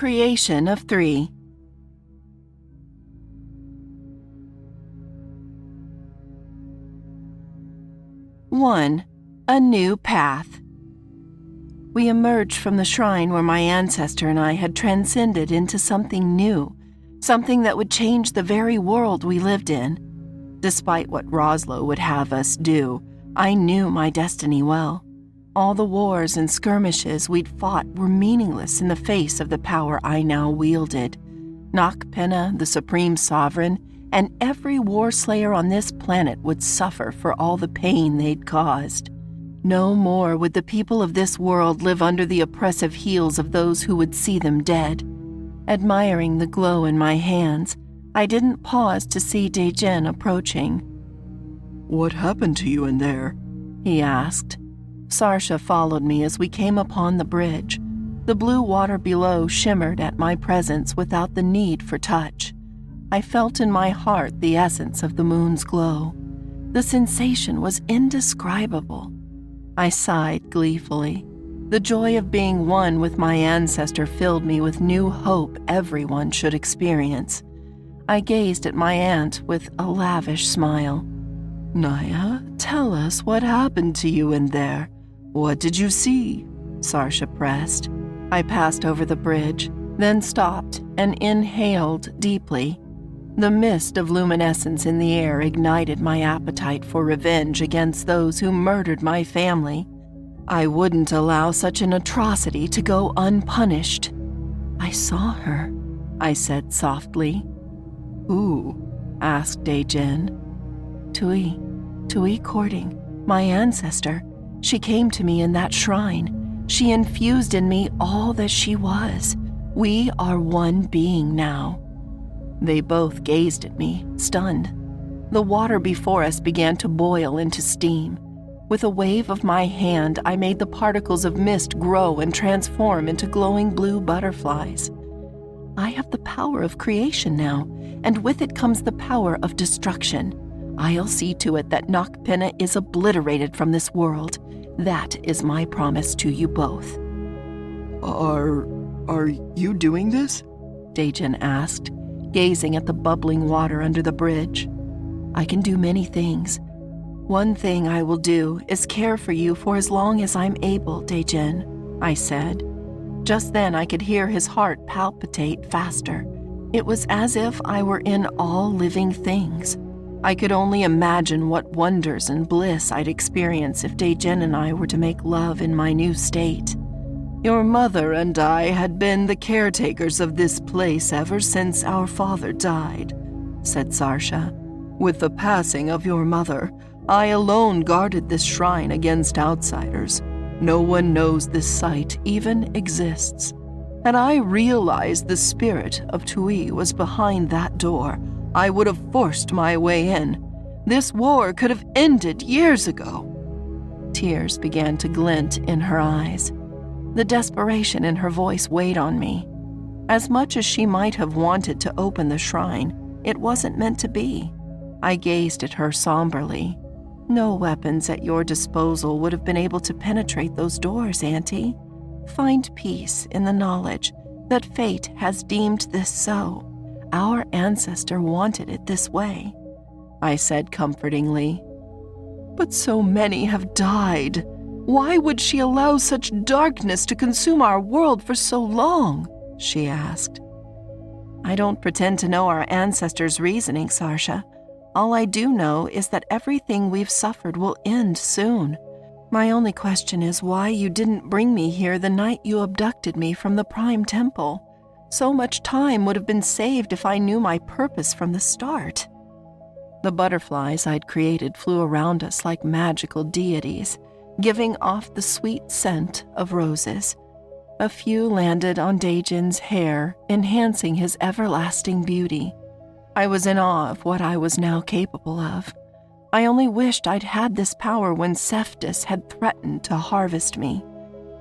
creation of 3. One, a new path. We emerged from the shrine where my ancestor and I had transcended into something new, something that would change the very world we lived in. Despite what Roslo would have us do, I knew my destiny well. All the wars and skirmishes we'd fought were meaningless in the face of the power I now wielded. Nocturnus, the supreme sovereign, and every war slayer on this planet would suffer for all the pain they'd caused. No more would the people of this world live under the oppressive heels of those who would see them dead. Admiring the glow in my hands, I didn't pause to see Daejin approaching. "What happened to you in there?" he asked. Sarsha followed me as we came upon the bridge. The blue water below shimmered at my presence without the need for touch. I felt in my heart the essence of the moon's glow. The sensation was indescribable. I sighed gleefully. The joy of being one with my ancestor filled me with new hope everyone should experience. I gazed at my aunt with a lavish smile. "Naya, tell us what happened to you in there. What did you see?" Sarsha pressed. I passed over the bridge, then stopped and inhaled deeply. The mist of luminescence in the air ignited my appetite for revenge against those who murdered my family. I wouldn't allow such an atrocity to go unpunished. "I saw her," I said softly. "Who?" asked Daejin. Tui courting, my ancestor. She came to me in that shrine. She infused in me all that she was. We are one being now." They both gazed at me, stunned. The water before us began to boil into steam. With a wave of my hand, I made the particles of mist grow and transform into glowing blue butterflies. I have the power of creation now, and with it comes the power of destruction. I'll see to it that Nocturnus is obliterated from this world. That is my promise to you both. Are you doing this?" Daejin asked, gazing at the bubbling water under the bridge. "I can do many things. One thing I will do is care for you for as long as I'm able, Daejin," I said. Just then I could hear his heart palpitate faster. It was as if I were in all living things. I could only imagine what wonders and bliss I'd experience if Daejin and I were to make love in my new state. "Your mother and I had been the caretakers of this place ever since our father died," said Sarsha. "With the passing of your mother, I alone guarded this shrine against outsiders. No one knows this site even exists. Had I realized the spirit of Tui was behind that door, I would have forced my way in. This war could have ended years ago." Tears began to glint in her eyes. The desperation in her voice weighed on me. As much as she might have wanted to open the shrine, it wasn't meant to be. I gazed at her somberly. "No weapons at your disposal would have been able to penetrate those doors, Auntie. Find peace in the knowledge that fate has deemed this so. Our ancestor wanted it this way," I said comfortingly. "But so many have died. Why would she allow such darkness to consume our world for so long?" she asked. "I don't pretend to know our ancestors' reasoning, Sarsha. All I do know is that everything we've suffered will end soon. My only question is why you didn't bring me here the night you abducted me from the Prime Temple. So much time would have been saved if I knew my purpose from the start." The butterflies I'd created flew around us like magical deities, giving off the sweet scent of roses. A few landed on Daejin's hair, enhancing his everlasting beauty. I was in awe of what I was now capable of. I only wished I'd had this power when Cephtus had threatened to harvest me.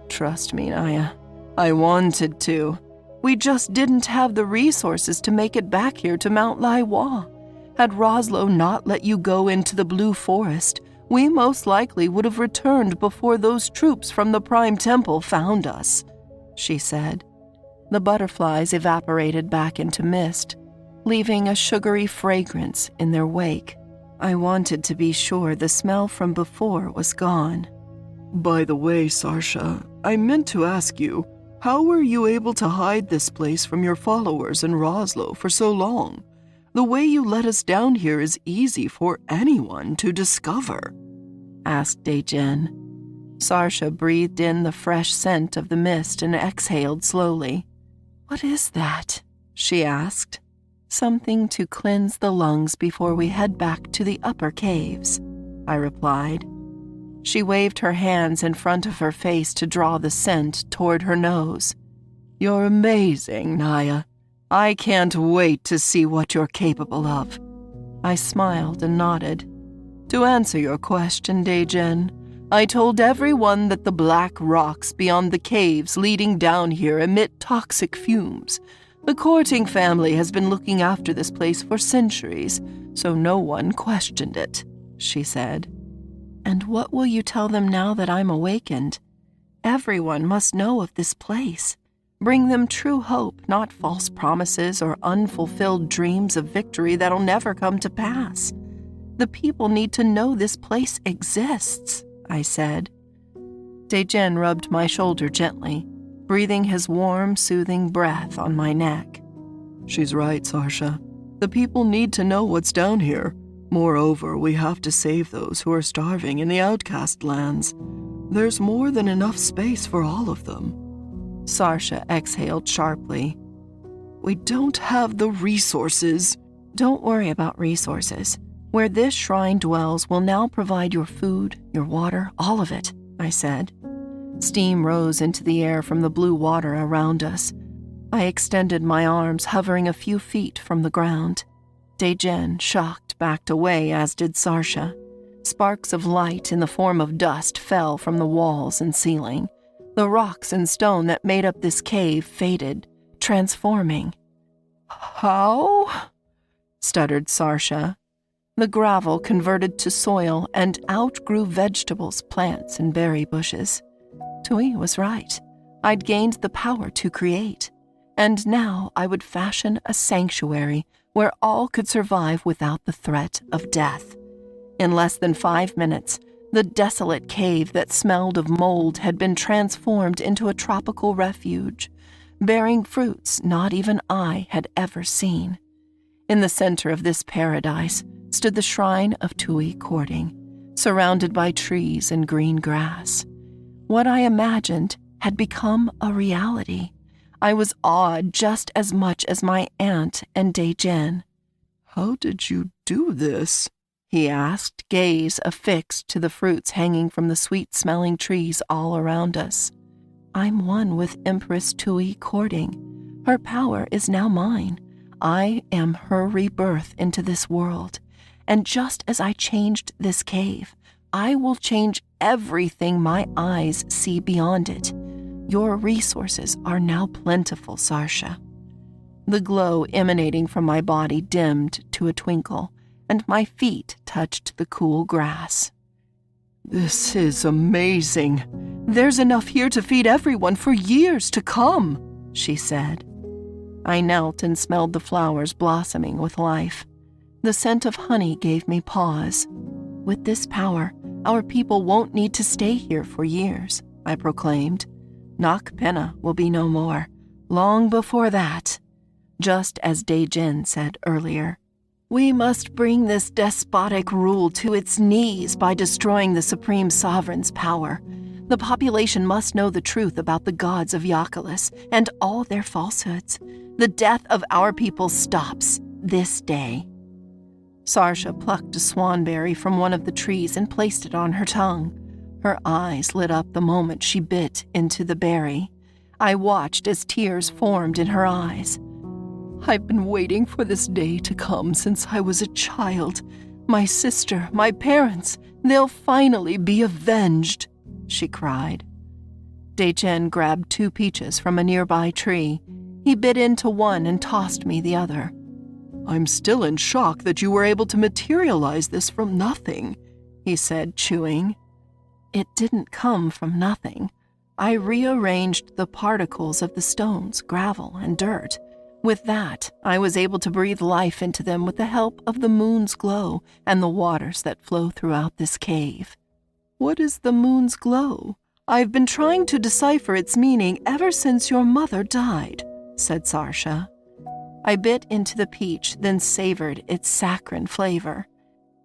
Trust me, Naya, I wanted to. We just didn't have the resources to make it back here to Mount Laiwa. Had Roslo not let you go into the Blue Forest, we most likely would have returned before those troops from the Prime Temple found us," she said. The butterflies evaporated back into mist, leaving a sugary fragrance in their wake. I wanted to be sure the smell from before was gone. By the way, Sarsha, I meant to ask you, how were you able to hide this place from your followers in Roslo for so long? The way you let us down here is easy for anyone to discover, asked Dejen. Sarsha breathed in the fresh scent of the mist and exhaled slowly. "What is that?" she asked. "Something to cleanse the lungs before we head back to the upper caves," I replied. She waved her hands in front of her face to draw the scent toward her nose. "You're amazing, Naya. I can't wait to see what you're capable of." I smiled and nodded. "To answer your question, Dejen, I told everyone that the black rocks beyond the caves leading down here emit toxic fumes. The courting family has been looking after this place for centuries, so no one questioned it," she said. "And what will you tell them now that I'm awakened? Everyone must know of this place. Bring them true hope, not false promises or unfulfilled dreams of victory that'll never come to pass. The people need to know this place exists," I said. Dejen rubbed my shoulder gently, breathing his warm, soothing breath on my neck. "She's right, Sarsha. The people need to know what's down here. Moreover, we have to save those who are starving in the outcast lands. There's more than enough space for all of them." Sarsha exhaled sharply. "We don't have the resources." "Don't worry about resources. Where this shrine dwells will now provide your food, your water, all of it," I said. Steam rose into the air from the blue water around us. I extended my arms, hovering a few feet from the ground. Dejen, shocked, backed away, as did Sarsha. Sparks of light in the form of dust fell from the walls and ceiling. The rocks and stone that made up this cave faded, transforming. "How?" stuttered Sarsha. The gravel converted to soil and outgrew vegetables, plants, and berry bushes. Tui was right. I'd gained the power to create, and now I would fashion a sanctuary where all could survive without the threat of death. In less than 5 minutes, the desolate cave that smelled of mold had been transformed into a tropical refuge, bearing fruits not even I had ever seen. In the center of this paradise stood the shrine of Tui courting, surrounded by trees and green grass. What I imagined had become a reality. I was awed just as much as my aunt and Dejen. "How did you do this?" he asked, gaze affixed to the fruits hanging from the sweet-smelling trees all around us. "I'm one with Empress Tui courting. Her power is now mine. I am her rebirth into this world. And just as I changed this cave, I will change everything my eyes see beyond it. Your resources are now plentiful, Sarsha." The glow emanating from my body dimmed to a twinkle, and my feet touched the cool grass. "This is amazing. There's enough here to feed everyone for years to come," she said. I knelt and smelled the flowers blossoming with life. The scent of honey gave me pause. "With this power, our people won't need to stay here for years," I proclaimed. "Noc Pinna will be no more. Long before that," just as Dejen said earlier, "we must bring this despotic rule to its knees by destroying the Supreme Sovereign's power. The population must know the truth about the gods of Yakulis and all their falsehoods. The death of our people stops this day." Sarsha plucked a swanberry from one of the trees and placed it on her tongue. Her eyes lit up the moment she bit into the berry. I watched as tears formed in her eyes. "I've been waiting for this day to come since I was a child. My sister, my parents, they'll finally be avenged," she cried. Dejen grabbed 2 peaches from a nearby tree. He bit into one and tossed me the other. "I'm still in shock that you were able to materialize this from nothing," he said, chewing. "It didn't come from nothing. I rearranged the particles of the stones, gravel, and dirt. With that, I was able to breathe life into them with the help of the moon's glow and the waters that flow throughout this cave. What is the moon's glow? I've been trying to decipher its meaning ever since your mother died, said Sarsha. I bit into the peach, then savored its saccharine flavor.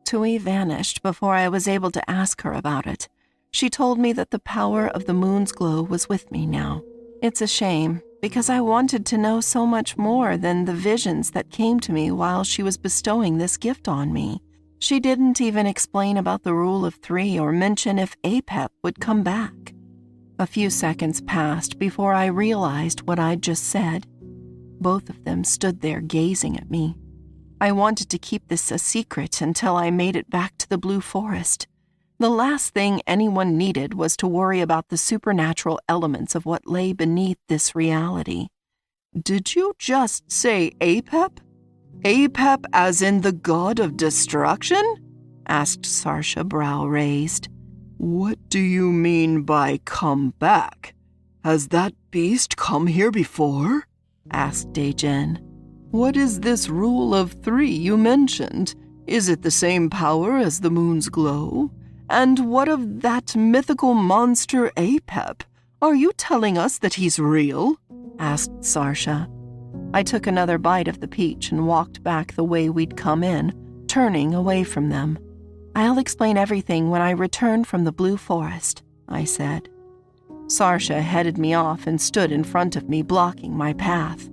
Tui vanished before I was able to ask her about it. She told me that the power of the moon's glow was with me now. It's a shame, because I wanted to know so much more than the visions that came to me while she was bestowing this gift on me. She didn't even explain about the rule of 3 or mention if Apep would come back. A few seconds passed before I realized what I'd just said. Both of them stood there gazing at me. I wanted to keep this a secret until I made it back to the Blue Forest. The last thing anyone needed was to worry about the supernatural elements of what lay beneath this reality. Did you just say Apep? Apep as in the god of destruction? Asked Sarsha, brow raised. What do you mean by come back? Has that beast come here before? Asked Dejen. What is this rule of 3 you mentioned? Is it the same power as the moon's glow? And what of that mythical monster Apep? Are you telling us that he's real? Asked Sarsha. I took another bite of the peach and walked back the way we'd come in, turning away from them. I'll explain everything when I return from the Blue Forest, I said. Sarsha headed me off and stood in front of me, blocking my path.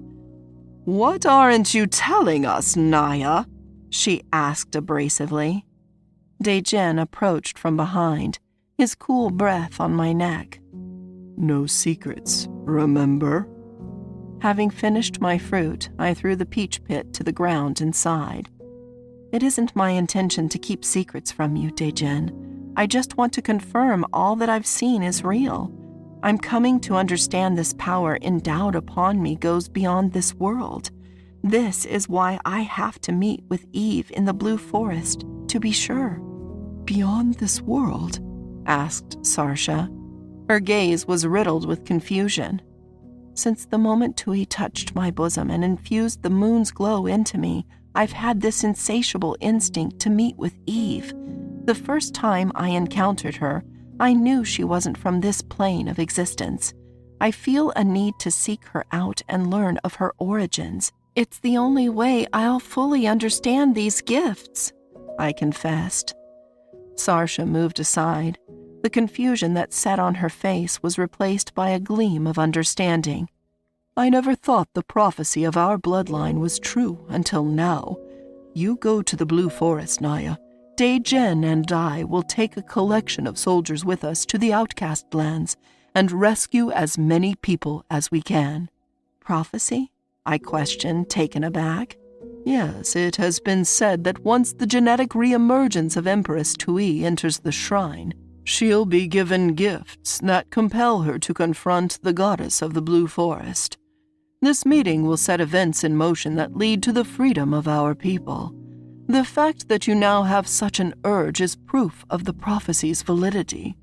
What aren't you telling us, Naya? She asked abrasively. Dejen approached from behind, his cool breath on my neck. No secrets, remember? Having finished my fruit, I threw the peach pit to the ground and sighed. It isn't my intention to keep secrets from you, Dejen. I just want to confirm all that I've seen is real. I'm coming to understand this power endowed upon me goes beyond this world. This is why I have to meet with Eve in the Blue Forest, to be sure. Beyond this world? Asked Sarsha. Her gaze was riddled with confusion. Since the moment Tui touched my bosom and infused the moon's glow into me, I've had this insatiable instinct to meet with Eve. The first time I encountered her, I knew she wasn't from this plane of existence. I feel a need to seek her out and learn of her origins. It's the only way I'll fully understand these gifts, I confessed. Sarsha moved aside. The confusion that sat on her face was replaced by a gleam of understanding. I never thought the prophecy of our bloodline was true until now. You go to the Blue Forest, Naya. Dejen and I will take a collection of soldiers with us to the outcast lands and rescue as many people as we can. Prophecy? I questioned, taken aback. Yes, it has been said that once the genetic reemergence of Empress Tui enters the shrine, she'll be given gifts that compel her to confront the goddess of the Blue Forest. This meeting will set events in motion that lead to the freedom of our people. The fact that you now have such an urge is proof of the prophecy's validity.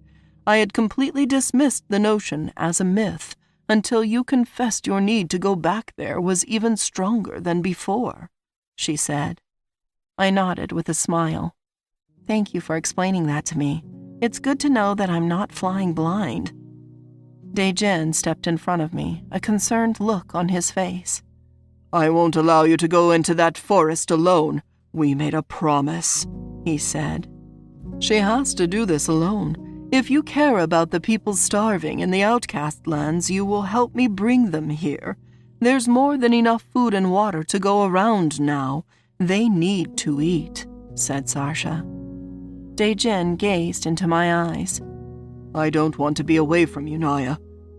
I had completely dismissed the notion as a myth until you confessed your need to go back there was even stronger than before, she said. I nodded with a smile. Thank you for explaining that to me. It's good to know that I'm not flying blind. Dejen stepped in front of me, a concerned look on his face. I won't allow you to go into that forest alone. We made a promise, he said. She has to do this alone. If you care about the people starving in the outcast lands, you will help me bring them here. There's more than enough food and water to go around now. They need to eat, said Sarsha. Dejen gazed into my eyes. I don't want to be away from you, Naya.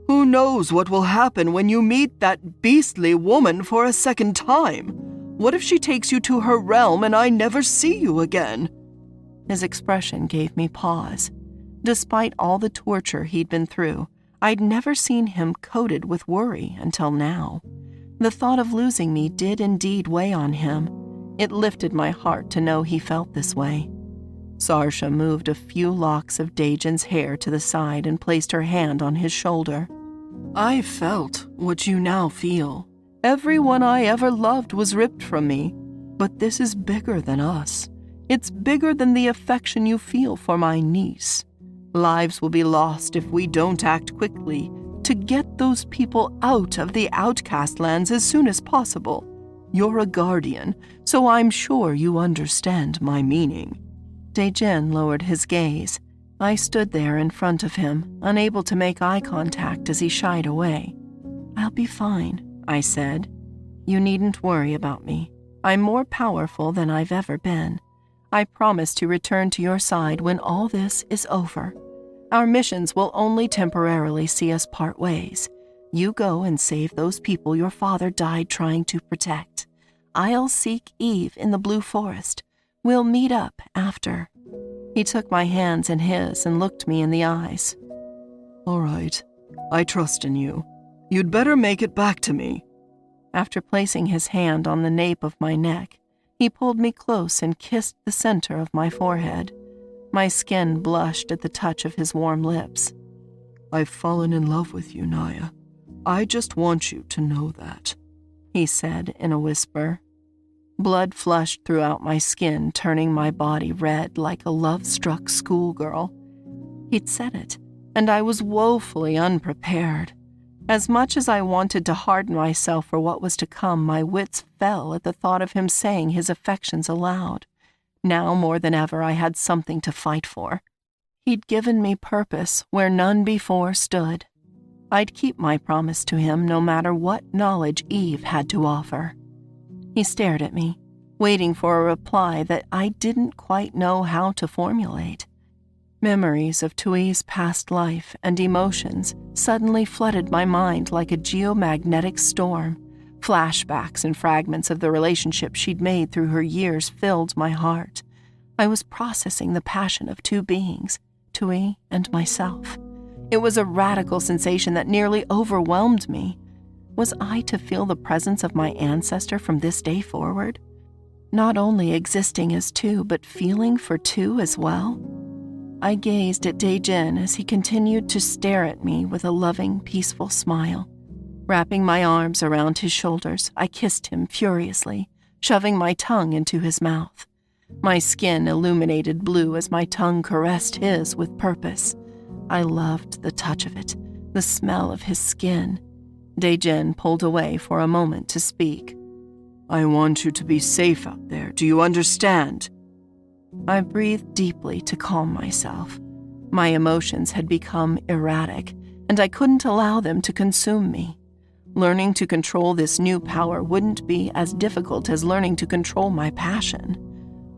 Who knows what will happen when you meet that beastly woman for a second time? What if she takes you to her realm and I never see you again? His expression gave me pause. Despite all the torture he'd been through, I'd never seen him coated with worry until now. The thought of losing me did indeed weigh on him. It lifted my heart to know he felt this way. Sarsha moved a few locks of Daejin's hair to the side and placed her hand on his shoulder. I felt what you now feel. Everyone I ever loved was ripped from me, but this is bigger than us. It's bigger than the affection you feel for my niece. Lives will be lost if we don't act quickly to get those people out of the outcast lands as soon as possible. You're a guardian, so I'm sure you understand my meaning. Daejin lowered his gaze. I stood there in front of him, unable to make eye contact as he shied away. I'll be fine, I said. You needn't worry about me. I'm more powerful than I've ever been. I promise to return to your side when all this is over. Our missions will only temporarily see us part ways. You go and save those people your father died trying to protect. I'll seek Eve in the Blue Forest. We'll meet up after. He took my hands in his and looked me in the eyes. All right, I trust in you. You'd better make it back to me. After placing his hand on the nape of my neck, he pulled me close and kissed the center of my forehead. My skin blushed at the touch of his warm lips. I've fallen in love with you, Naya. I just want you to know that, he said in a whisper. Blood flushed throughout my skin, turning my body red like a love-struck schoolgirl. He'd said it, and I was woefully unprepared. As much as I wanted to harden myself for what was to come, my wits fell at the thought of him saying his affections aloud. Now more than ever, I had something to fight for. He'd given me purpose where none before stood. I'd keep my promise to him no matter what knowledge Eve had to offer. He stared at me, waiting for a reply that I didn't quite know how to formulate. Memories of Tui's past life and emotions suddenly flooded my mind like a geomagnetic storm. Flashbacks and fragments of the relationship she'd made through her years filled my heart. I was processing the passion of two beings, Tui and myself. It was a radical sensation that nearly overwhelmed me. Was I to feel the presence of my ancestor from this day forward? Not only existing as two, but feeling for two as well? I gazed at Daejin as he continued to stare at me with a loving, peaceful smile. Wrapping my arms around his shoulders, I kissed him furiously, shoving my tongue into his mouth. My skin illuminated blue as my tongue caressed his with purpose. I loved the touch of it, the smell of his skin. Daejin pulled away for a moment to speak. I want you to be safe out there, do you understand? I breathed deeply to calm myself. My emotions had become erratic, and I couldn't allow them to consume me. Learning to control this new power wouldn't be as difficult as learning to control my passion.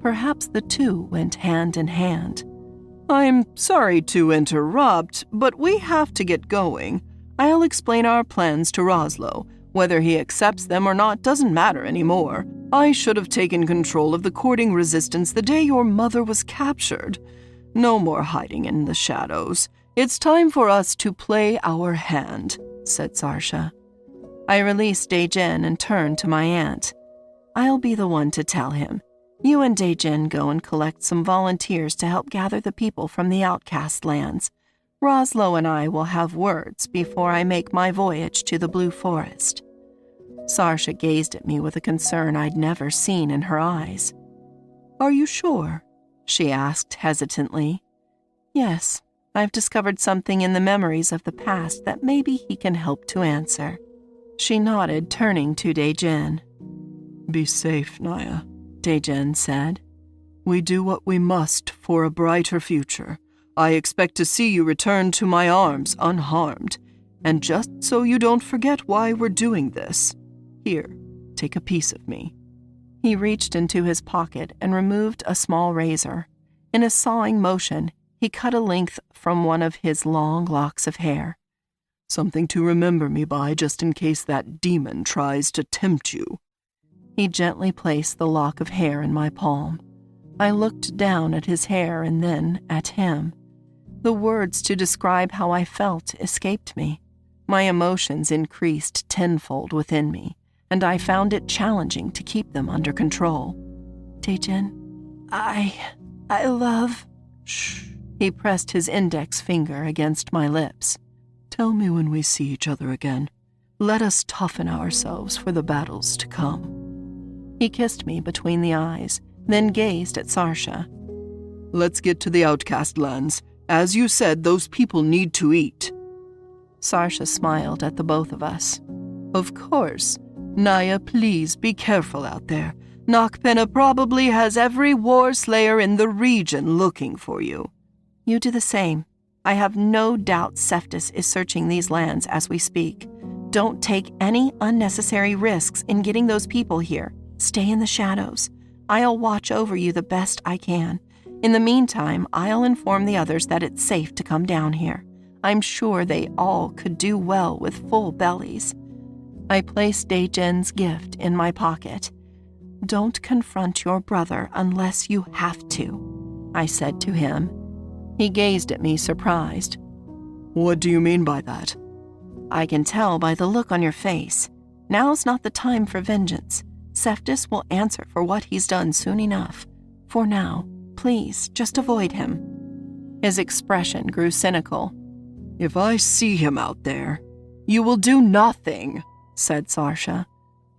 Perhaps the two went hand in hand. I'm sorry to interrupt, but we have to get going. I'll explain our plans to Roslo. Whether he accepts them or not doesn't matter anymore. I should have taken control of the courting resistance the day your mother was captured. No more hiding in the shadows. It's time for us to play our hand, said Sarsha. I released Daejin and turned to my aunt. I'll be the one to tell him. You and Daejin go and collect some volunteers to help gather the people from the outcast lands. Roslo and I will have words before I make my voyage to the Blue Forest. Sarsha gazed at me with a concern I'd never seen in her eyes. Are you sure? She asked hesitantly. Yes, I've discovered something in the memories of the past that maybe he can help to answer. She nodded, turning to Daejin. Be safe, Naya, Daejin said. We do what we must for a brighter future. I expect to see you return to my arms unharmed. And just so you don't forget why we're doing this, here, take a piece of me. He reached into his pocket and removed a small razor. In a sawing motion, he cut a length from one of his long locks of hair. Something to remember me by just in case that demon tries to tempt you. He gently placed the lock of hair in my palm. I looked down at his hair and then at him. The words to describe how I felt escaped me. My emotions increased tenfold within me, and I found it challenging to keep them under control. Daejin, I I love... Shh. He pressed his index finger against my lips. Tell me when we see each other again. Let us toughen ourselves for the battles to come. He kissed me between the eyes, then gazed at Sarsha. Let's get to the outcast lands. As you said, those people need to eat. Sarsha smiled at the both of us. Of course. Naya, please be careful out there. Nocturnus probably has every war slayer in the region looking for you. You do the same. I have no doubt Cephtus is searching these lands as we speak. Don't take any unnecessary risks in getting those people here. Stay in the shadows. I'll watch over you the best I can. In the meantime, I'll inform the others that it's safe to come down here. I'm sure they all could do well with full bellies. I placed Daejen's gift in my pocket. Don't confront your brother unless you have to, I said to him. He gazed at me surprised. What do you mean by that? I can tell by the look on your face. Now's not the time for vengeance. Cephtus will answer for what he's done soon enough. For now, please, just avoid him. His expression grew cynical. If I see him out there, you will do nothing, said Sarsha.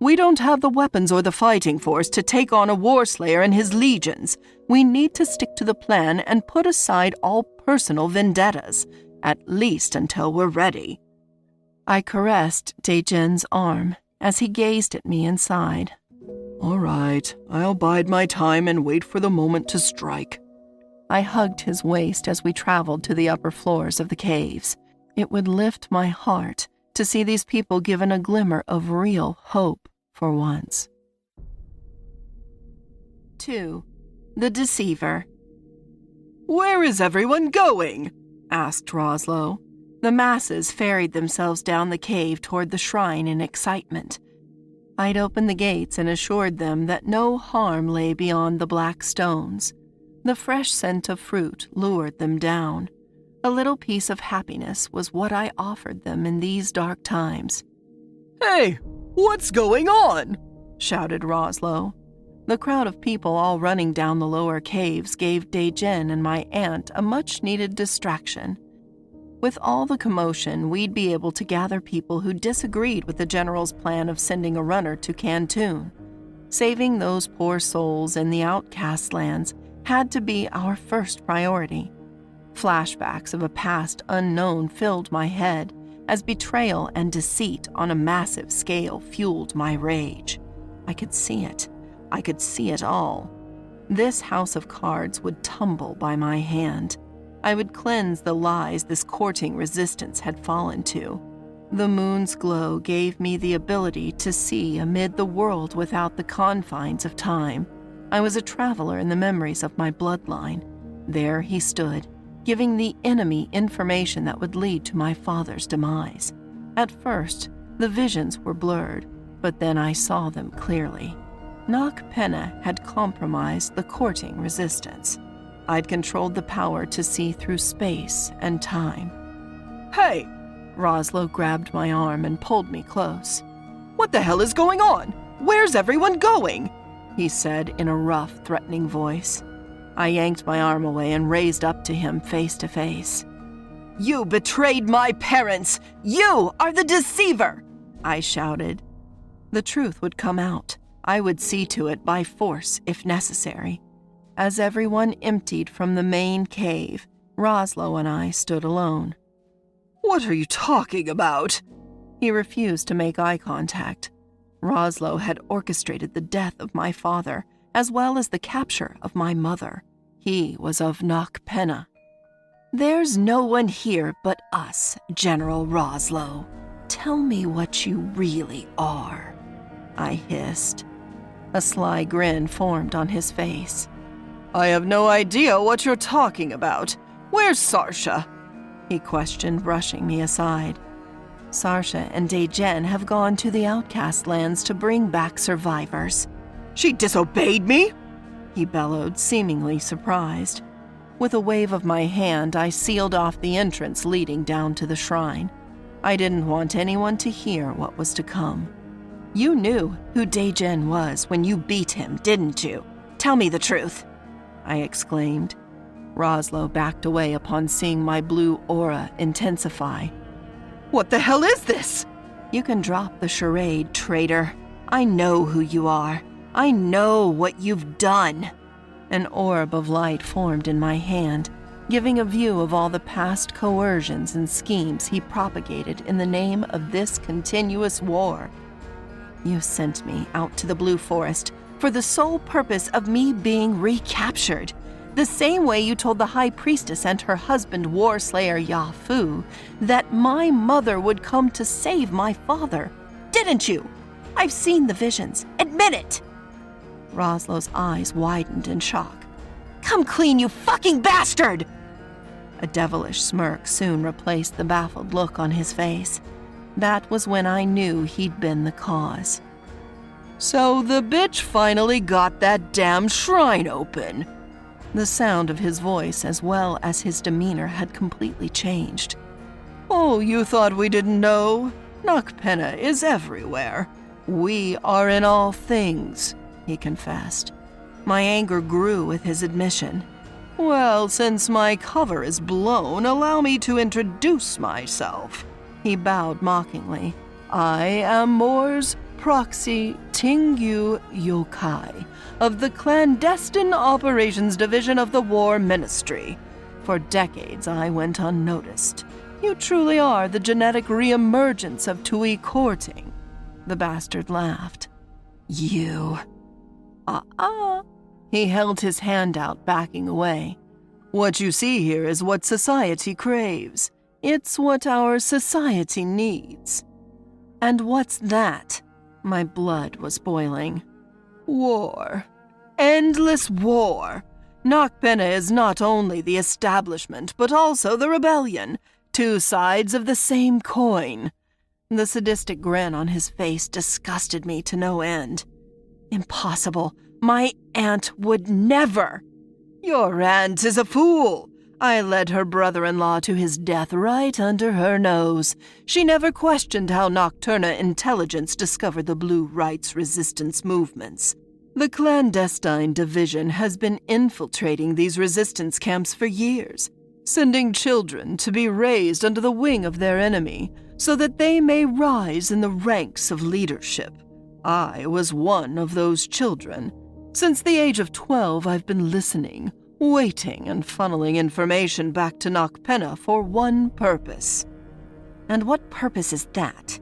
We don't have the weapons or the fighting force to take on a warslayer and his legions. We need to stick to the plan and put aside all personal vendettas, at least until we're ready. I caressed Daejen's arm as he gazed at me and sighed. All right, I'll bide my time and wait for the moment to strike. I hugged his waist as we traveled to the upper floors of the caves. It would lift my heart to see these people given a glimmer of real hope for once. 2. The Deceiver. Where is everyone going? Asked Roslo. The masses ferried themselves down the cave toward the shrine in excitement. I'd opened the gates and assured them that no harm lay beyond the black stones. The fresh scent of fruit lured them down. A little piece of happiness was what I offered them in these dark times. Hey, what's going on? Shouted Roslo. The crowd of people all running down the lower caves gave Daejen and my aunt a much-needed distraction. With all the commotion, we'd be able to gather people who disagreed with the general's plan of sending a runner to Cantoon. Saving those poor souls in the outcast lands had to be our first priority. Flashbacks of a past unknown filled my head as betrayal and deceit on a massive scale fueled my rage. I could see it. I could see it all. This house of cards would tumble by my hand. I would cleanse the lies this courting resistance had fallen to. The moon's glow gave me the ability to see amid the world without the confines of time. I was a traveler in the memories of my bloodline. There he stood, giving the enemy information that would lead to my father's demise. At first, the visions were blurred, but then I saw them clearly. Nocturnus had compromised the courting resistance. I'd controlled the power to see through space and time. Hey! Roslo grabbed my arm and pulled me close. What the hell is going on? Where's everyone going? He said in a rough, threatening voice. I yanked my arm away and raised up to him face to face. You betrayed my parents! You are the Deceiver! I shouted. The truth would come out. I would see to it by force if necessary. As everyone emptied from the main cave, Roslo and I stood alone. What are you talking about? He refused to make eye contact. Roslo had orchestrated the death of my father, as well as the capture of my mother. He was of Nocturnus. There's no one here but us, General Roslo. Tell me what you really are, I hissed. A sly grin formed on his face. I have no idea what you're talking about. Where's Sarsha? He questioned, brushing me aside. Sarsha and Daejen have gone to the outcast lands to bring back survivors. She disobeyed me? He bellowed, seemingly surprised. With a wave of my hand, I sealed off the entrance leading down to the shrine. I didn't want anyone to hear what was to come. You knew who Daejen was when you beat him, didn't you? Tell me the truth. I exclaimed. Roslo backed away upon seeing my blue aura intensify. What the hell is this? You can drop the charade, traitor. I know who you are. I know what you've done. An orb of light formed in my hand, giving a view of all the past coercions and schemes he propagated in the name of this continuous war. You sent me out to the Blue Forest for the sole purpose of me being recaptured, the same way you told the High Priestess and her husband, Warslayer Yafu, that my mother would come to save my father. Didn't you? I've seen the visions. Admit it! Roslo's eyes widened in shock. Come clean, you fucking bastard! A devilish smirk soon replaced the baffled look on his face. That was when I knew he'd been the cause. So the bitch finally got that damn shrine open. The sound of his voice as well as his demeanor had completely changed. Oh, you thought we didn't know? Nocturnus is everywhere. We are in all things, he confessed. My anger grew with his admission. Well, since my cover is blown, allow me to introduce myself. He bowed mockingly. I am Moore's proxy Tingyu Yokai of the Clandestine Operations Division of the War Ministry. For decades I went unnoticed. You truly are the genetic reemergence of Tui courting. The bastard laughed. You. He held his hand out, backing away. What you see here is what society craves. It's what our society needs. And what's that? My blood was boiling. War. Endless war. Nocturnus is not only the establishment, but also the rebellion. Two sides of the same coin. The sadistic grin on his face disgusted me to no end. Impossible. My aunt would never. Your aunt is a fool. I led her brother-in-law to his death right under her nose. She never questioned how Nocturnus intelligence discovered the Blue Rights resistance movements. The clandestine division has been infiltrating these resistance camps for years, sending children to be raised under the wing of their enemy so that they may rise in the ranks of leadership. I was one of those children. Since the age of 12, I've been listening, waiting, and funneling information back to Nocturnus for one purpose. And what purpose is that?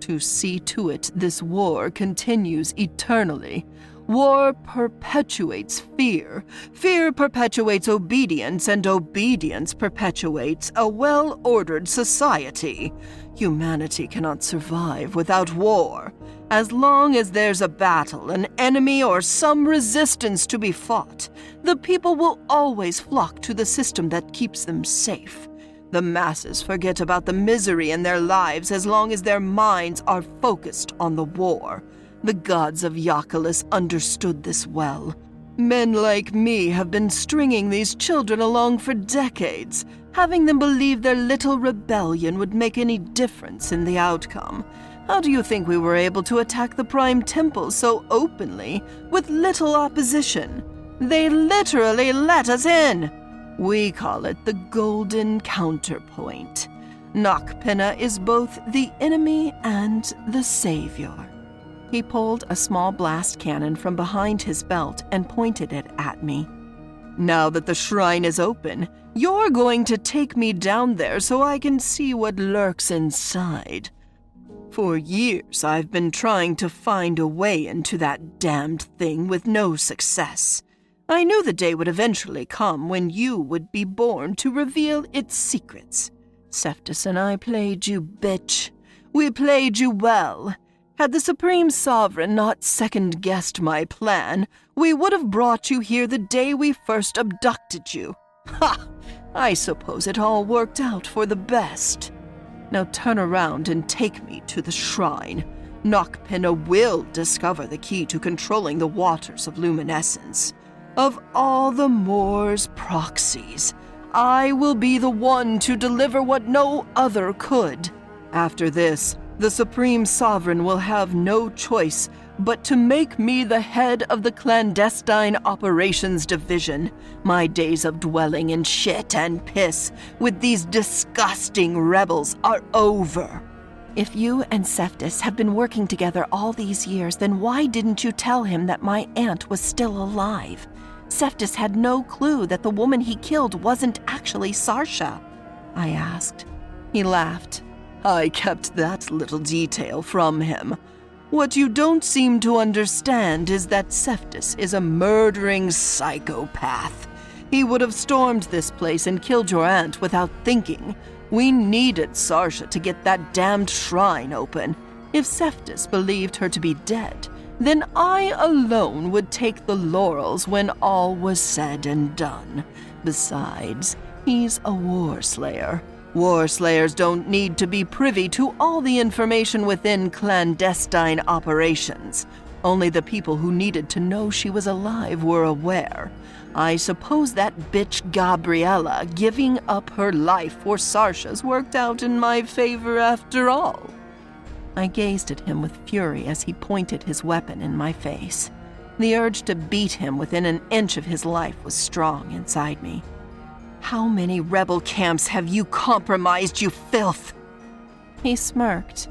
To see to it this war continues eternally. War perpetuates fear. Fear perpetuates obedience, and obedience perpetuates a well-ordered society. Humanity cannot survive without war. As long as there's a battle, an enemy, or some resistance to be fought, the people will always flock to the system that keeps them safe. The masses forget about the misery in their lives as long as their minds are focused on the war. The gods of Yakulis understood this well. Men like me have been stringing these children along for decades, having them believe their little rebellion would make any difference in the outcome. How do you think we were able to attack the Prime Temple so openly, with little opposition? They literally let us in. We call it the Golden Counterpoint. Nocturnus is both the enemy and the savior. He pulled a small blast cannon from behind his belt and pointed it at me. Now that the shrine is open, you're going to take me down there so I can see what lurks inside. For years, I've been trying to find a way into that damned thing with no success. I knew the day would eventually come when you would be born to reveal its secrets. Cephas and I played you, bitch. We played you well. Had the Supreme Sovereign not second-guessed my plan, we would have brought you here the day we first abducted you. Ha! I suppose it all worked out for the best. Now turn around and take me to the shrine. Nocturnus will discover the key to controlling the waters of luminescence. Of all the Moore's proxies, I will be the one to deliver what no other could. After this, The Supreme Sovereign will have no choice but to make me the head of the Clandestine Operations Division. My days of dwelling in shit and piss with these disgusting rebels are over. If you and Cephas have been working together all these years, then why didn't you tell him that my aunt was still alive? Cephas had no clue that the woman he killed wasn't actually Sarsha, I asked. He laughed. I kept that little detail from him. What you don't seem to understand is that Cephas is a murdering psychopath. He would have stormed this place and killed your aunt without thinking. We needed Sarsha to get that damned shrine open. If Cephas believed her to be dead, then I alone would take the laurels when all was said and done. Besides, he's a war slayer. War slayers don't need to be privy to all the information within clandestine operations. Only the people who needed to know she was alive were aware. I suppose that bitch Gabriella giving up her life for Sarsha's worked out in my favor after all. I gazed at him with fury as he pointed his weapon in my face. The urge to beat him within an inch of his life was strong inside me. How many rebel camps have you compromised, you filth? He smirked.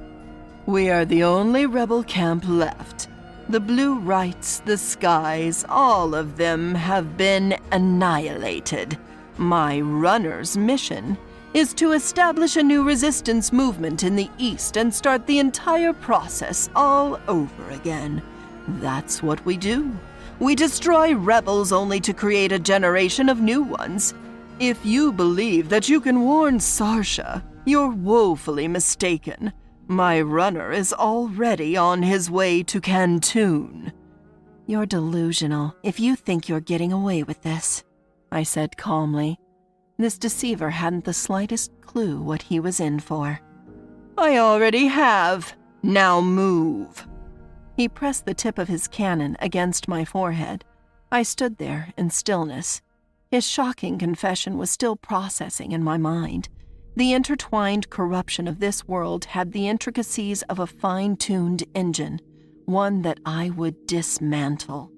We are the only rebel camp left. The Blue Rights, the Skies, all of them have been annihilated. My runner's mission is to establish a new resistance movement in the East and start the entire process all over again. That's what we do. We destroy rebels only to create a generation of new ones. If you believe that you can warn Sarsha, you're woefully mistaken. My runner is already on his way to Cantoon. You're delusional if you think you're getting away with this, I said calmly. This deceiver hadn't the slightest clue what he was in for. I already have. Now move. He pressed the tip of his cannon against my forehead. I stood there in stillness. His shocking confession was still processing in my mind. The intertwined corruption of this world had the intricacies of a fine-tuned engine, one that I would dismantle.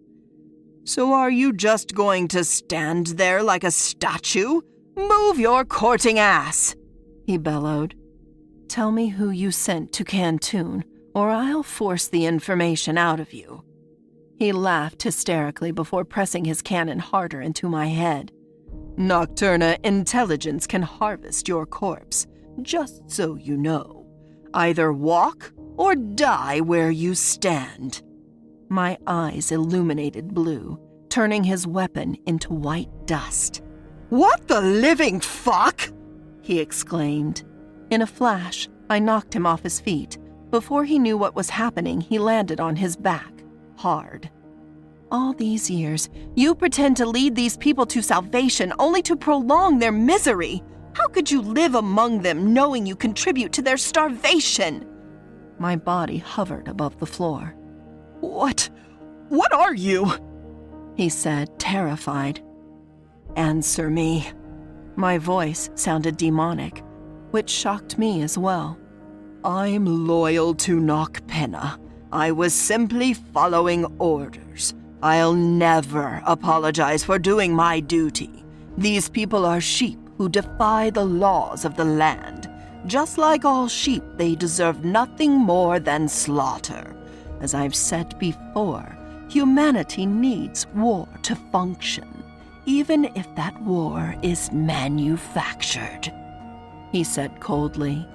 So are you just going to stand there like a statue? Move your courting ass, he bellowed. Tell me who you sent to Cantoon, or I'll force the information out of you. He laughed hysterically before pressing his cannon harder into my head. Nocturna intelligence can harvest your corpse, just so you know. Either walk or die where you stand. My eyes illuminated blue, turning his weapon into white dust. What the living fuck? He exclaimed. In a flash, I knocked him off his feet. Before he knew what was happening, he landed on his back, hard. All these years, you pretend to lead these people to salvation only to prolong their misery. How could you live among them knowing you contribute to their starvation? My body hovered above the floor. What are you? He said, terrified. Answer me. My voice sounded demonic, which shocked me as well. I'm loyal to Nocpenna. I was simply following orders. I'll never apologize for doing my duty. These people are sheep who defy the laws of the land. Just like all sheep, they deserve nothing more than slaughter. As I've said before, humanity needs war to function, even if that war is manufactured, he said coldly.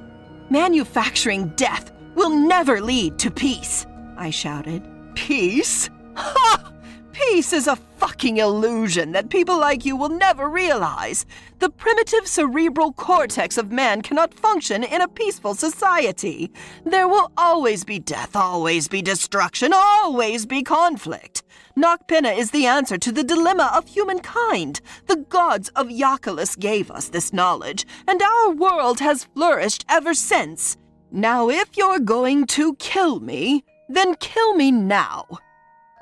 Manufacturing death will never lead to peace, I shouted. Peace? Ha! Peace is a fucking illusion that people like you will never realize. The primitive cerebral cortex of man cannot function in a peaceful society. There will always be death, always be destruction, always be conflict. Nocpenna is the answer to the dilemma of humankind. The gods of Yakulis gave us this knowledge, and our world has flourished ever since. Now, if you're going to kill me, then kill me now.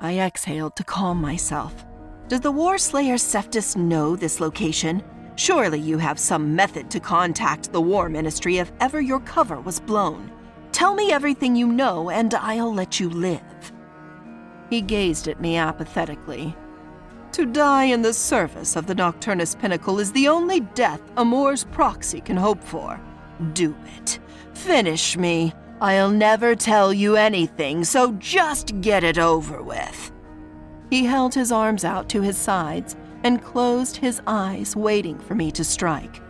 I exhaled to calm myself. Does the War Slayer Cephas know this location? Surely you have some method to contact the War Ministry if ever your cover was blown. Tell me everything you know, and I'll let you live." He gazed at me apathetically. "To die in the service of the Nocturnus Pinnacle is the only death Amor's proxy can hope for. Do it. Finish me. I'll never tell you anything, so just get it over with." He held his arms out to his sides and closed his eyes, waiting for me to strike.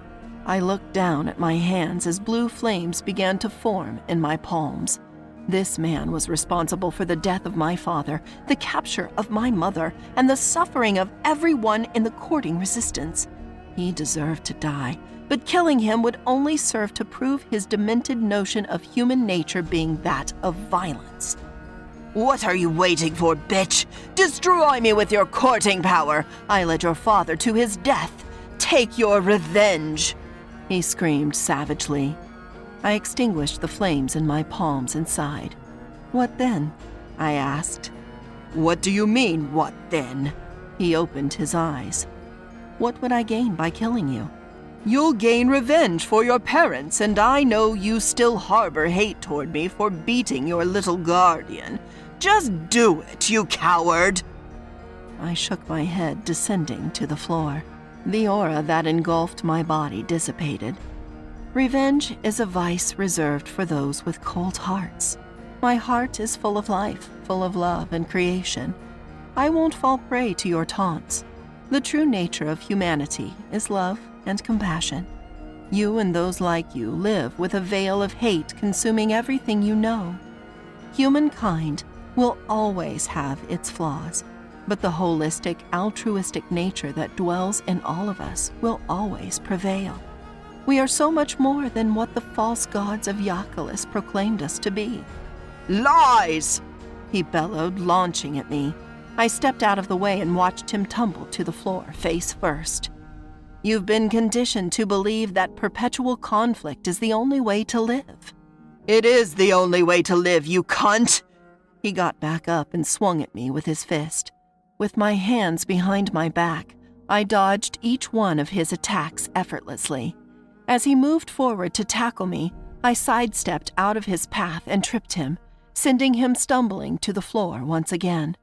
I looked down at my hands as blue flames began to form in my palms. This man was responsible for the death of my father, the capture of my mother, and the suffering of everyone in the courting resistance. He deserved to die, but killing him would only serve to prove his demented notion of human nature being that of violence. "What are you waiting for, bitch? Destroy me with your courting power! I led your father to his death. Take your revenge!" he screamed savagely. I extinguished the flames in my palms and sighed. "What then?" I asked. "What do you mean, what then?" He opened his eyes. "What would I gain by killing you?" "You'll gain revenge for your parents, and I know you still harbor hate toward me for beating your little guardian. Just do it, you coward!" I shook my head, descending to the floor. The aura that engulfed my body dissipated. Revenge is a vice reserved for those with cold hearts. My heart is full of life, full of love and creation. I won't fall prey to your taunts. The true nature of humanity is love and compassion. You and those like you live with a veil of hate consuming everything you know. Humankind will always have its flaws, but the holistic, altruistic nature that dwells in all of us will always prevail. We are so much more than what the false gods of Yakulis proclaimed us to be. "Lies!" he bellowed, launching at me. I stepped out of the way and watched him tumble to the floor, face first. "You've been conditioned to believe that perpetual conflict is the only way to live." "It is the only way to live, you cunt!" He got back up and swung at me with his fist. With my hands behind my back, I dodged each one of his attacks effortlessly. As he moved forward to tackle me, I sidestepped out of his path and tripped him, sending him stumbling to the floor once again.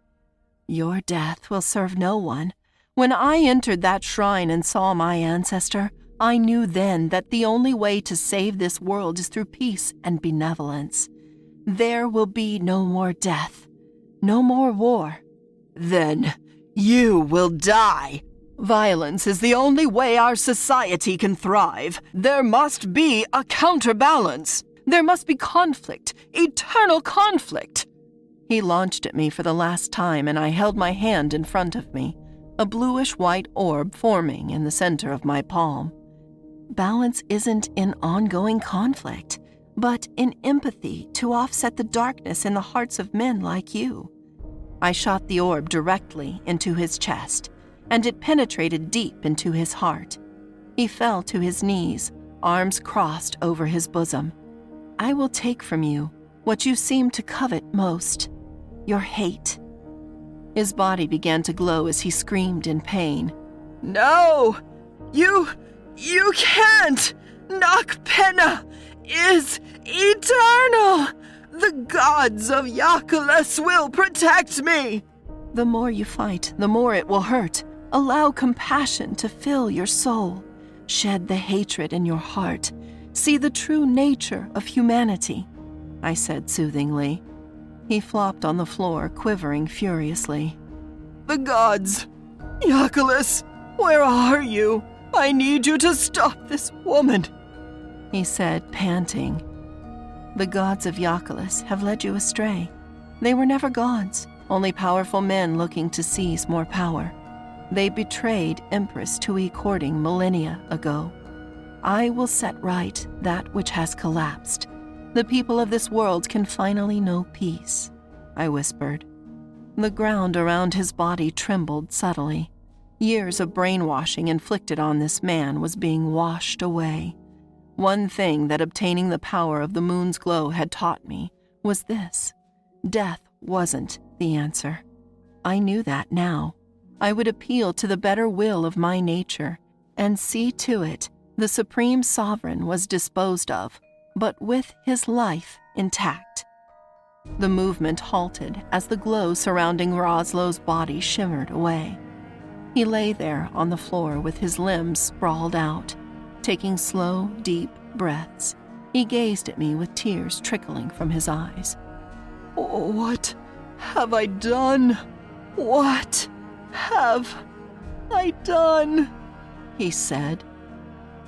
Your death will serve no one. When I entered that shrine and saw my ancestor, I knew then that the only way to save this world is through peace and benevolence. There will be no more death, no more war. Then you will die. Violence is the only way our society can thrive. There must be a counterbalance. There must be conflict, eternal conflict. He launched at me for the last time, and I held my hand in front of me, a bluish-white orb forming in the center of my palm. Balance isn't in ongoing conflict, but in empathy to offset the darkness in the hearts of men like you. I shot the orb directly into his chest, and it penetrated deep into his heart. He fell to his knees, arms crossed over his bosom. I will take from you what you seem to covet most, your hate. His body began to glow as he screamed in pain. No! You can't! Nocpenna is eternal! The gods of Yakulis will protect me! The more you fight, the more it will hurt. Allow compassion to fill your soul. Shed the hatred in your heart. See the true nature of humanity, I said soothingly. He flopped on the floor, quivering furiously. The gods! Yakulis, where are you? I need you to stop this woman, he said, panting. The gods of Yakulis have led you astray. They were never gods, only powerful men looking to seize more power. They betrayed Empress Tui courting millennia ago. I will set right that which has collapsed. The people of this world can finally know peace, I whispered. The ground around his body trembled subtly. Years of brainwashing inflicted on this man was being washed away. One thing that obtaining the power of the moon's glow had taught me was this: death wasn't the answer. I knew that now. I would appeal to the better will of my nature and see to it the supreme sovereign was disposed of, but with his life intact. The movement halted as the glow surrounding Roslow's body shimmered away. He lay there on the floor with his limbs sprawled out, taking slow, deep breaths. He gazed at me with tears trickling from his eyes. What have I done? What have I done? He said.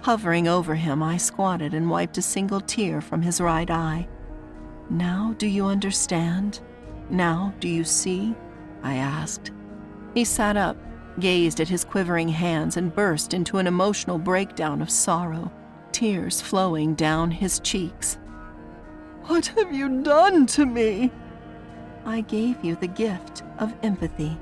Hovering over him, I squatted and wiped a single tear from his right eye. Now do you understand? Now do you see? I asked. He sat up, gazed at his quivering hands, and burst into an emotional breakdown of sorrow, tears flowing down his cheeks. What have you done to me? I gave you the gift of empathy.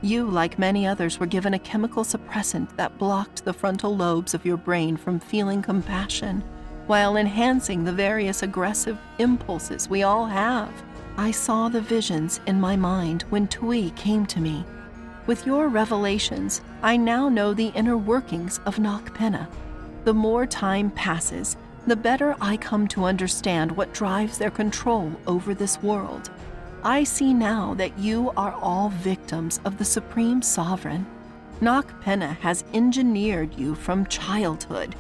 You, like many others, were given a chemical suppressant that blocked the frontal lobes of your brain from feeling compassion, while enhancing the various aggressive impulses we all have. I saw the visions in my mind when Tui came to me. With your revelations, I now know the inner workings of Nocturnus. The more time passes, the better I come to understand what drives their control over this world. I see now that you are all victims of the Supreme Sovereign. Nocturnus has engineered you from childhood,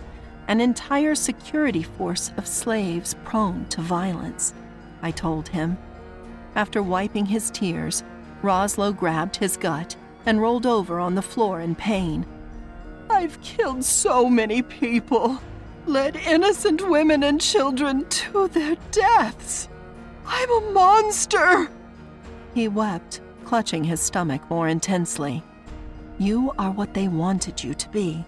an entire security force of slaves prone to violence, I told him. After wiping his tears, Roslow grabbed his gut and rolled over on the floor in pain. I've killed so many people, led innocent women and children to their deaths. I'm a monster! He wept, clutching his stomach more intensely. You are what they wanted you to be.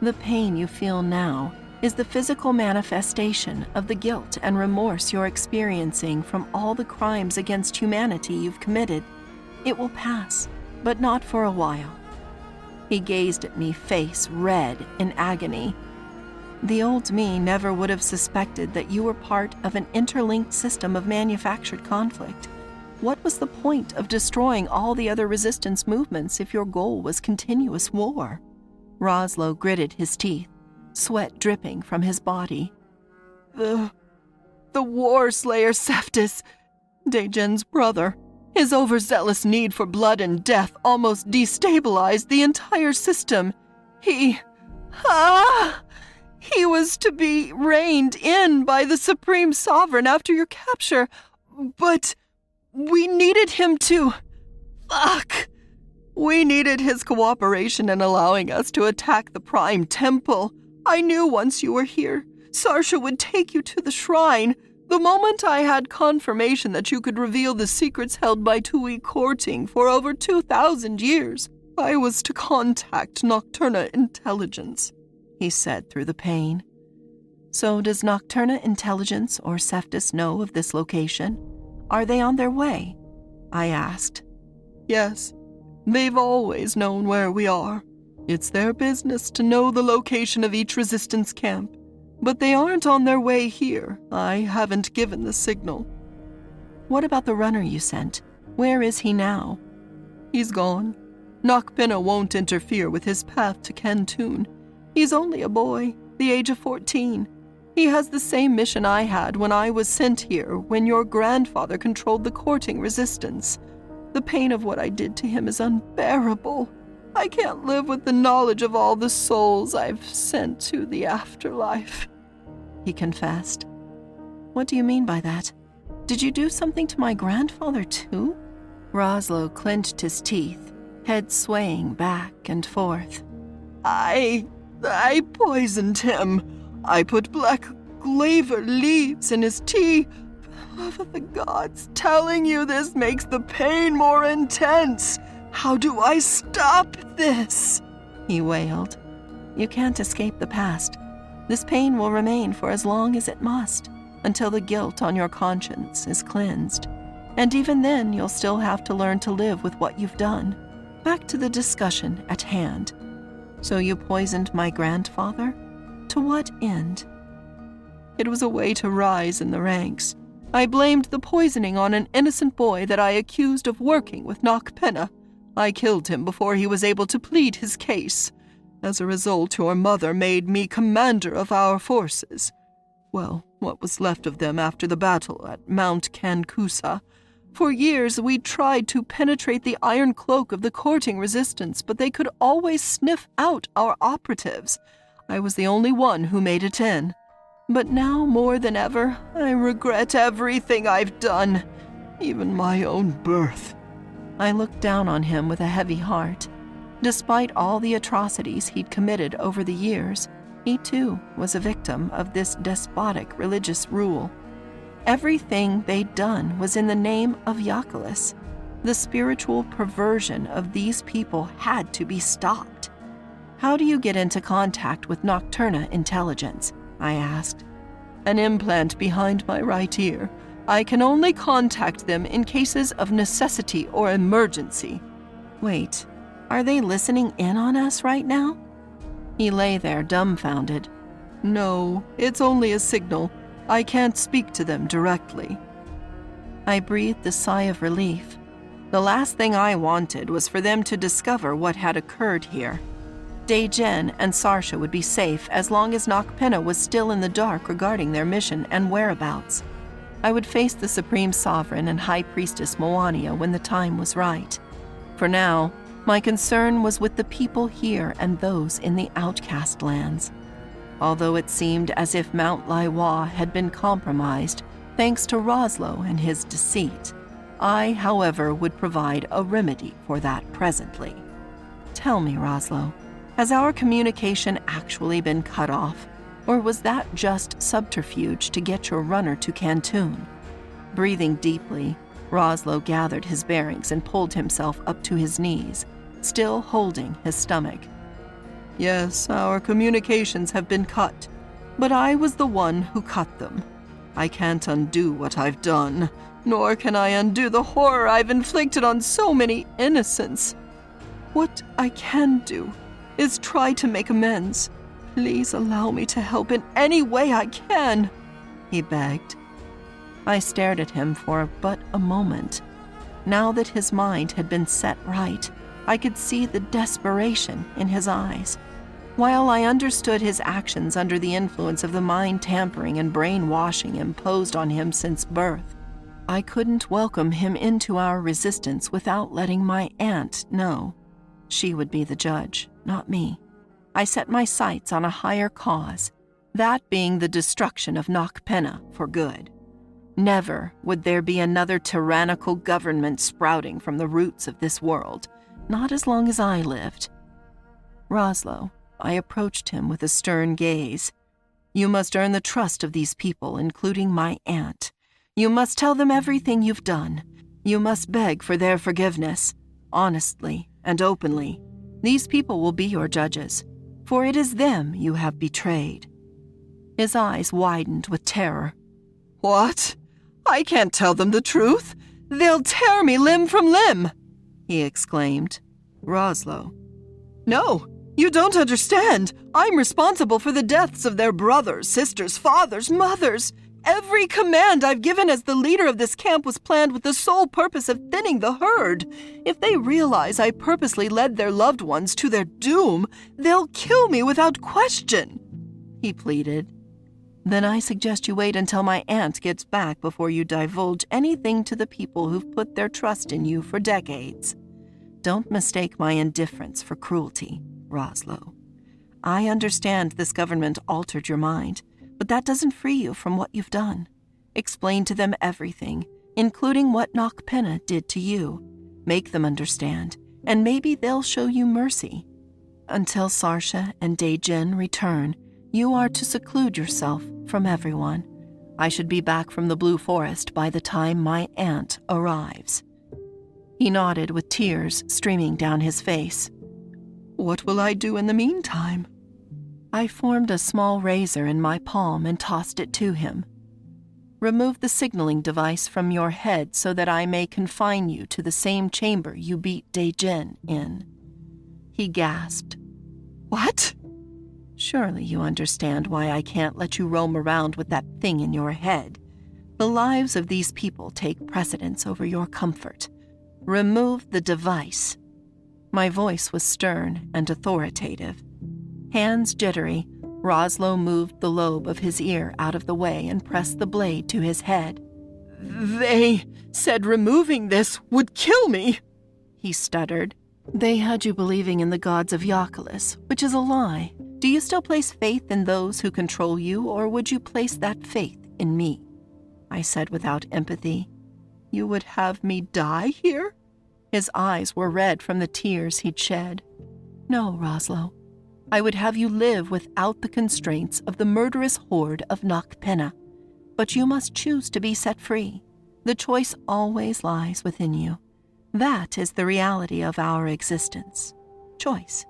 The pain you feel now is the physical manifestation of the guilt and remorse you're experiencing from all the crimes against humanity you've committed. It will pass, but not for a while. He gazed at me, face red in agony. The old me never would have suspected that you were part of an interlinked system of manufactured conflict. What was the point of destroying all the other resistance movements if your goal was continuous war? Roslow gritted his teeth, sweat dripping from his body. The war slayer Cephas, Dejen's brother. His overzealous need for blood and death almost destabilized the entire system. He was to be reined in by the Supreme Sovereign after your capture, but we needed him to... We needed his cooperation in allowing us to attack the Prime Temple. I knew once you were here, Sarsha would take you to the shrine. The moment I had confirmation that you could reveal the secrets held by Tui courting for over 2,000 years, I was to contact Nocturnus Intelligence, he said through the pain. So does Nocturnus Intelligence or Cephas know of this location? Are they on their way? I asked. Yes, they've always known where we are. It's their business to know the location of each resistance camp. But they aren't on their way here. I haven't given the signal. What about the runner you sent? Where is he now? He's gone. Nocturnus won't interfere with his path to Kantun. He's only a boy, the age of 14. He has the same mission I had when I was sent here when your grandfather controlled the courting resistance. The pain of what I did to him is unbearable. I can't live with the knowledge of all the souls I've sent to the afterlife, he confessed. What do you mean by that? Did you do something to my grandfather too? Roslow clenched his teeth, head swaying back and forth. I poisoned him. I put black glaver leaves in his tea. For the gods, telling you this makes the pain more intense. How do I stop this? He wailed. You can't escape the past. This pain will remain for as long as it must, until the guilt on your conscience is cleansed. And even then, you'll still have to learn to live with what you've done. Back to the discussion at hand. So you poisoned my grandfather? To what end? It was a way to rise in the ranks. I blamed the poisoning on an innocent boy that I accused of working with Nocturnus. I killed him before he was able to plead his case. As a result, your mother made me commander of our forces. Well, what was left of them after the battle at Mount Cancusa. For years we tried to penetrate the iron cloak of the courting resistance, but they could always sniff out our operatives. I was the only one who made it in. But now, more than ever, I regret everything I've done, even my own birth. I looked down on him with a heavy heart. Despite all the atrocities he'd committed over the years, he too was a victim of this despotic religious rule. Everything they'd done was in the name of Yakulis. The spiritual perversion of these people had to be stopped. How do you get into contact with Nocturna intelligence? I asked. An implant behind my right ear. I can only contact them in cases of necessity or emergency. Wait, are they listening in on us right now? He lay there dumbfounded. No, it's only a signal. I can't speak to them directly. I breathed a sigh of relief. The last thing I wanted was for them to discover what had occurred here. Dae-Jin and Sarsha would be safe as long as Nocturna was still in the dark regarding their mission and whereabouts. I would face the Supreme Sovereign and High Priestess Maunia when the time was right. For now, my concern was with the people here and those in the outcast lands. Although it seemed as if Mount Laiwa had been compromised thanks to Roslo and his deceit, I, however, would provide a remedy for that presently. Tell me, Roslo, has our communication actually been cut off, or was that just subterfuge to get your runner to Canton? Breathing deeply, Roslo gathered his bearings and pulled himself up to his knees, still holding his stomach. Yes, our communications have been cut, but I was the one who cut them. I can't undo what I've done, nor can I undo the horror I've inflicted on so many innocents. What I can do is try to make amends. Please allow me to help in any way I can, he begged. I stared at him for but a moment. Now that his mind had been set right, I could see the desperation in his eyes. While I understood his actions under the influence of the mind-tampering and brainwashing imposed on him since birth, I couldn't welcome him into our resistance without letting my aunt know. She would be the judge, not me. I set my sights on a higher cause, that being the destruction of Nocturna for good. Never would there be another tyrannical government sprouting from the roots of this world, not as long as I lived. Roslo, I approached him with a stern gaze. You must earn the trust of these people, including my aunt. You must tell them everything you've done. You must beg for their forgiveness, honestly and openly. These people will be your judges, for it is them you have betrayed. His eyes widened with terror. What? I can't tell them the truth. They'll tear me limb from limb, he exclaimed. Roslo. No, you don't understand. I'm responsible for the deaths of their brothers, sisters, fathers, mothers. Every command I've given as the leader of this camp was planned with the sole purpose of thinning the herd. If they realize I purposely led their loved ones to their doom, they'll kill me without question, he pleaded. Then I suggest you wait until my aunt gets back before you divulge anything to the people who've put their trust in you for decades. Don't mistake my indifference for cruelty, Roslo. I understand this government altered your mind, but that doesn't free you from what you've done. Explain to them everything, including what Nocturna did to you. Make them understand, and maybe they'll show you mercy. Until Sarsha and Dae-Jin return, you are to seclude yourself from everyone. I should be back from the Blue Forest by the time my aunt arrives. He nodded with tears streaming down his face. What will I do in the meantime? I formed a small razor in my palm and tossed it to him. Remove the signaling device from your head so that I may confine you to the same chamber you beat Dae-Jin in. He gasped. What? Surely you understand why I can't let you roam around with that thing in your head. The lives of these people take precedence over your comfort. Remove the device. My voice was stern and authoritative. Hands jittery, Roslo moved the lobe of his ear out of the way and pressed the blade to his head. "They said removing this would kill me," he stuttered. They had you believing in the gods of Yoculus, which is a lie. Do you still place faith in those who control you, or would you place that faith in me? I said without empathy. "You would have me die here?" His eyes were red from the tears he'd shed. No, Roslo. I would have you live without the constraints of the murderous horde of Noctpenna. But you must choose to be set free. The choice always lies within you. That is the reality of our existence. Choice.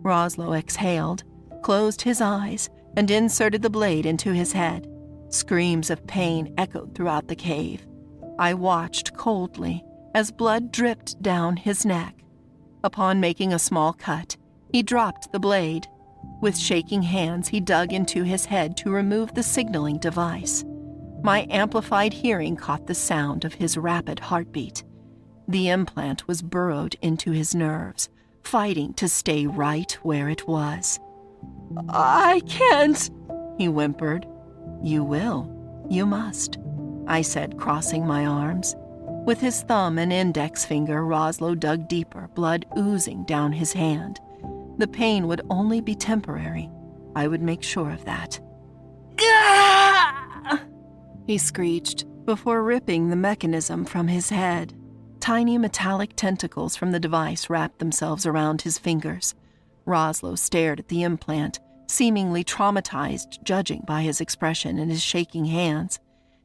Roslo exhaled, closed his eyes, and inserted the blade into his head. Screams of pain echoed throughout the cave. I watched coldly as blood dripped down his neck. Upon making a small cut, he dropped the blade. With shaking hands, he dug into his head to remove the signaling device. My amplified hearing caught the sound of his rapid heartbeat. The implant was burrowed into his nerves, fighting to stay right where it was. "I can't," he whimpered. You will. You must, I said, crossing my arms. With his thumb and index finger, Roslo dug deeper, blood oozing down his hand. The pain would only be temporary. I would make sure of that. "Gah!" He screeched before ripping the mechanism from his head. Tiny metallic tentacles from the device wrapped themselves around his fingers. Roslo stared at the implant, seemingly traumatized, judging by his expression and his shaking hands.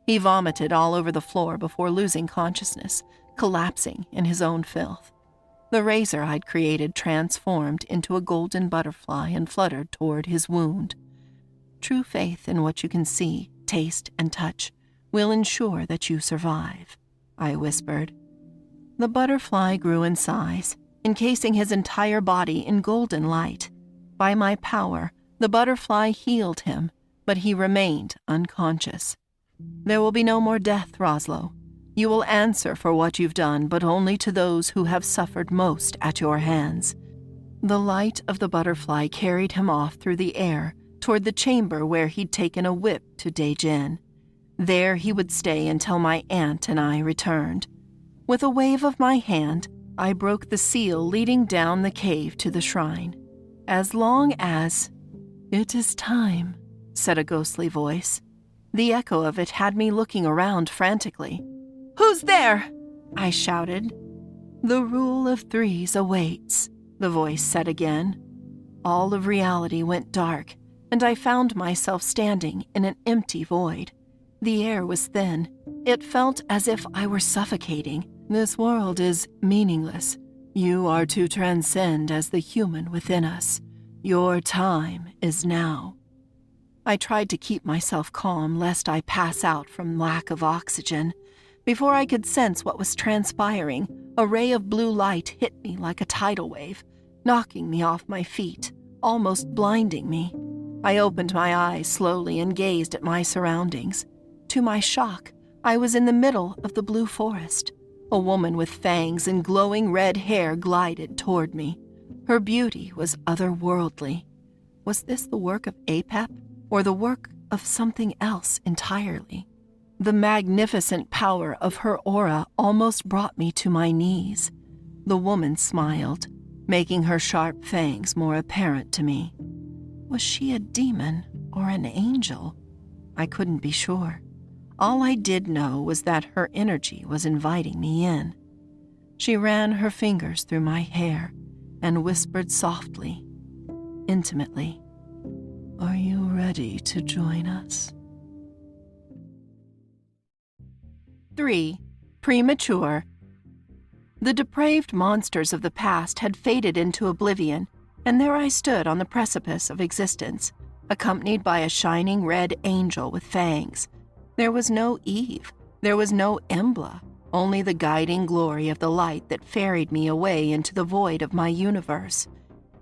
He vomited all over the floor before losing consciousness, collapsing in his own filth. The razor I'd created transformed into a golden butterfly and fluttered toward his wound. True faith in what you can see, taste, and touch will ensure that you survive, I whispered. The butterfly grew in size, encasing his entire body in golden light. By my power, the butterfly healed him, but he remained unconscious. There will be no more death, Roslo. You will answer for what you've done, but only to those who have suffered most at your hands. The light of the butterfly carried him off through the air toward the chamber where he'd taken a whip to Daejin. There he would stay until my aunt and I returned. With a wave of my hand, I broke the seal leading down the cave to the shrine. As long as... It is time, said a ghostly voice. The echo of it had me looking around frantically. Who's there? I shouted. The rule of threes awaits, the voice said again. All of reality went dark, and I found myself standing in an empty void. The air was thin. It felt as if I were suffocating. This world is meaningless. You are to transcend as the human within us. Your time is now. I tried to keep myself calm lest I pass out from lack of oxygen. Before I could sense what was transpiring, a ray of blue light hit me like a tidal wave, knocking me off my feet, almost blinding me. I opened my eyes slowly and gazed at my surroundings. To my shock, I was in the middle of the blue forest. A woman with fangs and glowing red hair glided toward me. Her beauty was otherworldly. Was this the work of Apep, or the work of something else entirely? The magnificent power of her aura almost brought me to my knees. The woman smiled, making her sharp fangs more apparent to me. Was she a demon or an angel? I couldn't be sure. All I did know was that her energy was inviting me in. She ran her fingers through my hair and whispered softly, intimately, "Are you ready to join us?" 3. Premature. The depraved monsters of the past had faded into oblivion, and there I stood on the precipice of existence, accompanied by a shining red angel with fangs. There was no Eve, there was no Embla, only the guiding glory of the light that ferried me away into the void of my universe.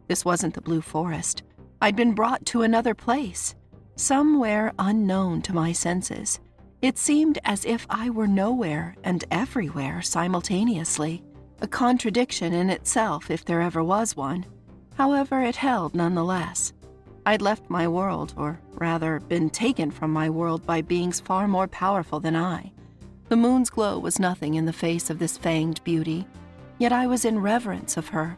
This wasn't the Blue Forest. I'd been brought to another place, somewhere unknown to my senses. It seemed as if I were nowhere and everywhere simultaneously, a contradiction in itself if there ever was one. However, it held nonetheless. I'd left my world, or rather been taken from my world by beings far more powerful than I. The moon's glow was nothing in the face of this fanged beauty, yet I was in reverence of her.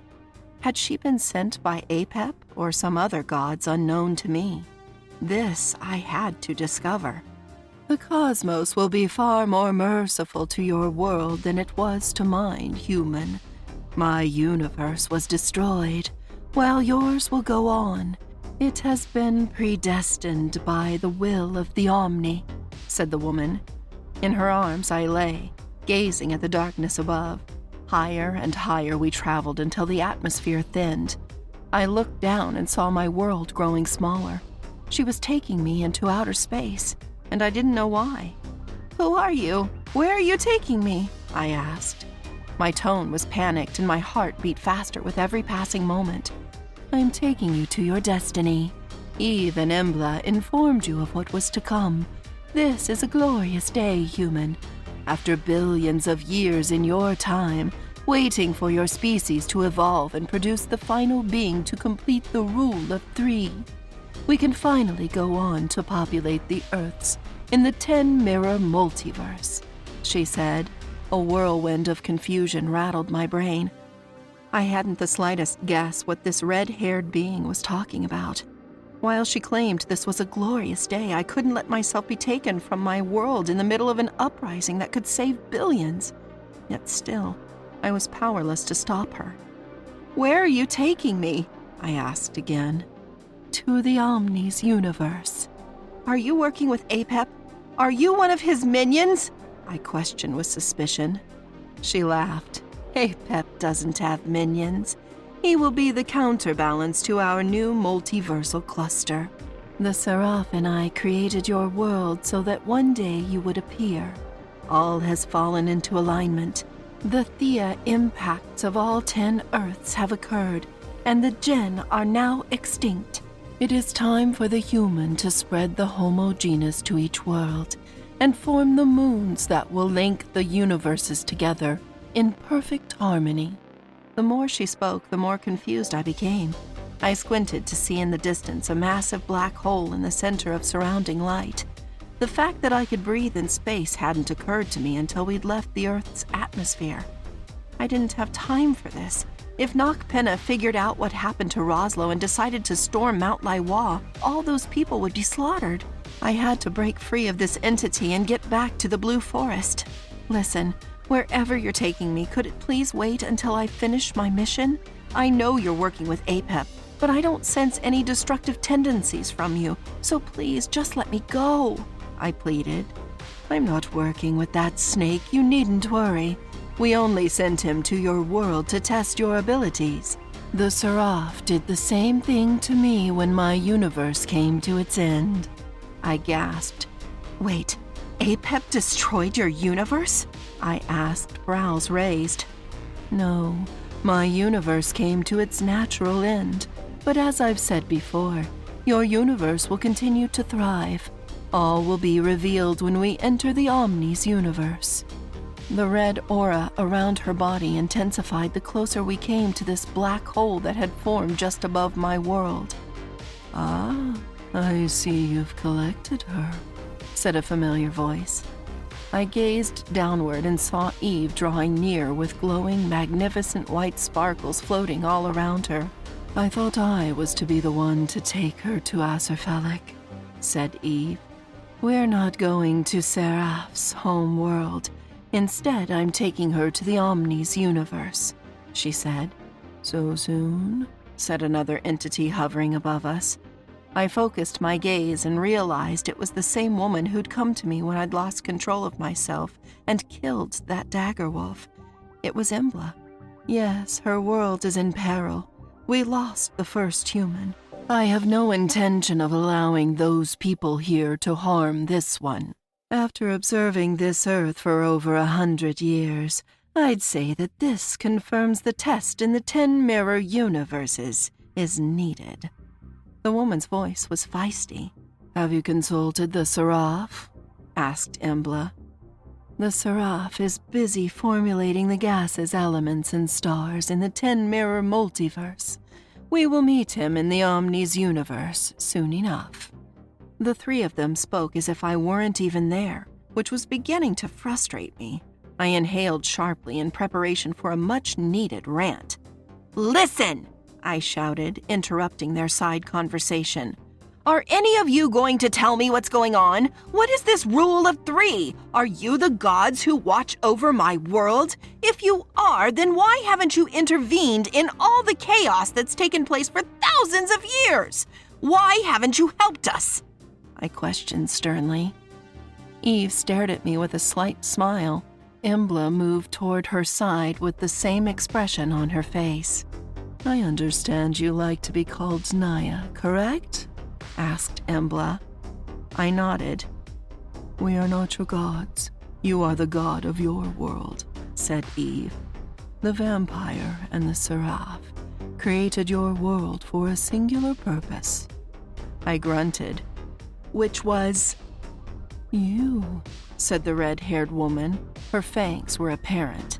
Had she been sent by Apep or some other gods unknown to me? This I had to discover. The cosmos will be far more merciful to your world than it was to mine, human. My universe was destroyed, while yours will go on. It has been predestined by the will of the Omni, said the woman. In her arms I lay, gazing at the darkness above. Higher and higher we traveled until the atmosphere thinned. I looked down and saw my world growing smaller. She was taking me into outer space, and I didn't know why. "Who are you? Where are you taking me?" I asked. My tone was panicked and my heart beat faster with every passing moment. "I'm taking you to your destiny. Eve and Embla informed you of what was to come. This is a glorious day, human. After billions of years in your time, waiting for your species to evolve and produce the final being to complete the rule of 3, we can finally go on to populate the Earths in the 10-mirror multiverse," she said. A whirlwind of confusion rattled my brain. I hadn't the slightest guess what this red-haired being was talking about. While she claimed this was a glorious day, I couldn't let myself be taken from my world in the middle of an uprising that could save billions. Yet still, I was powerless to stop her. "Where are you taking me?" I asked again. "To the Omni's universe." "Are you working with Apep? Are you one of his minions?" I questioned with suspicion. She laughed. "Apep doesn't have minions. He will be the counterbalance to our new multiversal cluster. The Seraph and I created your world so that one day you would appear. All has fallen into alignment. The Thea impacts of all 10 Earths have occurred, and the Gen are now extinct. It is time for the human to spread the homogeneous to each world and form the moons that will link the universes together in perfect harmony." The more she spoke, the more confused I became. I squinted to see in the distance a massive black hole in the center of surrounding light. The fact that I could breathe in space hadn't occurred to me until we'd left the Earth's atmosphere. I didn't have time for this. If Nocturnus figured out what happened to Roslo and decided to storm Mount Laiwa, all those people would be slaughtered. I had to break free of this entity and get back to the Blue Forest. Listen, wherever you're taking me, could it please wait until I finish my mission? I know you're working with Apep, but I don't sense any destructive tendencies from you, so please just let me go," I pleaded. "I'm not working with that snake, you needn't worry. We only sent him to your world to test your abilities. The Seraph did the same thing to me when my universe came to its end." I gasped. "Wait, Apep destroyed your universe?" I asked, brows raised. "No, my universe came to its natural end, but as I've said before, your universe will continue to thrive. All will be revealed when we enter the Omni's universe." The red aura around her body intensified the closer we came to this black hole that had formed just above my world. "Ah, I see you've collected her," said a familiar voice. I gazed downward and saw Eve drawing near with glowing, magnificent white sparkles floating all around her. "I thought I was to be the one to take her to Aserphalic," said Eve. "We're not going to Seraph's home world. Instead, I'm taking her to the Omni's universe," she said. "So soon?" said another entity hovering above us. I focused my gaze and realized it was the same woman who'd come to me when I'd lost control of myself and killed that dagger wolf. It was Embla. Yes, her world is in peril. We lost the first human. I have no intention of allowing those people here to harm this one. After observing this Earth for over 100 years, I'd say that this confirms the test in the 10 mirror universes is needed. The woman's voice was feisty. "Have you consulted the Seraph?" asked Embla. "The Seraph is busy formulating the gases, elements, and stars in the 10 mirror multiverse. We will meet him in the Omni's universe soon enough." The three of them spoke as if I weren't even there, which was beginning to frustrate me. I inhaled sharply in preparation for a much-needed rant. "Listen!" I shouted, interrupting their side conversation. "Are any of you going to tell me what's going on? What is this rule of three? Are you the gods who watch over my world? If you are, then why haven't you intervened in all the chaos that's taken place for thousands of years? Why haven't you helped us?" I questioned sternly. Eve stared at me with a slight smile. Embla moved toward her side with the same expression on her face. "I understand you like to be called Naya, correct?" asked Embla. I nodded. "We are not your gods. You are the god of your world," said Eve. "The Vampyre and the Seraph created your world for a singular purpose." I grunted. "Which was?" "You," said the red-haired woman. Her fangs were apparent.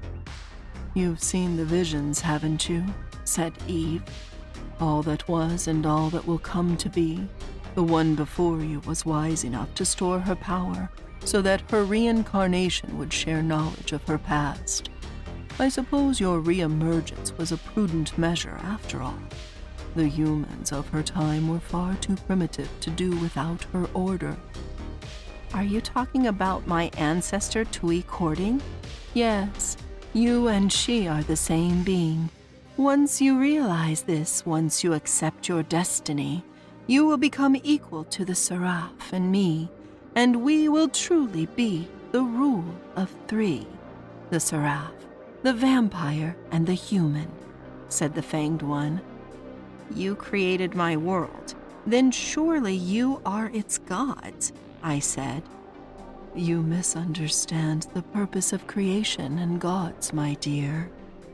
"You've seen the visions, haven't you?" said Eve. "All that was and all that will come to be. The one before you was wise enough to store her power so that her reincarnation would share knowledge of her past. I suppose your reemergence was a prudent measure after all. The humans of her time were far too primitive to do without her order." "Are you talking about my ancestor Tui courting?" "Yes, you and she are the same being. Once you realize this, once you accept your destiny, you will become equal to the Seraph and me, and we will truly be the rule of three. The Seraph, the Vampyre, and the human," said the Fanged One. "You created my world. Then surely you are its gods," I said. "You misunderstand the purpose of creation and gods, my dear,"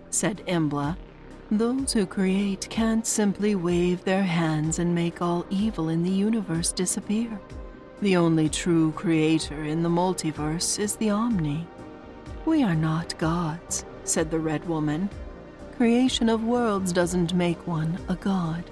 said Embla. "Those who create can't simply wave their hands and make all evil in the universe disappear. The only true creator in the multiverse is the Omni." "We are not gods," said the Red Woman. "Creation of worlds doesn't make one a god.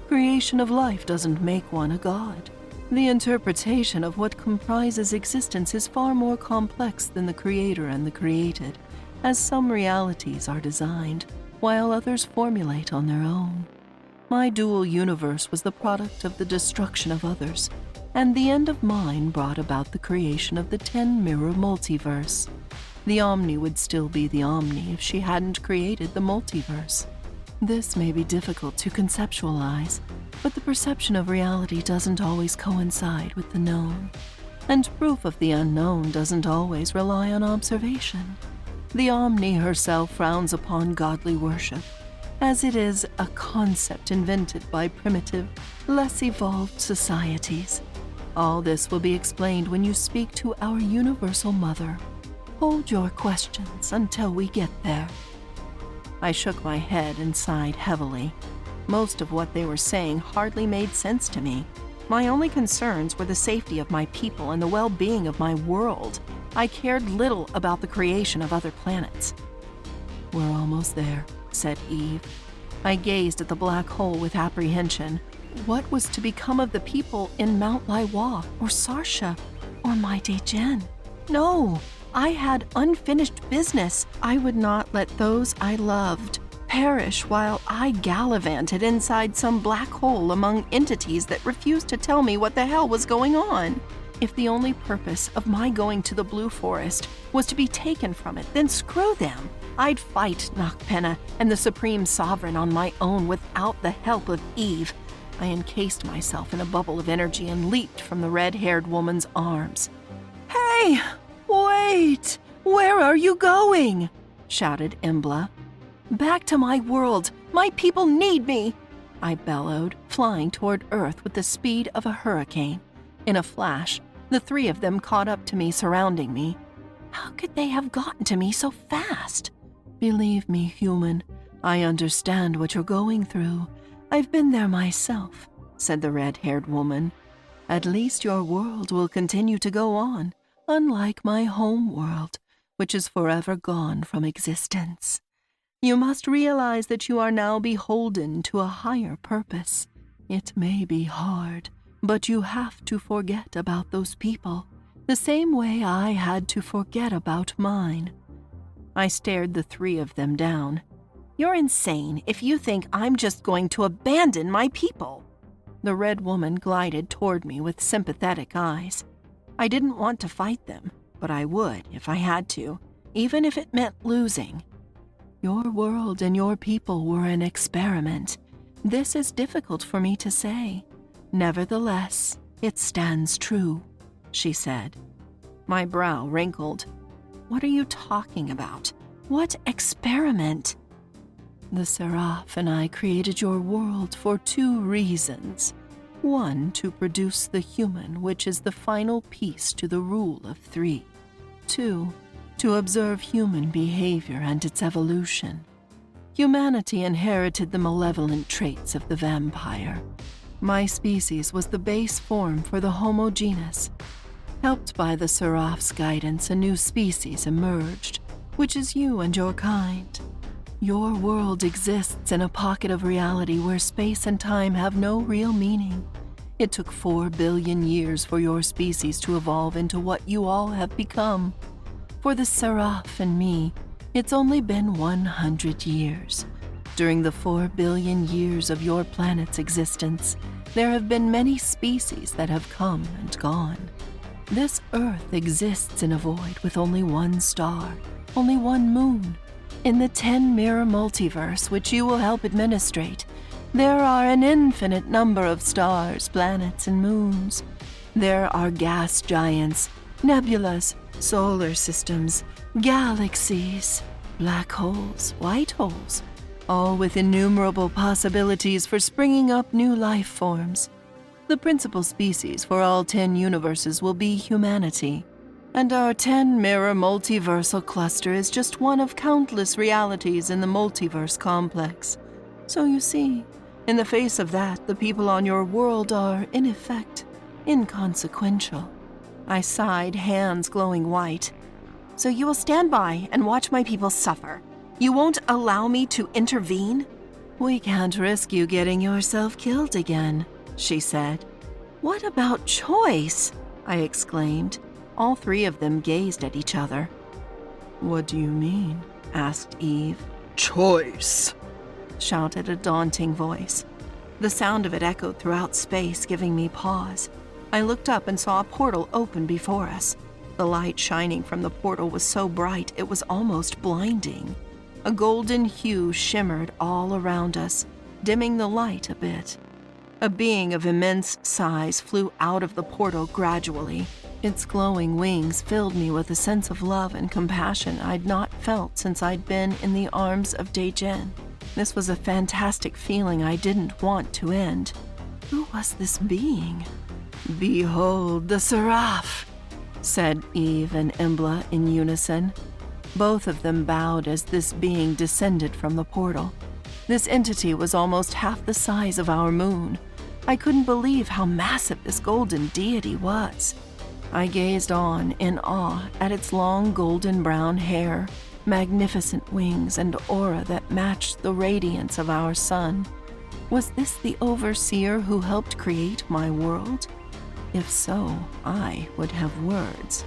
Creation of life doesn't make one a god. The interpretation of what comprises existence is far more complex than the creator and the created, as some realities are designed, while others formulate on their own. My dual universe was the product of the destruction of others, and the end of mine brought about the creation of the 10-mirror multiverse. The Omni would still be the Omni if she hadn't created the multiverse. This may be difficult to conceptualize, but the perception of reality doesn't always coincide with the known, and proof of the unknown doesn't always rely on observation. The Omni herself frowns upon godly worship, as it is a concept invented by primitive, less evolved societies. All this will be explained when you speak to our Universal Mother. Hold your questions until we get there." I shook my head and sighed heavily. Most of what they were saying hardly made sense to me. My only concerns were the safety of my people and the well-being of my world. I cared little about the creation of other planets. "We're almost there," said Eve. I gazed at the black hole with apprehension. What was to become of the people in Mount Laiwa, or Sarsha, or my Dejen? No, I had unfinished business. I would not let those I loved perish while I gallivanted inside some black hole among entities that refused to tell me what the hell was going on. If the only purpose of my going to the Blue Forest was to be taken from it, then screw them. I'd fight Nocturnus and the Supreme Sovereign on my own without the help of Eve. I encased myself in a bubble of energy and leaped from the red-haired woman's arms. "Hey, wait! Where are you going?" shouted Embla. "Back to my world! My people need me!" I bellowed, flying toward Earth with the speed of a hurricane. In a flash, the three of them caught up to me, surrounding me. How could they have gotten to me so fast? "Believe me, human, I understand what you're going through. I've been there myself," said the red-haired woman. "At least your world will continue to go on, unlike my home world, which is forever gone from existence. You must realize that you are now beholden to a higher purpose. It may be hard, but you have to forget about those people, the same way I had to forget about mine." I stared the three of them down. "You're insane if you think I'm just going to abandon my people." The red woman glided toward me with sympathetic eyes. I didn't want to fight them, but I would if I had to, even if it meant losing. "Your world and your people were an experiment. This is difficult for me to say. Nevertheless, it stands true," she said. My brow wrinkled. "What are you talking about? What experiment?" "The Seraph and I created your world for 2 reasons. 1, to produce the human, which is the final piece to the rule of 3. 2, to observe human behavior and its evolution. Humanity inherited the malevolent traits of the vampire. My species was the base form for the Homo genus. Helped by the Seraph's guidance, a new species emerged, which is you and your kind. Your world exists in a pocket of reality where space and time have no real meaning. It took 4 billion years for your species to evolve into what you all have become. For the Seraph and me, it's only been 100 years. During the 4 billion years of your planet's existence, there have been many species that have come and gone. This Earth exists in a void with only 1 star, only 1 moon. In the 10-mirror multiverse, which you will help administrate, there are an infinite number of stars, planets, and moons. There are gas giants, nebulas, solar systems, galaxies, black holes, white holes, all with innumerable possibilities for springing up new life forms. The principal species for all 10 universes will be humanity, and our 10-mirror multiversal cluster is just one of countless realities in the multiverse complex. So you see, in the face of that, the people on your world are, in effect, inconsequential." I sighed, hands glowing white. "So you will stand by and watch my people suffer? You won't allow me to intervene?" "We can't risk you getting yourself killed again," she said. "What about choice?" I exclaimed. All 3 of them gazed at each other. "What do you mean?" asked Eve. "Choice!" shouted a daunting voice. The sound of it echoed throughout space, giving me pause. I looked up and saw a portal open before us. The light shining from the portal was so bright it was almost blinding. A golden hue shimmered all around us, dimming the light a bit. A being of immense size flew out of the portal gradually. Its glowing wings filled me with a sense of love and compassion I'd not felt since I'd been in the arms of Dejen. This was a fantastic feeling I didn't want to end. Who was this being? "Behold the Seraph," said Eve and Embla in unison. Both of them bowed as this being descended from the portal. This entity was almost half the size of our moon. I couldn't believe how massive this golden deity was. I gazed on in awe at its long golden brown hair, magnificent wings, and aura that matched the radiance of our sun. Was this the overseer who helped create my world? If so, I would have words.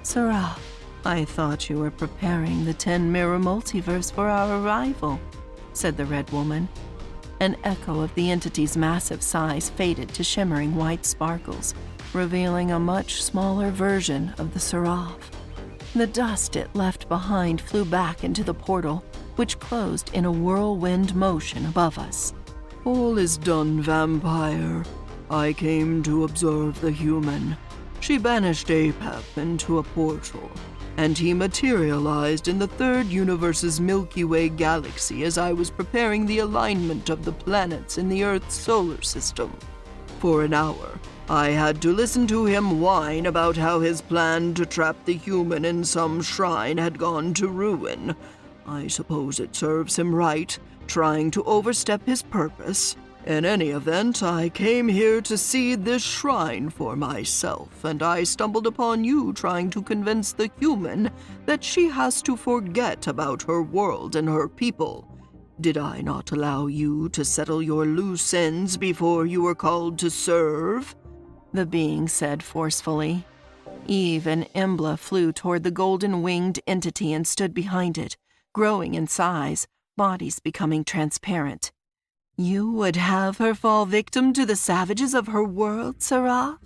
"Seraph, I thought you were preparing the 10-mirror multiverse for our arrival," said the red woman. An echo of the entity's massive size faded to shimmering white sparkles, revealing a much smaller version of the Seraph. The dust it left behind flew back into the portal, which closed in a whirlwind motion above us. "All is done, Vampyre. I came to observe the human. She banished Apep into a portal, and he materialized in the 3rd universe's Milky Way galaxy as I was preparing the alignment of the planets in the Earth's solar system. For an hour, I had to listen to him whine about how his plan to trap the human in some shrine had gone to ruin. I suppose it serves him right, trying to overstep his purpose. In any event, I came here to see this shrine for myself, and I stumbled upon you trying to convince the human that she has to forget about her world and her people. Did I not allow you to settle your loose ends before you were called to serve?" the being said forcefully. Eve and Embla flew toward the golden-winged entity and stood behind it, growing in size, bodies becoming transparent. "You would have her fall victim to the savages of her world, Seraph?"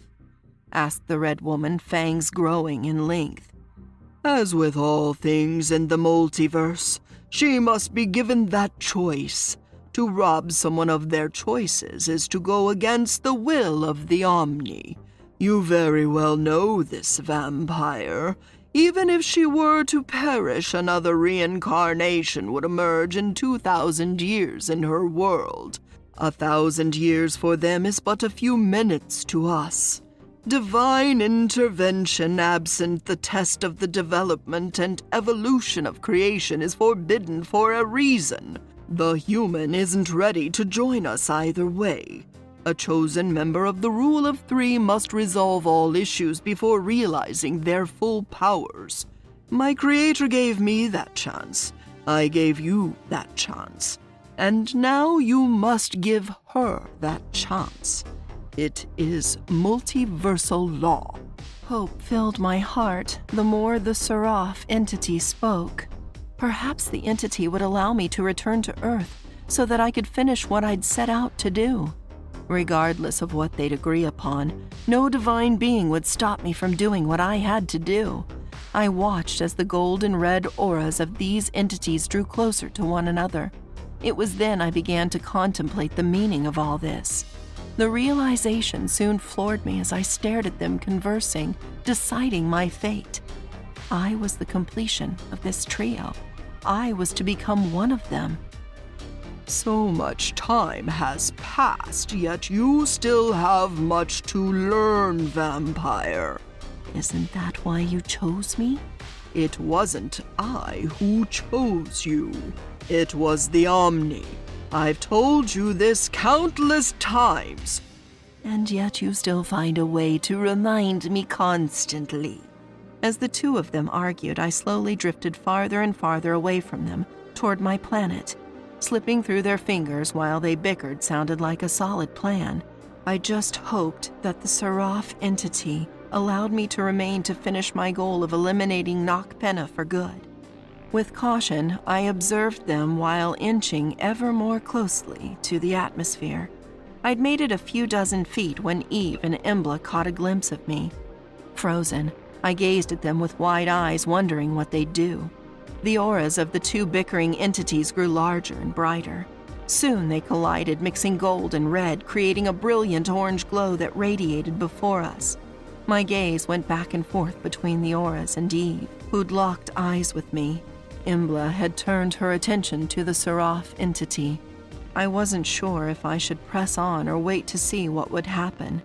asked the red woman, fangs growing in length. "As with all things in the multiverse, she must be given that choice. To rob someone of their choices is to go against the will of the Omni. You very well know this, Vampyre. Even if she were to perish, another reincarnation would emerge in 2,000 years in her world. 1,000 years for them is but a few minutes to us. Divine intervention absent the test of the development and evolution of creation is forbidden for a reason. The human isn't ready to join us either way. A chosen member of the Rule of Three must resolve all issues before realizing their full powers. My Creator gave me that chance. I gave you that chance. And now you must give her that chance. It is multiversal law." Hope filled my heart the more the Seraph entity spoke. Perhaps the entity would allow me to return to Earth so that I could finish what I'd set out to do. Regardless of what they'd agree upon, no divine being would stop me from doing what I had to do. I watched as the gold and red auras of these entities drew closer to one another. It was then I began to contemplate the meaning of all this. The realization soon floored me as I stared at them conversing, deciding my fate. I was the completion of this trio. I was to become one of them. So much time has passed, yet you still have much to learn, Vampyre. Isn't that why you chose me? It wasn't I who chose you. It was the Omni. I've told you this countless times. And yet you still find a way to remind me constantly. As the two of them argued, I slowly drifted farther and farther away from them, toward my planet. Slipping through their fingers while they bickered sounded like a solid plan. I just hoped that the Seraph entity allowed me to remain to finish my goal of eliminating Nocturnus for good. With caution, I observed them while inching ever more closely to the atmosphere. I'd made it a few dozen feet when Eve and Embla caught a glimpse of me. Frozen, I gazed at them with wide eyes, wondering what they'd do. The auras of the two bickering entities grew larger and brighter. Soon they collided, mixing gold and red, creating a brilliant orange glow that radiated before us. My gaze went back and forth between the auras and Eve, who'd locked eyes with me. Embla had turned her attention to the Seraph entity. I wasn't sure if I should press on or wait to see what would happen.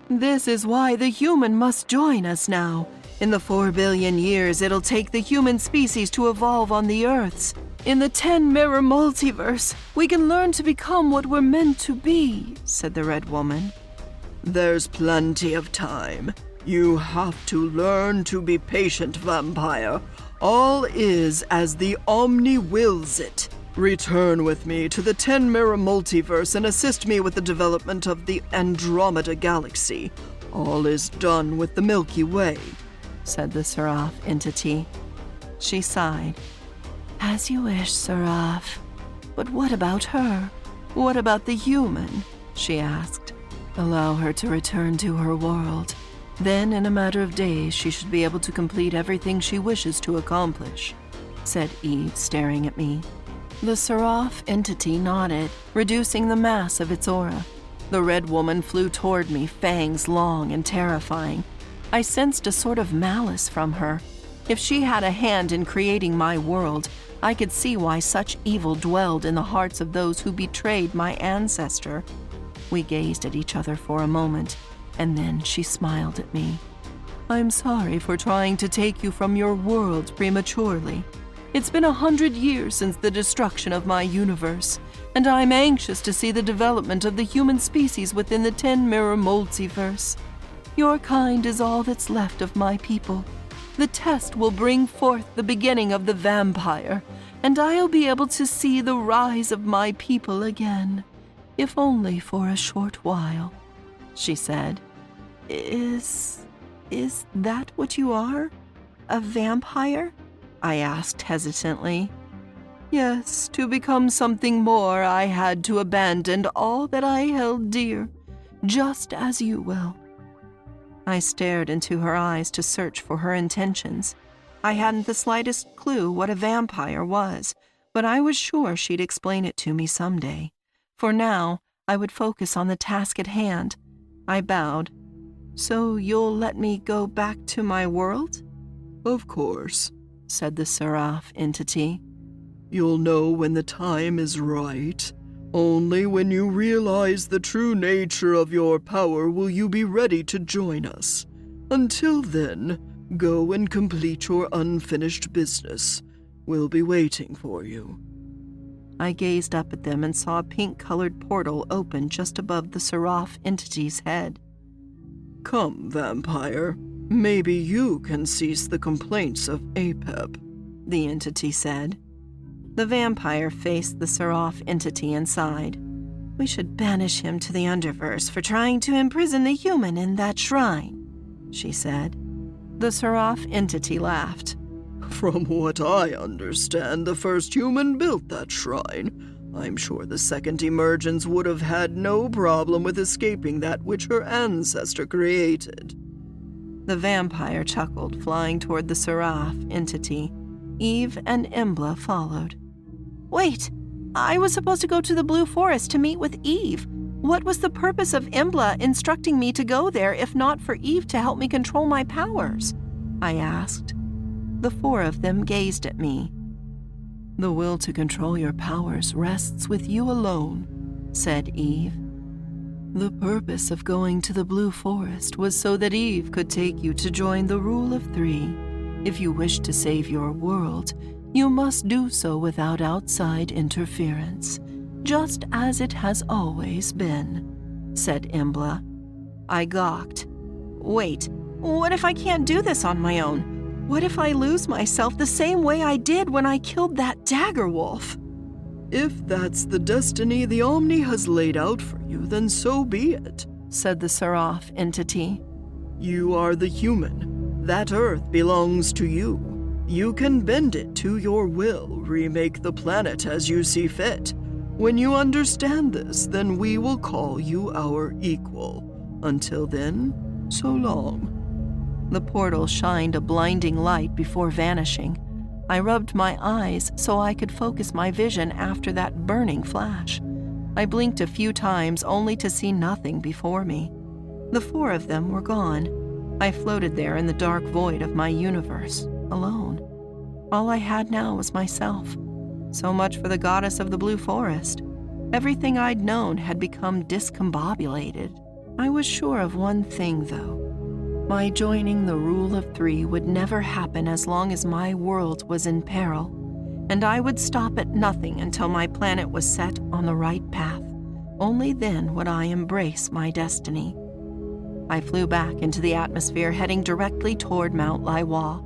"This is why the human must join us now. In the 4 billion years it'll take the human species to evolve on the Earths. In the 10-mirror multiverse, we can learn to become what we're meant to be," said the red woman. "There's plenty of time. You have to learn to be patient, Vampyre. All is as the Omni wills it. Return with me to the 10-mirror multiverse and assist me with the development of the Andromeda Galaxy. All is done with the Milky Way," said the Seraph entity. She sighed. "As you wish, Seraph. But what about her? What about the human?" she asked. "Allow her to return to her world. Then, in a matter of days, she should be able to complete everything she wishes to accomplish," said Eve, staring at me. The Seraph entity nodded, reducing the mass of its aura. The red woman flew toward me, fangs long and terrifying. I sensed a sort of malice from her. If she had a hand in creating my world, I could see why such evil dwelled in the hearts of those who betrayed my ancestor. We gazed at each other for a moment, and then she smiled at me. "I'm sorry for trying to take you from your world prematurely. It's been 100 years since the destruction of my universe. and I'm anxious to see the development of the human species within the 10-mirror multiverse. Your kind is all that's left of my people. The test will bring forth the beginning of the vampire, and I'll be able to see the rise of my people again, if only for a short while," she said. Is that what you are? A vampire?" I asked hesitantly. "Yes, to become something more, I had to abandon all that I held dear, just as you will." I stared into her eyes to search for her intentions. I hadn't the slightest clue what a vampire was, but I was sure she'd explain it to me someday. For now, I would focus on the task at hand. I bowed. "So you'll let me go back to my world?" "Of course," said the Seraph entity. "You'll know when the time is right. Only when you realize the true nature of your power will you be ready to join us. Until then, go and complete your unfinished business. We'll be waiting for you." I gazed up at them and saw a pink-colored portal open just above the Seraph entity's head. "Come, Vampire. Maybe you can cease the complaints of Apep," the entity said. The vampire faced the Seraph entity and sighed. "We should banish him to the Underverse for trying to imprison the human in that shrine," she said. The Seraph entity laughed. "From what I understand, the first human built that shrine. I'm sure the second emergence would have had no problem with escaping that which her ancestor created." The vampire chuckled, flying toward the Seraph entity. Eve and Embla followed. "Wait! I was supposed to go to the Blue Forest to meet with Eve. What was the purpose of Embla instructing me to go there if not for Eve to help me control my powers?" I asked. The four of them gazed at me. "The will to control your powers rests with you alone," said Eve. "The purpose of going to the Blue Forest was so that Eve could take you to join the Rule of Three. If you wish to save your world, you must do so without outside interference, just as it has always been," said Embla. I gawked. "Wait, what if I can't do this on my own? What if I lose myself the same way I did when I killed that dagger wolf?" "If that's the destiny the Omni has laid out for you, then so be it," said the Seraph entity. "You are the human. That earth belongs to you. You can bend it to your will, remake the planet as you see fit. When you understand this, then we will call you our equal. Until then, so long." The portal shined a blinding light before vanishing. I rubbed my eyes so I could focus my vision after that burning flash. I blinked a few times only to see nothing before me. The four of them were gone. I floated there in the dark void of my universe, alone. All I had now was myself. So much for the goddess of the Blue Forest. Everything I'd known had become discombobulated. I was sure of one thing, though. My joining the Rule of Three would never happen as long as my world was in peril, and I would stop at nothing until my planet was set on the right path. Only then would I embrace my destiny. I flew back into the atmosphere, heading directly toward Mount Laiwa.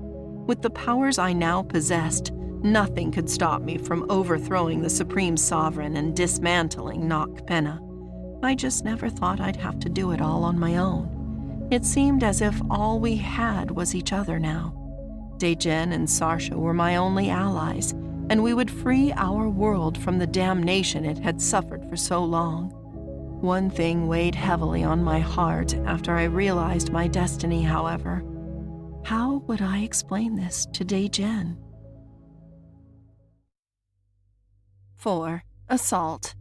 With the powers I now possessed, nothing could stop me from overthrowing the Supreme Sovereign and dismantling Nocturnus. I just never thought I'd have to do it all on my own. It seemed as if all we had was each other now. Dejen and Sarsha were my only allies, and we would free our world from the damnation it had suffered for so long. One thing weighed heavily on my heart after I realized my destiny, however. How would I explain this to Dejen? 4. Assault.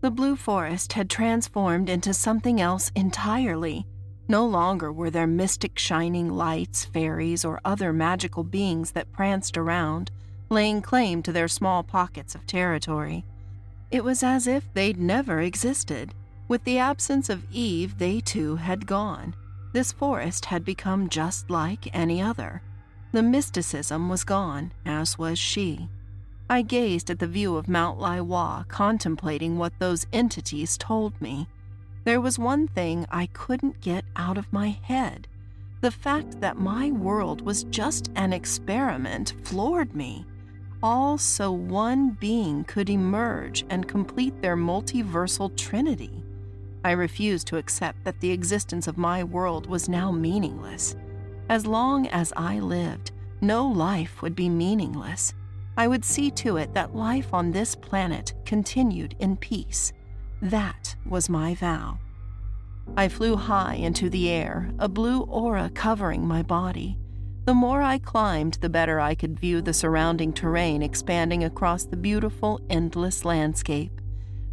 The Blue Forest had transformed into something else entirely. No longer were there mystic shining lights, fairies, or other magical beings that pranced around, laying claim to their small pockets of territory. It was as if they'd never existed. With the absence of Eve, they too had gone. This forest had become just like any other. The mysticism was gone, as was she. I gazed at the view of Mount Laiwa, contemplating what those entities told me. There was one thing I couldn't get out of my head. The fact that my world was just an experiment floored me. All so one being could emerge and complete their multiversal trinity. I refused to accept that the existence of my world was now meaningless. As long as I lived, no life would be meaningless. I would see to it that life on this planet continued in peace. That was my vow. I flew high into the air, a blue aura covering my body. The more I climbed, the better I could view the surrounding terrain expanding across the beautiful, endless landscape.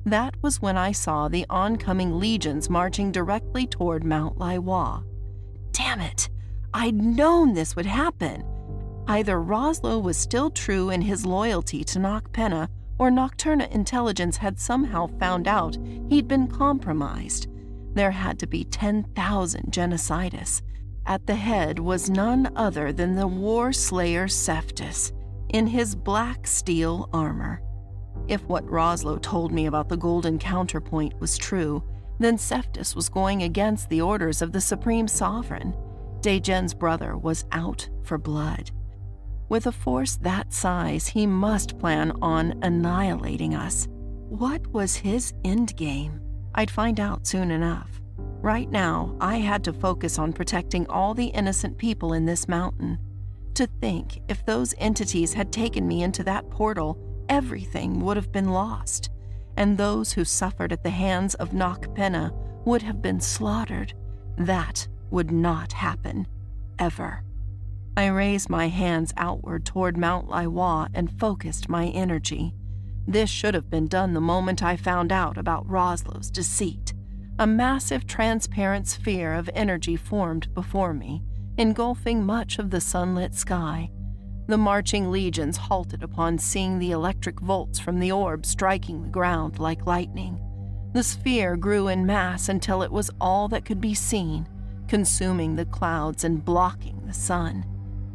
That was when I saw the oncoming legions marching directly toward Mount Laiwa. Damn it! I'd known this would happen. Either Roslo was still true in his loyalty to Nocpenna, or Nocturna intelligence had somehow found out he'd been compromised. There had to be 10,000 genocidists. At the head was none other than the war slayer Cephtus, in his black steel armor. If what Roslo told me about the golden counterpoint was true, then Cephtus was going against the orders of the Supreme Sovereign. Dejen's brother was out for blood. With a force that size, he must plan on annihilating us. What was his endgame? I'd find out soon enough. Right now, I had to focus on protecting all the innocent people in this mountain. To think, if those entities had taken me into that portal, everything would have been lost, and those who suffered at the hands of Nocpenna would have been slaughtered. That would not happen, ever. I raised my hands outward toward Mount Laiwa and focused my energy. This should have been done the moment I found out about Roslo's deceit. A massive transparent sphere of energy formed before me, engulfing much of the sunlit sky. The marching legions halted upon seeing the electric bolts from the orb striking the ground like lightning. The sphere grew in mass until it was all that could be seen, consuming the clouds and blocking the sun.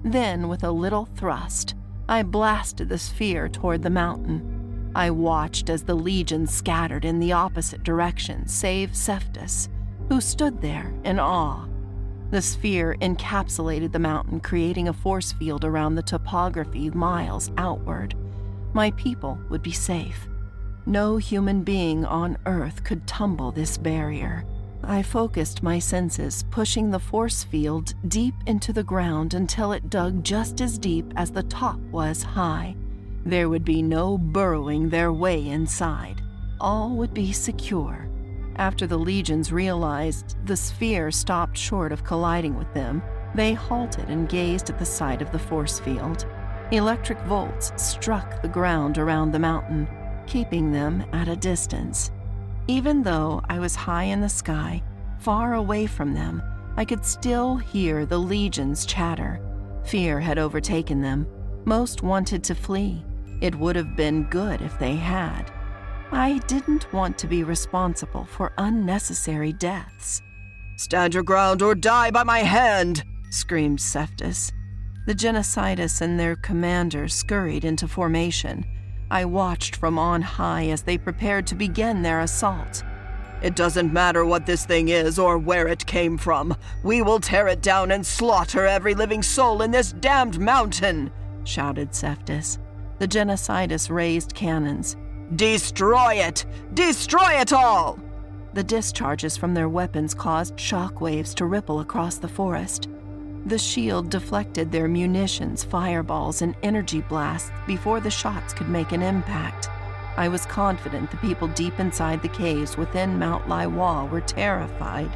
Then, with a little thrust, I blasted the sphere toward the mountain. I watched as the legions scattered in the opposite direction, save Cephtus, who stood there in awe. The sphere encapsulated the mountain, creating a force field around the topography miles outward. My people would be safe. No human being on Earth could tumble this barrier. I focused my senses, pushing the force field deep into the ground until it dug just as deep as the top was high. There would be no burrowing their way inside. All would be secure. After the legions realized the sphere stopped short of colliding with them, they halted and gazed at the side of the force field. Electric volts struck the ground around the mountain, keeping them at a distance. Even though I was high in the sky, far away from them, I could still hear the legions chatter. Fear had overtaken them. Most wanted to flee. It would have been good if they had. I didn't want to be responsible for unnecessary deaths. "Stand your ground or die by my hand!" screamed Cephtus. The genocidists and their commander scurried into formation. I watched from on high as they prepared to begin their assault. "It doesn't matter what this thing is or where it came from. We will tear it down and slaughter every living soul in this damned mountain!" shouted Cephtus. The genocidists raised cannons. "Destroy it! Destroy it all!" The discharges from their weapons caused shockwaves to ripple across the forest. The shield deflected their munitions, fireballs, and energy blasts before the shots could make an impact. I was confident the people deep inside the caves within Mount Laiwa were terrified.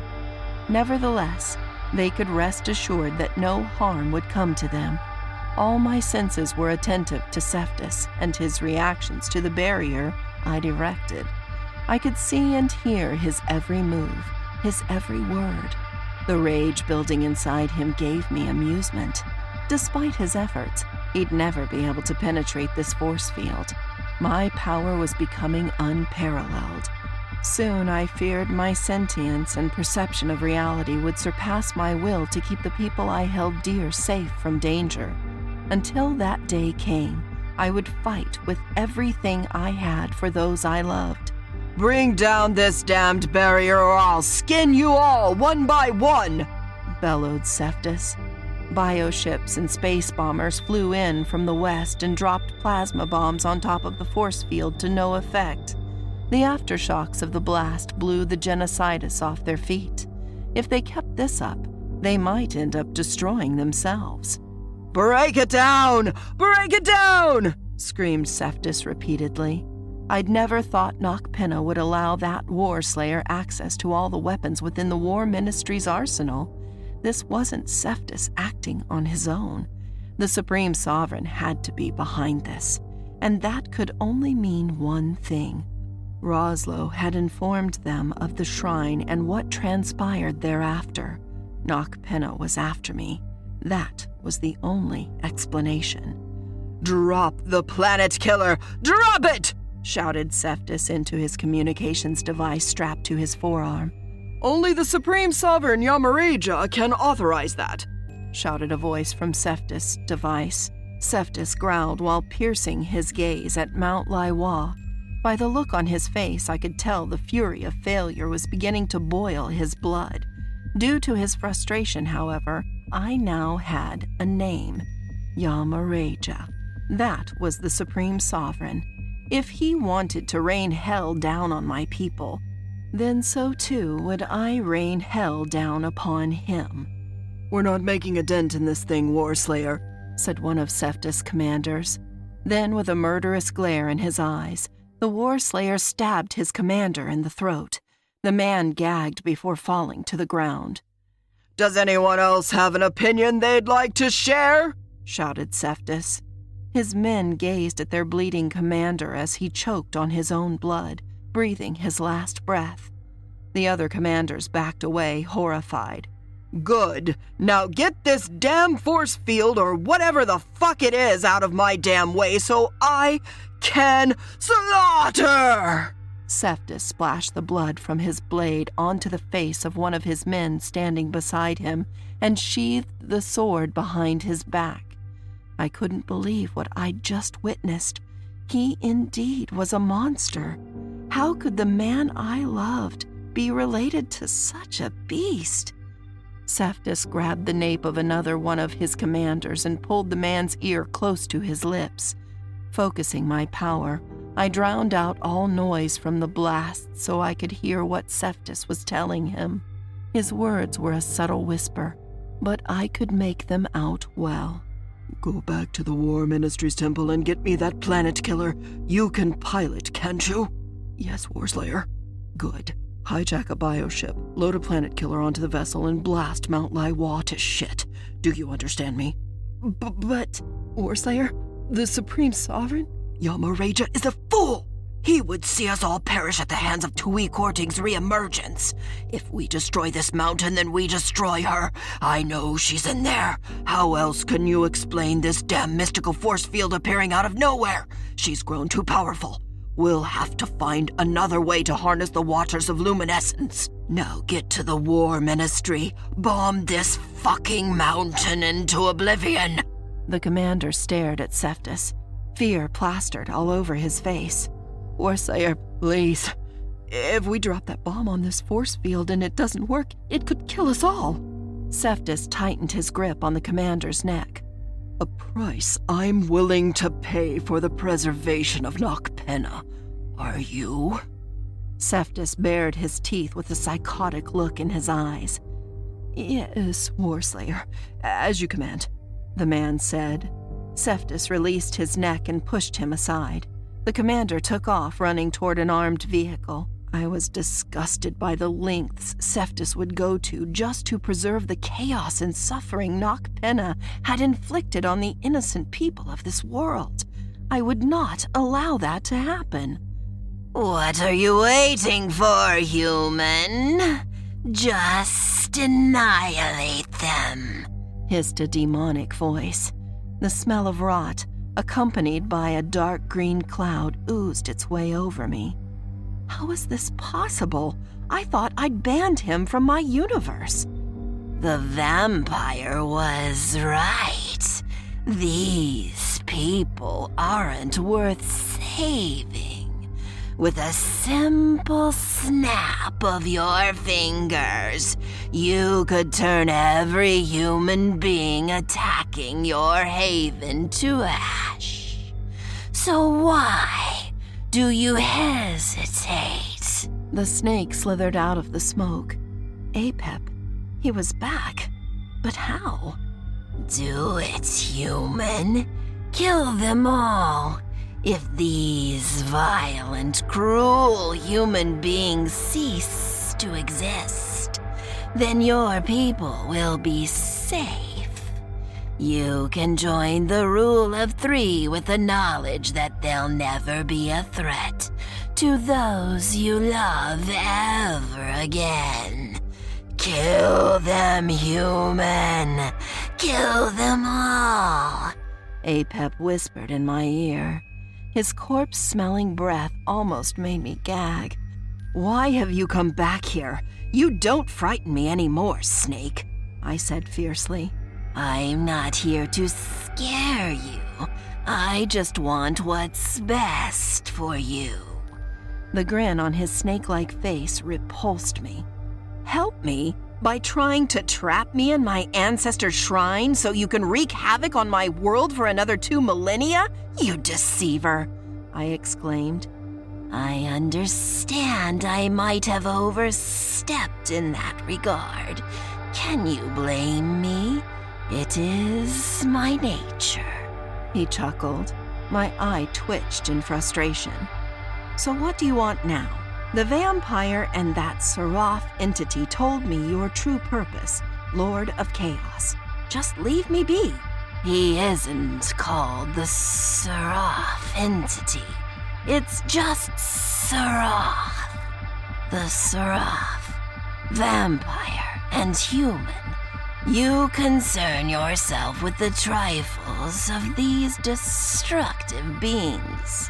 Nevertheless, they could rest assured that no harm would come to them. All my senses were attentive to Cephtus and his reactions to the barrier I'd erected. I could see and hear his every move, his every word. The rage building inside him gave me amusement. Despite his efforts, he'd never be able to penetrate this force field. My power was becoming unparalleled. Soon I feared my sentience and perception of reality would surpass my will to keep the people I held dear safe from danger. Until that day came, I would fight with everything I had for those I loved. "Bring down this damned barrier or I'll skin you all one by one," bellowed Cephas. Bioships and space bombers flew in from the west and dropped plasma bombs on top of the force field to no effect. The aftershocks of the blast blew the genocidists off their feet. If they kept this up, they might end up destroying themselves. "Break it down! Break it down!" screamed Cephas repeatedly. I'd never thought Nocturnus would allow that war slayer access to all the weapons within the War Ministry's arsenal. This wasn't Cephas acting on his own. The Supreme Sovereign had to be behind this, and that could only mean one thing. Roslo had informed them of the shrine and what transpired thereafter. Nocturnus was after me. That was the only explanation. "Drop the planet killer! Drop it!" shouted Cephas into his communications device strapped to his forearm. "Only the Supreme Sovereign Yamaraja can authorize that," shouted a voice from Cephas' device. Cephas growled while piercing his gaze at Mount Laiwa. By the look on his face, I could tell the fury of failure was beginning to boil his blood. Due to his frustration, however, I now had a name. Yamaraja. That was the Supreme Sovereign. If he wanted to rain hell down on my people, then so too would I rain hell down upon him. "We're not making a dent in this thing, Warslayer," said one of Cephas' commanders. Then, with a murderous glare in his eyes, the Warslayer stabbed his commander in the throat. The man gagged before falling to the ground. "Does anyone else have an opinion they'd like to share?" shouted Cephas. His men gazed at their bleeding commander as he choked on his own blood, breathing his last breath. The other commanders backed away, horrified. "Good. Now get this damn force field or whatever the fuck it is out of my damn way so I can slaughter!" Cephas splashed the blood from his blade onto the face of one of his men standing beside him and sheathed the sword behind his back. I couldn't believe what I'd just witnessed. He indeed was a monster. How could the man I loved be related to such a beast? Cephas grabbed the nape of another one of his commanders and pulled the man's ear close to his lips. Focusing my power, I drowned out all noise from the blast so I could hear what Cephas was telling him. His words were a subtle whisper, but I could make them out well. "Go back to the War Ministry's temple and get me that planet killer. You can pilot, can't you?" "Yes, Warslayer." "Good. Hijack a bioship, load a planet killer onto the vessel, and blast Mount Laiwa to shit. Do you understand me?" But, Warslayer, the Supreme Sovereign? Yamaraja is a fool! He would see us all perish at the hands of Tui Korting's reemergence. If we destroy this mountain, then we destroy her. I know she's in there. How else can you explain this damn mystical force field appearing out of nowhere? She's grown too powerful. We'll have to find another way to harness the waters of luminescence. Now get to the War Ministry. Bomb this fucking mountain into oblivion. The commander stared at Cephas, fear plastered all over his face. Warslayer, please. If we drop that bomb on this force field and it doesn't work, it could kill us all. Cephas tightened his grip on the commander's neck. A price I'm willing to pay for the preservation of Nocturnus. Are you? Cephas bared his teeth with a psychotic look in his eyes. Yes, Warslayer, as you command, the man said. Cephas released his neck and pushed him aside. The commander took off, running toward an armed vehicle. I was disgusted by the lengths Cephas would go to just to preserve the chaos and suffering Nocturnus had inflicted on the innocent people of this world. I would not allow that to happen. What are you waiting for, human? Just annihilate them, hissed a demonic voice. The smell of rot, accompanied by a dark green cloud, oozed its way over me. How is this possible? I thought I'd banned him from my universe. The vampire was right. These people aren't worth saving. With a simple snap of your fingers, you could turn every human being attacking your haven to ash. So why do you hesitate? The snake slithered out of the smoke. Apep, he was back. But how? Do it, human. Kill them all. If these violent, cruel human beings cease to exist, then your people will be safe. You can join the rule of 3 with the knowledge that they'll never be a threat to those you love ever again. Kill them, human. Kill them all. Apep whispered in my ear. His corpse-smelling breath almost made me gag. Why have you come back here? You don't frighten me anymore, Snake, I said fiercely. I'm not here to scare you. I just want what's best for you. The grin on his snake-like face repulsed me. Help me? By trying to trap me in my ancestor's shrine so you can wreak havoc on my world for another 2 millennia? You deceiver, I exclaimed. I understand I might have overstepped in that regard. Can you blame me? It is my nature. He chuckled. My eye twitched in frustration. So what do you want now? The vampire and that Seraph entity told me your true purpose, Lord of Chaos. Just leave me be. He isn't called the Seraph entity. It's just Seraph. The Seraph, vampire and human. You concern yourself with the trifles of these destructive beings,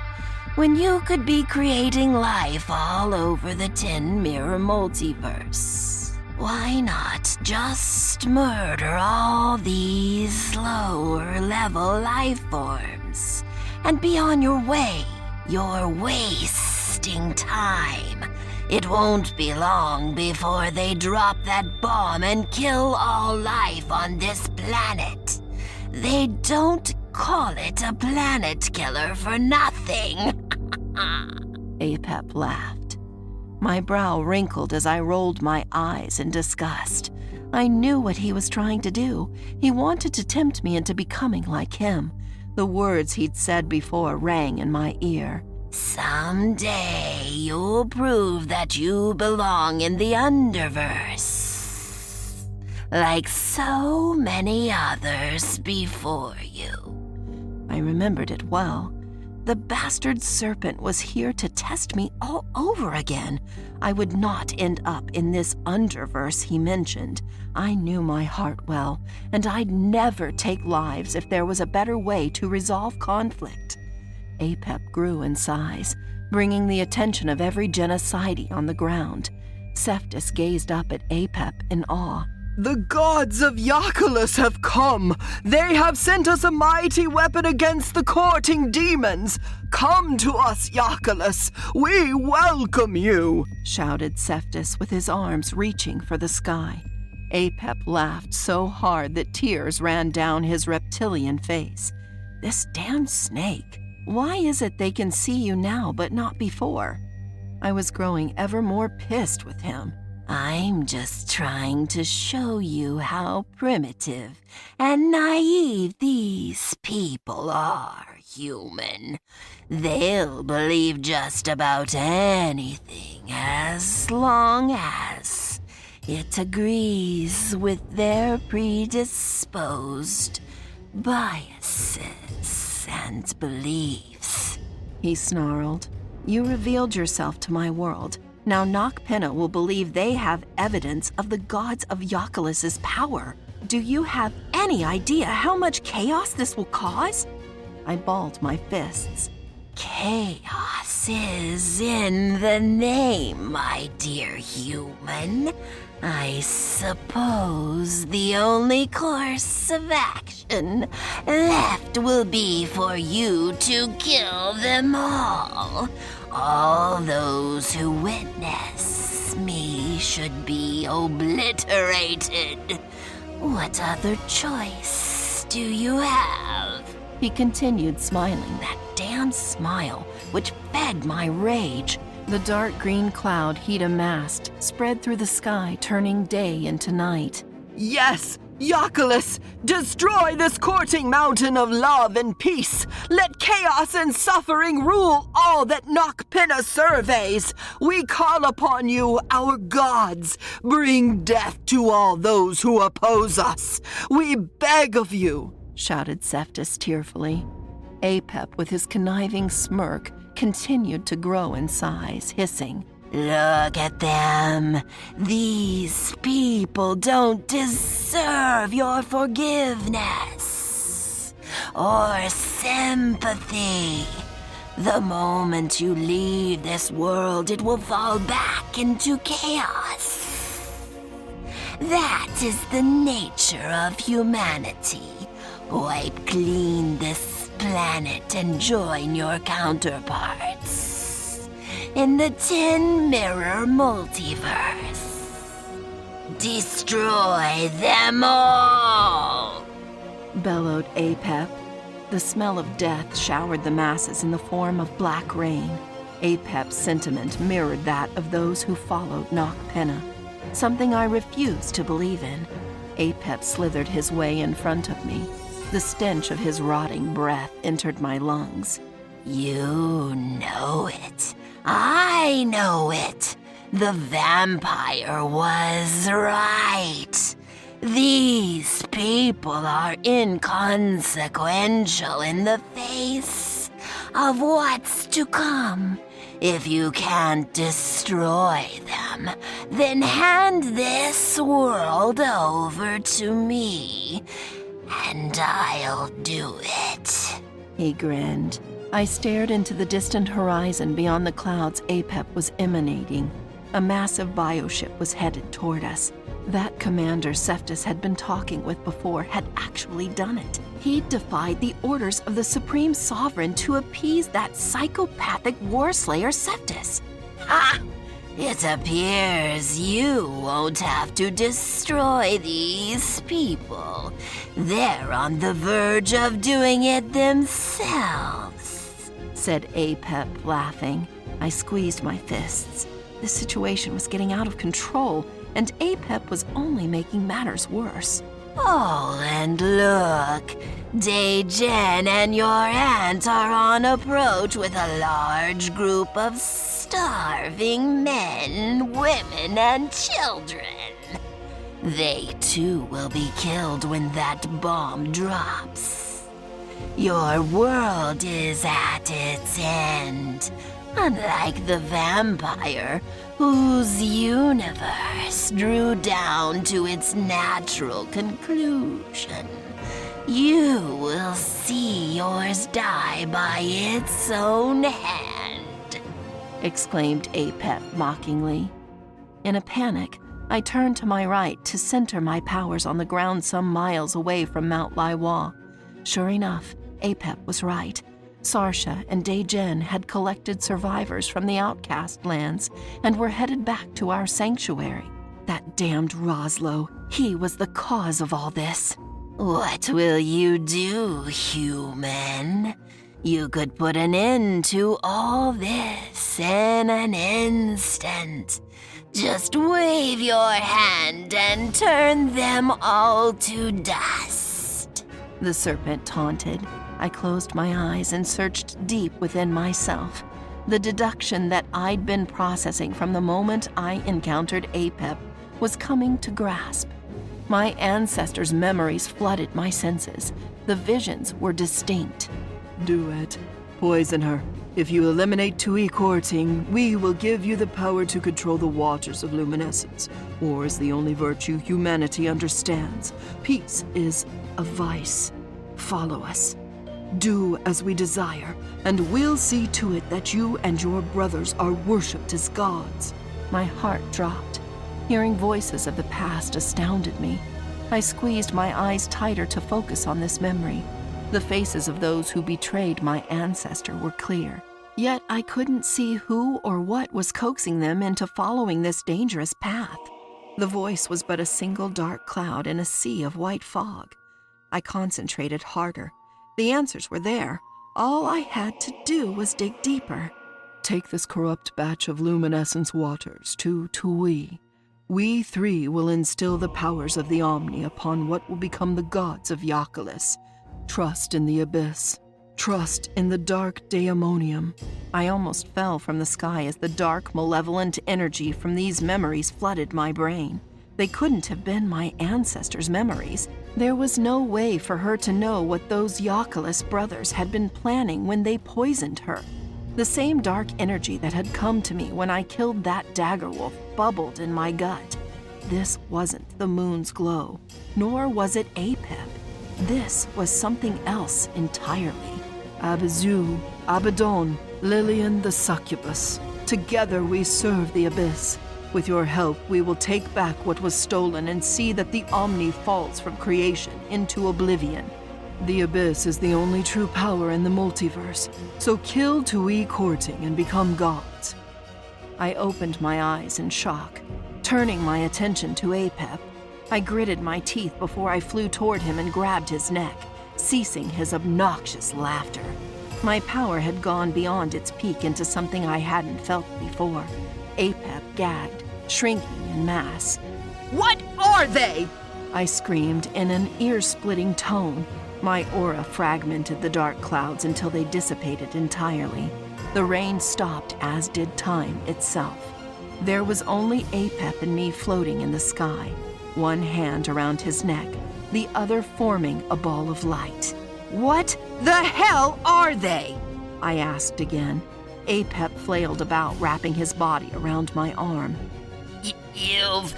when you could be creating life all over the 10-mirror multiverse. Why not just murder all these lower-level life forms and be on your way? You're wasting time. It won't be long before they drop that bomb and kill all life on this planet. They don't call it a planet killer for nothing. Apep laughed. My brow wrinkled as I rolled my eyes in disgust. I knew what he was trying to do. He wanted to tempt me into becoming like him. The words he'd said before rang in my ear. Someday you'll prove that you belong in the Underverse, like so many others before you. I remembered it well. The bastard serpent was here to test me all over again. I would not end up in this Underverse he mentioned. I knew my heart well, and I'd never take lives if there was a better way to resolve conflict. Apep grew in size, bringing the attention of every genocide on the ground. Cephas gazed up at Apep in awe. The gods of Yakulas have come. They have sent us a mighty weapon against the courting demons. Come to us, Yakulas. We welcome you, shouted Cephas with his arms reaching for the sky. Apep laughed so hard that tears ran down his reptilian face. This damn snake. Why is it they can see you now but not before? I was growing ever more pissed with him. I'm just trying to show you how primitive and naive these people are, human. They'll believe just about anything as long as it agrees with their predisposed biases and beliefs. He snarled. You revealed yourself to my world. Now Nocturnus will believe they have evidence of the gods of Yakulas' power. Do you have any idea how much chaos this will cause? I balled my fists. Chaos is in the name, my dear human. I suppose the only course of action left will be for you to kill them all. All those who witness me should be obliterated. What other choice do you have? He continued smiling, that damn smile, which fed my rage. The dark green cloud he'd amassed spread through the sky, turning day into night. Yes, Yoculus, destroy this courting mountain of love and peace. Let chaos and suffering rule all that Nocturnus surveys. We call upon you, our gods. Bring death to all those who oppose us. We beg of you, shouted Cephas tearfully. Apep, with his conniving smirk, continued to grow in size, hissing, Look at them. These people don't deserve your forgiveness or sympathy. The moment you leave this world, it will fall back into chaos. That is the nature of humanity. Wipe clean this planet and join your counterparts in the 10-mirror multiverse. Destroy them all! Bellowed Apep. The smell of death showered the masses in the form of black rain. Apep's sentiment mirrored that of those who followed Nocturnus, something I refused to believe in. Apep slithered his way in front of me. The stench of his rotting breath entered my lungs. You know it. I know it. The vampire was right. These people are inconsequential in the face of what's to come. If you can't destroy them, then hand this world over to me, and I'll do it. He grinned. I stared into the distant horizon beyond the clouds Apep was emanating. A massive bioship was headed toward us. That commander Cephas had been talking with before had actually done it. He'd defied the orders of the Supreme Sovereign to appease that psychopathic warslayer Cephas. Ha! It appears you won't have to destroy these people. They're on the verge of doing it themselves, said Apep, laughing. I squeezed my fists. The situation was getting out of control, and Apep was only making matters worse. Oh, and look, Dejen and your aunt are on approach with a large group of starving men, women, and children. They too will be killed when that bomb drops. Your world is at its end, unlike the vampire, whose universe drew down to its natural conclusion. You will see yours die by its own hand, exclaimed Apep mockingly. In a panic, I turned to my right to center my powers on the ground some miles away from Mount Laiwa. Sure enough, Apep was right. Sarsha and Dejen had collected survivors from the outcast lands and were headed back to our sanctuary. That damned Roslo, he was the cause of all this. What will you do, human? You could put an end to all this in an instant. Just wave your hand and turn them all to dust, the serpent taunted. I closed my eyes and searched deep within myself. The deduction that I'd been processing from the moment I encountered Apep was coming to grasp. My ancestors' memories flooded my senses. The visions were distinct. Do it. Poison her. If you eliminate Tui courting, we will give you the power to control the waters of luminescence. War is the only virtue humanity understands. Peace is a vice. Follow us. Do as we desire, and we'll see to it that you and your brothers are worshipped as gods. My heart dropped. Hearing voices of the past astounded me. I squeezed my eyes tighter to focus on this memory. The faces of those who betrayed my ancestor were clear, yet I couldn't see who or what was coaxing them into following this dangerous path. The voice was but a single dark cloud in a sea of white fog. I concentrated harder. The answers were there. All I had to do was dig deeper. Take this corrupt batch of luminescence waters to Tui. We three will instill the powers of the Omni upon what will become the gods of Yakulis. Trust in the abyss. Trust in the dark daemonium. I almost fell from the sky as the dark, malevolent energy from these memories flooded my brain. They couldn't have been my ancestors' memories. There was no way for her to know what those Yakulis brothers had been planning when they poisoned her. The same dark energy that had come to me when I killed that dagger wolf bubbled in my gut. This wasn't the moon's glow, nor was it Apep. This was something else entirely. Abizu, Abaddon, Lillian the succubus. Together we serve the abyss. With your help, we will take back what was stolen and see that the Omni falls from creation into oblivion. The abyss is the only true power in the multiverse, so kill Tui courting and become gods. I opened my eyes in shock, turning my attention to Apep. I gritted my teeth before I flew toward him and grabbed his neck, ceasing his obnoxious laughter. My power had gone beyond its peak into something I hadn't felt before. Apep gagged, shrinking in mass. "What are they?" I screamed in an ear-splitting tone. My aura fragmented the dark clouds until they dissipated entirely. The rain stopped, as did time itself. There was only Apep and me floating in the sky, one hand around his neck, the other forming a ball of light. "What the hell are they?" I asked again. Apep flailed about, wrapping his body around my arm. You've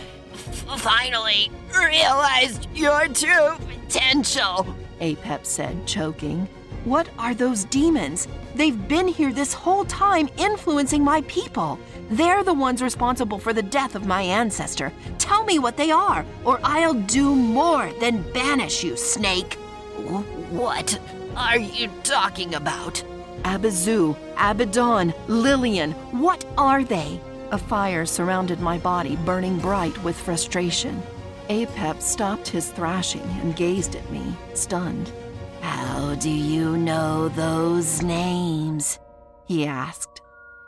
finally realized your true potential, Apep said, choking. What are those demons? They've been here this whole time, influencing my people. They're the ones responsible for the death of my ancestor. Tell me what they are, or I'll do more than banish you, snake. What are you talking about? Abizu, Abaddon, Lillian, what are they? A fire surrounded my body, burning bright with frustration. Apep stopped his thrashing and gazed at me, stunned. How do you know those names? He asked.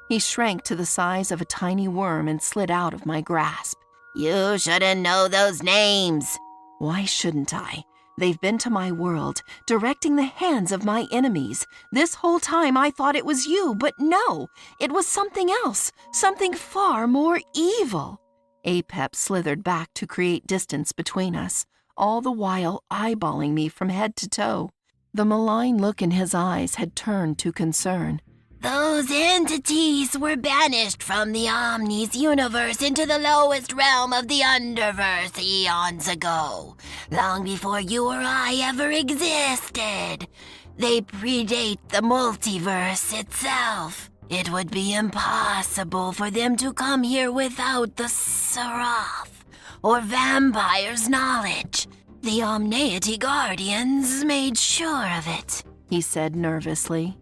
He shrank to the size of a tiny worm and slid out of my grasp. You shouldn't know those names. Why shouldn't I? They've been to my world, directing the hands of my enemies. This whole time I thought it was you, but no, it was something else, something far more evil. Apep slithered back to create distance between us, all the while eyeballing me from head to toe. The malign look in his eyes had turned to concern. Those entities were banished from the Omni's universe into the lowest realm of the Underverse eons ago, long before you or I ever existed. They predate the multiverse itself. It would be impossible for them to come here without the Seraph or Vampyre's knowledge. The Omneity Guardians made sure of it, he said nervously.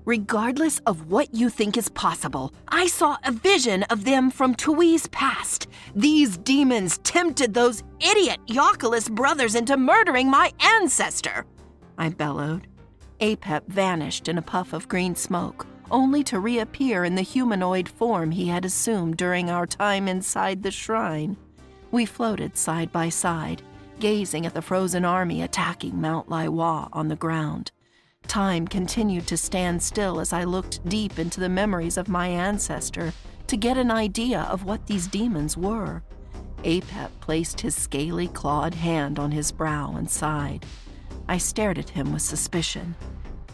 Regardless of what you think is possible, I saw a vision of them from Tui's past. These demons tempted those idiot Yakulis brothers into murdering my ancestor, I bellowed. Apep vanished in a puff of green smoke, only to reappear in the humanoid form he had assumed during our time inside the shrine. We floated side by side, gazing at the frozen army attacking Mount Laiwa on the ground. Time continued to stand still as I looked deep into the memories of my ancestor to get an idea of what these demons were. Apep placed his scaly, clawed hand on his brow and sighed. I stared at him with suspicion.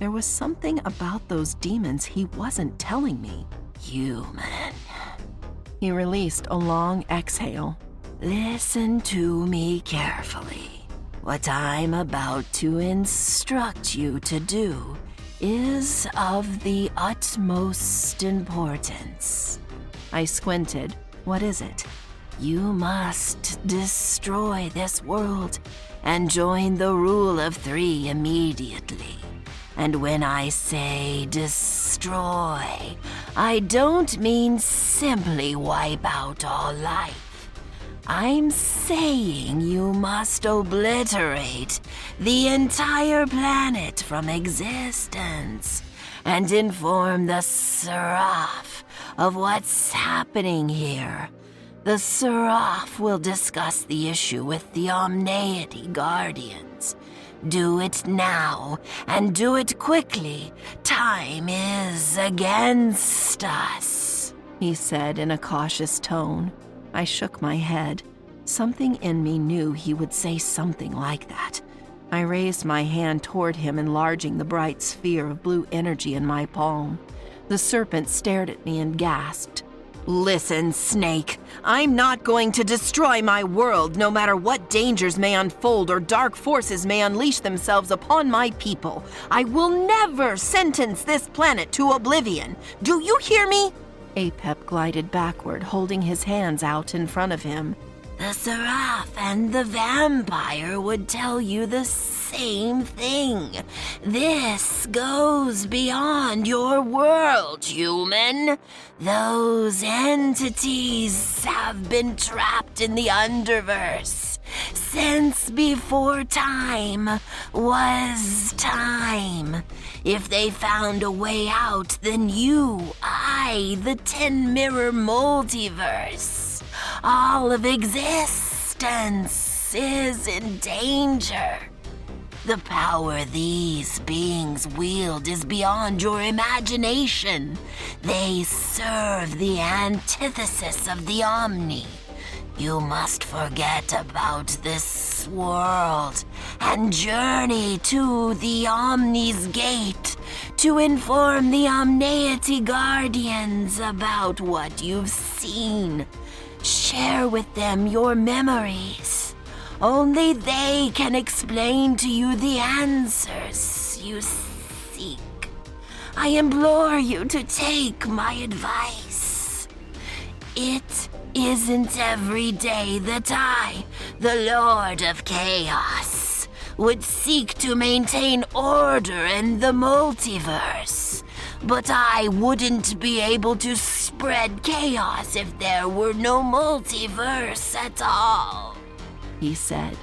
There was something about those demons he wasn't telling me. Human. He released a long exhale. Listen to me carefully. What I'm about to instruct you to do is of the utmost importance. I squinted. What is it? You must destroy this world and join the rule of 3 immediately. And when I say destroy, I don't mean simply wipe out all life. I'm saying you must obliterate the entire planet from existence and inform the Seraph of what's happening here. The Seraph will discuss the issue with the Omneity Guardians. Do it now, and do it quickly. Time is against us, he said in a cautious tone. I shook my head. Something in me knew he would say something like that. I raised my hand toward him, enlarging the bright sphere of blue energy in my palm. The serpent stared at me and gasped. Listen, Snake, I'm not going to destroy my world, no matter what dangers may unfold or dark forces may unleash themselves upon my people. I will never sentence this planet to oblivion. Do you hear me? Apep glided backward, holding his hands out in front of him. The Seraph and the Vampyre would tell you the same thing. This goes beyond your world, human. Those entities have been trapped in the underverse since before time was time. If they found a way out, then the 10-mirror multiverse, all of existence is in danger. The power these beings wield is beyond your imagination. They serve the antithesis of the Omni. You must forget about this world and journey to the Omni's gate to inform the Omneity Guardians about what you've seen. Share with them your memories. Only they can explain to you the answers you seek. I implore you to take my advice. It isn't every day that I, the Lord of Chaos, would seek to maintain order in the multiverse. But I wouldn't be able to spread chaos if there were no multiverse at all, he said.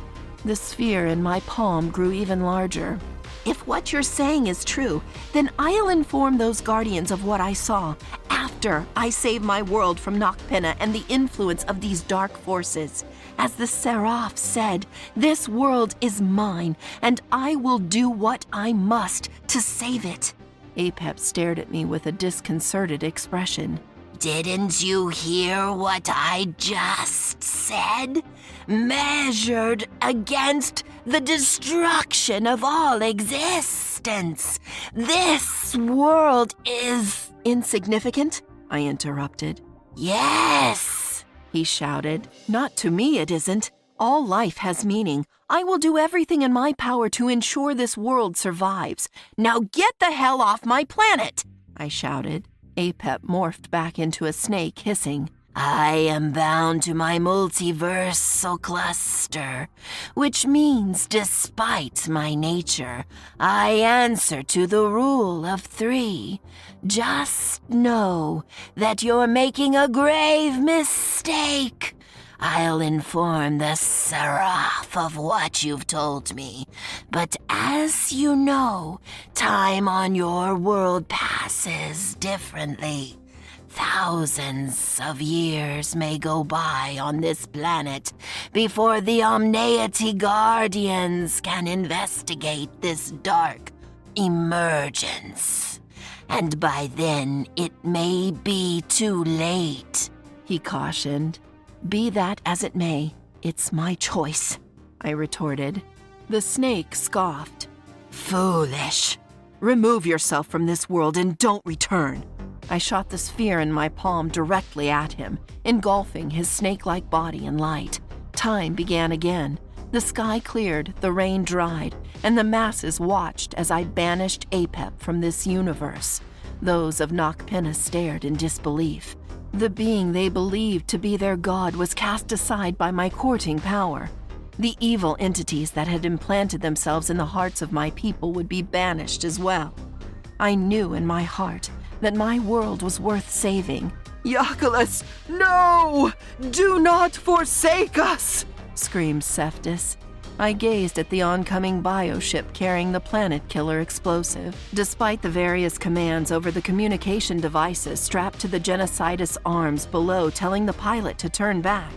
The sphere in my palm grew even larger. If what you're saying is true, then I'll inform those guardians of what I saw after I save my world from Nocturnus and the influence of these dark forces. As the Seraph said, this world is mine, and I will do what I must to save it. Apep stared at me with a disconcerted expression. Didn't you hear what I just said? Measured against the destruction of all existence, this world is insignificant? I interrupted. Yes, he shouted. Not to me it isn't. All life has meaning. I will do everything in my power to ensure this world survives. Now get the hell off my planet, I shouted. Apep morphed back into a snake, hissing. I am bound to my multiversal cluster, which means despite my nature, I answer to the rule of 3. Just know that you're making a grave mistake. I'll inform the Seraph of what you've told me, but as you know, time on your world passes differently. Thousands of years may go by on this planet before the Omneity Guardians can investigate this dark emergence. And by then, it may be too late, he cautioned. Be that as it may, it's my choice, I retorted. The snake scoffed. Foolish. Remove yourself from this world and don't return. I shot the sphere in my palm directly at him, engulfing his snake-like body in light. Time began again. The sky cleared, the rain dried, and the masses watched as I banished Apep from this universe. Those of Nocturnus stared in disbelief. The being they believed to be their god was cast aside by my courting power. The evil entities that had implanted themselves in the hearts of my people would be banished as well. I knew in my heart that my world was worth saving. Iacchus, no! Do not forsake us! Screamed Cephtus. I gazed at the oncoming bioship carrying the planet killer explosive. Despite the various commands over the communication devices strapped to the genocidus arms below telling the pilot to turn back,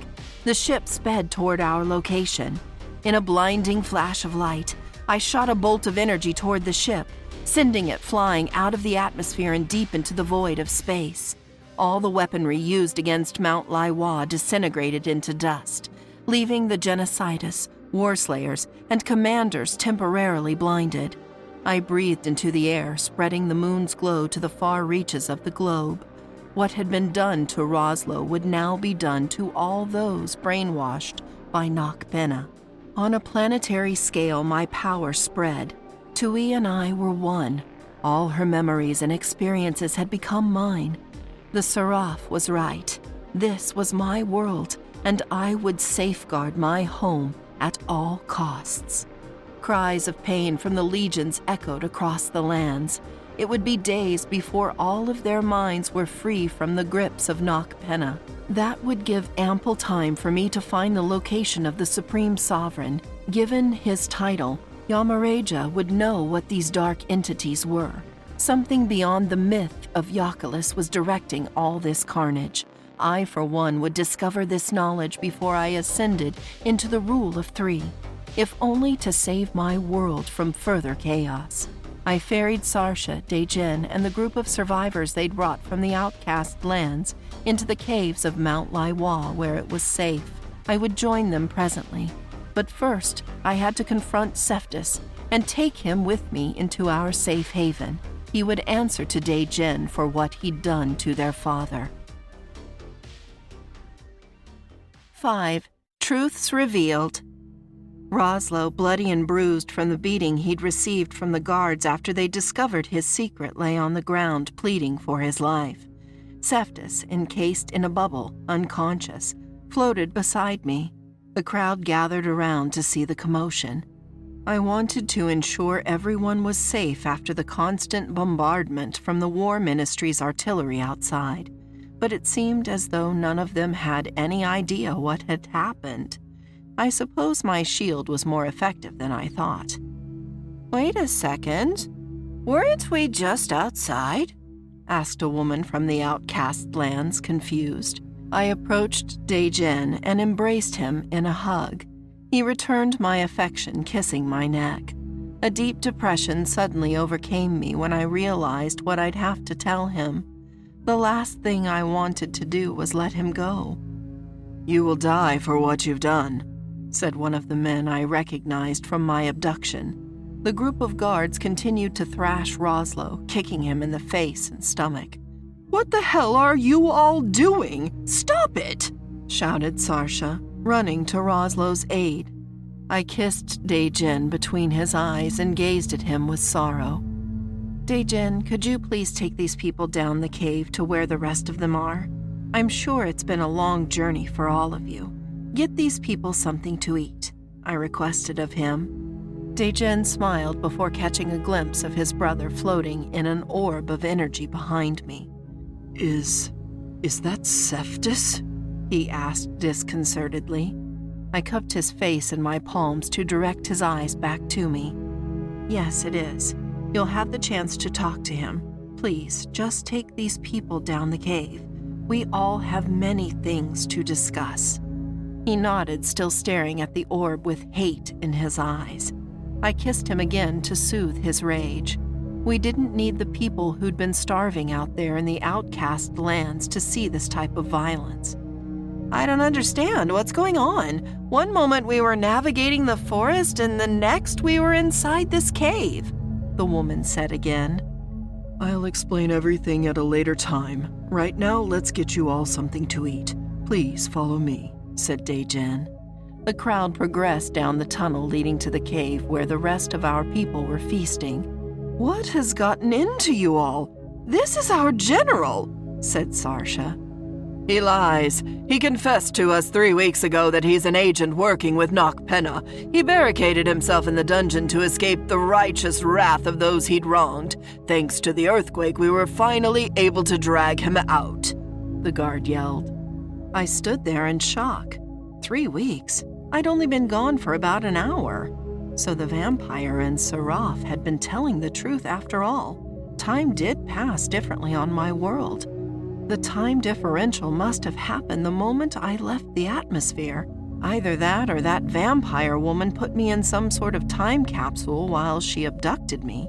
the ship sped toward our location. In a blinding flash of light, I shot a bolt of energy toward the ship, sending it flying out of the atmosphere and deep into the void of space. All the weaponry used against Mount Laiwa disintegrated into dust, leaving the genocidus, warslayers, and commanders temporarily blinded. I breathed into the air, spreading the moon's glow to the far reaches of the globe. What had been done to Roslo would now be done to all those brainwashed by Nocturnus. On a planetary scale, my power spread. Tui and I were one. All her memories and experiences had become mine. The Seraph was right. This was my world, and I would safeguard my home at all costs. Cries of pain from the legions echoed across the lands. It would be days before all of their minds were free from the grips of Nocturnus. That would give ample time for me to find the location of the Supreme Sovereign. Given his title, Yamaraja would know what these dark entities were. Something beyond the myth of Iacchus was directing all this carnage. I, for one, would discover this knowledge before I ascended into the rule of 3, if only to save my world from further chaos. I ferried Sarsha, Dejin, and the group of survivors they'd brought from the outcast lands into the caves of Mount Laiwa where it was safe. I would join them presently, but first I had to confront Cephtus and take him with me into our safe haven. He would answer to Dejin for what he'd done to their father. 5. Truths Revealed. Roslo, bloody and bruised from the beating he'd received from the guards after they discovered his secret, lay on the ground pleading for his life. Cephtus, encased in a bubble, unconscious, floated beside me. The crowd gathered around to see the commotion. I wanted to ensure everyone was safe after the constant bombardment from the War Ministry's artillery outside, but it seemed as though none of them had any idea what had happened. I suppose my shield was more effective than I thought. Wait a second. Weren't we just outside? Asked a woman from the outcast lands, confused. I approached Dejin and embraced him in a hug. He returned my affection, kissing my neck. A deep depression suddenly overcame me when I realized what I'd have to tell him. The last thing I wanted to do was let him go. "You will die for what you've done," said one of the men I recognized from my abduction. The group of guards continued to thrash Roslo, kicking him in the face and stomach. "What the hell are you all doing? Stop it!" shouted Sarsha, running to Roslo's aid. I kissed Dejin between his eyes and gazed at him with sorrow. Dejin, could you please take these people down the cave to where the rest of them are? I'm sure it's been a long journey for all of you. Get these people something to eat, I requested of him. Dejin smiled before catching a glimpse of his brother floating in an orb of energy behind me. Is that Cephtus?" he asked disconcertedly. I cupped his face in my palms to direct his eyes back to me. Yes, it is. You'll have the chance to talk to him. Please, just take these people down the cave. We all have many things to discuss. He nodded, still staring at the orb with hate in his eyes. I kissed him again to soothe his rage. We didn't need the people who'd been starving out there in the outcast lands to see this type of violence. I don't understand what's going on. One moment we were navigating the forest and the next we were inside this cave, the woman said again. "I'll explain everything at a later time. Right now, let's get you all something to eat. Please follow me," said Dejin. The crowd progressed down the tunnel leading to the cave where the rest of our people were feasting. "What has gotten into you all? This is our general," said Sarsha. He lies. He confessed to us 3 weeks ago that he's an agent working with Nocturnus. He barricaded himself in the dungeon to escape the righteous wrath of those he'd wronged. Thanks to the earthquake, we were finally able to drag him out," the guard yelled. I stood there in shock. 3 weeks? I'd only been gone for about an hour. So the Vampyre and Seraph had been telling the truth after all. Time did pass differently on my world. The time differential must have happened the moment I left the atmosphere. Either that or that vampire woman put me in some sort of time capsule while she abducted me.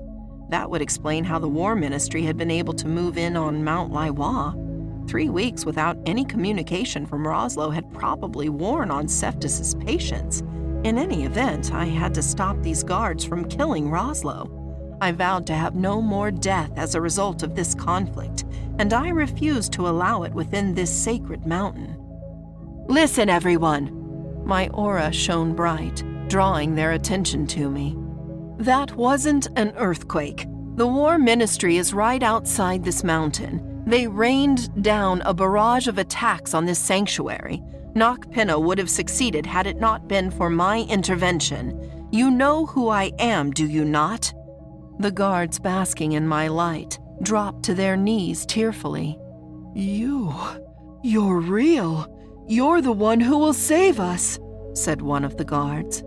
That would explain how the War Ministry had been able to move in on Mount Laiwa. 3 weeks without any communication from Roslo had probably worn on Cephas's patience. In any event, I had to stop these guards from killing Roslo. I vowed to have no more death as a result of this conflict, and I refused to allow it within this sacred mountain. "Listen, everyone!" My aura shone bright, drawing their attention to me. "That wasn't an earthquake. The War Ministry is right outside this mountain. They rained down a barrage of attacks on this sanctuary. Nocturnus would have succeeded had it not been for my intervention. You know who I am, do you not?" The guards basking in my light dropped to their knees tearfully. You're real. You're the one who will save us," said one of the guards.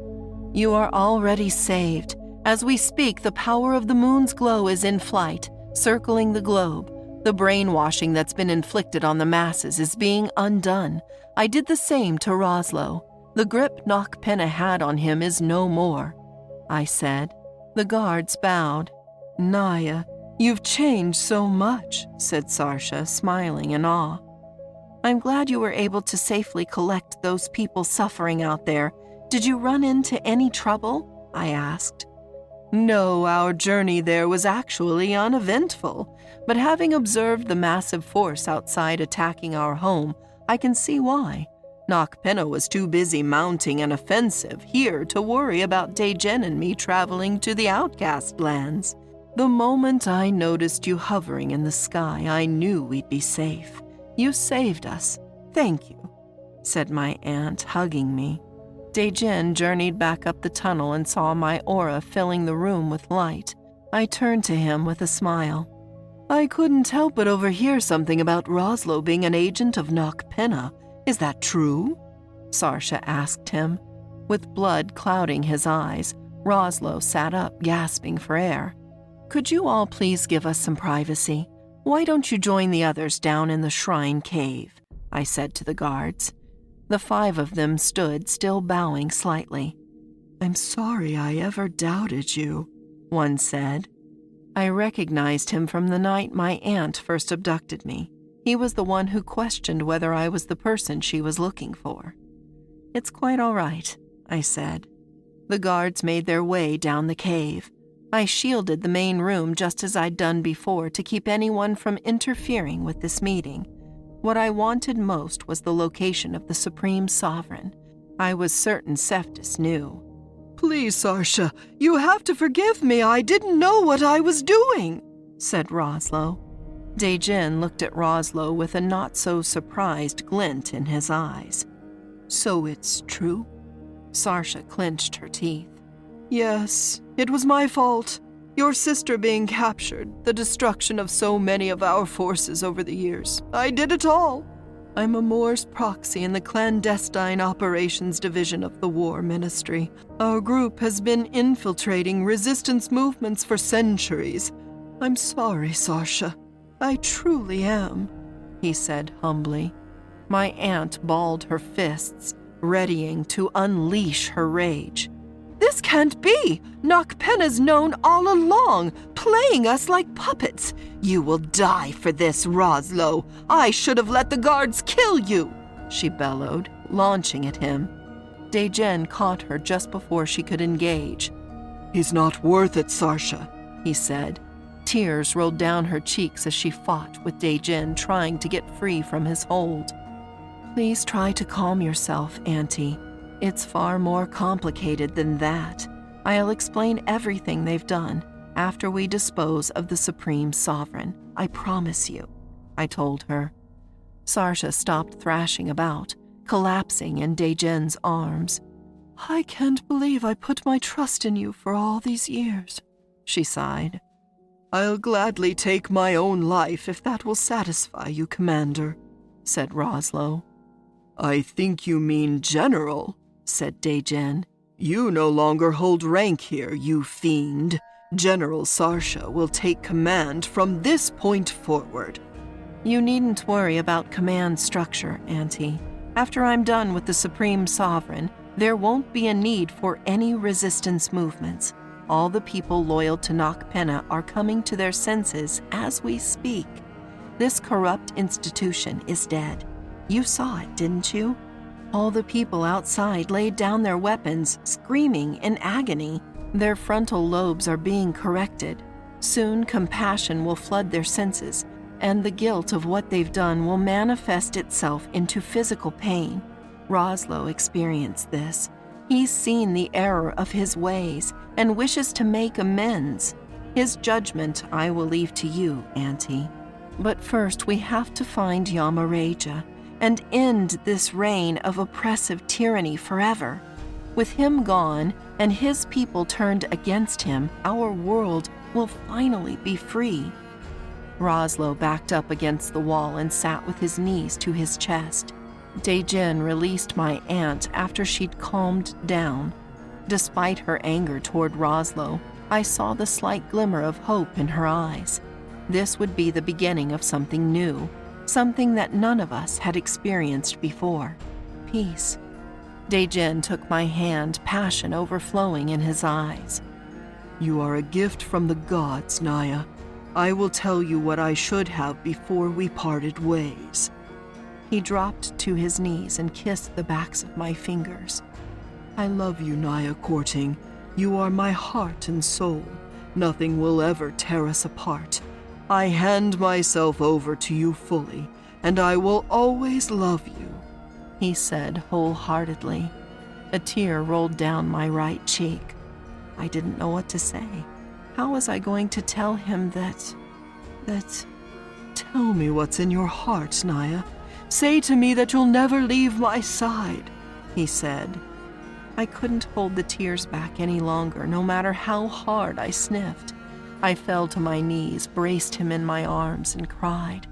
"You are already saved. As we speak, the power of the moon's glow is in flight, circling the globe. The brainwashing that's been inflicted on the masses is being undone. I did the same to Roslo. The grip Nocturnus had on him is no more," I said. The guards bowed. "Naya, you've changed so much," said Sarsha, smiling in awe. "I'm glad you were able to safely collect those people suffering out there. Did you run into any trouble?" I asked. "No, our journey there was actually uneventful, but having observed the massive force outside attacking our home, I can see why. Nocturnus was too busy mounting an offensive here to worry about Daejen and me traveling to the outcast lands. The moment I noticed you hovering in the sky, I knew we'd be safe. You saved us. Thank you," said my aunt, hugging me. Daejen journeyed back up the tunnel and saw my aura filling the room with light. I turned to him with a smile. "I couldn't help but overhear something about Roslo being an agent of Nocturnus. Is that true?" Sarsha asked him. With blood clouding his eyes, Roslo sat up, gasping for air. "Could you all please give us some privacy? Why don't you join the others down in the shrine cave?" I said to the guards. The 5 of them stood, still bowing slightly. "I'm sorry I ever doubted you," one said. I recognized him from the night my aunt first abducted me. He was the one who questioned whether I was the person she was looking for. "It's quite all right," I said. The guards made their way down the cave. I shielded the main room just as I'd done before to keep anyone from interfering with this meeting. What I wanted most was the location of the Supreme Sovereign. I was certain Cephas knew. "Please, Sarsha, you have to forgive me. I didn't know what I was doing," said Roslo. Daejen looked at Roslo with a not-so-surprised glint in his eyes. "So it's true?" Sarsha clenched her teeth. "Yes, it was my fault. Your sister being captured, the destruction of so many of our forces over the years. I did it all. I'm a Moor's proxy in the clandestine operations division of the War Ministry. Our group has been infiltrating resistance movements for centuries. I'm sorry, Sarsha. I truly am," he said humbly. My aunt balled her fists, readying to unleash her rage. "This can't be! Nocturnus known all along, playing us like puppets. You will die for this, Roslo. I should have let the guards kill you," she bellowed, launching at him. Daejen caught her just before she could engage. "He's not worth it, Sarsha," he said. Tears rolled down her cheeks as she fought with Daejen, trying to get free from his hold. "Please try to calm yourself, Auntie. It's far more complicated than that. I'll explain everything they've done after we dispose of the Supreme Sovereign. I promise you," I told her. Sarsha stopped thrashing about, collapsing in Daejen's arms. I can't believe I put my trust in you for all these years, she sighed. I'll gladly take my own life if that will satisfy you, Commander, said Roslo. I think you mean General, said Daejen. You no longer hold rank here, you fiend. General Sarsha will take command from this point forward. You needn't worry about command structure, Auntie. After I'm done with the Supreme Sovereign, there won't be a need for any resistance movements. All the people loyal to Nocturnus are coming to their senses as we speak. This corrupt institution is dead. You saw it, didn't you? All the people outside laid down their weapons, screaming in agony. Their frontal lobes are being corrected. Soon compassion will flood their senses, and the guilt of what they've done will manifest itself into physical pain. Roslo experienced this. He's seen the error of his ways and wishes to make amends. His judgment I will leave to you, Auntie. But first we have to find Yamareja and end this reign of oppressive tyranny forever. With him gone and his people turned against him, our world will finally be free. Roslo backed up against the wall and sat with his knees to his chest. Daejen released my aunt after she'd calmed down. Despite her anger toward Roslo, I saw the slight glimmer of hope in her eyes. This would be the beginning of something new, something that none of us had experienced before. Peace. Daejen took my hand, passion overflowing in his eyes. You are a gift from the gods, Naya. I will tell you what I should have before we parted ways. He dropped to his knees and kissed the backs of my fingers. I love you, Naya Courting. You are my heart and soul. Nothing will ever tear us apart. I hand myself over to you fully, and I will always love you, he said wholeheartedly. A tear rolled down my right cheek. I didn't know what to say. How was I going to tell him that... Tell me what's in your heart, Naya. Say to me that you'll never leave my side, he said. I couldn't hold the tears back any longer, no matter how hard I sniffed. I fell to my knees, braced him in my arms, and cried.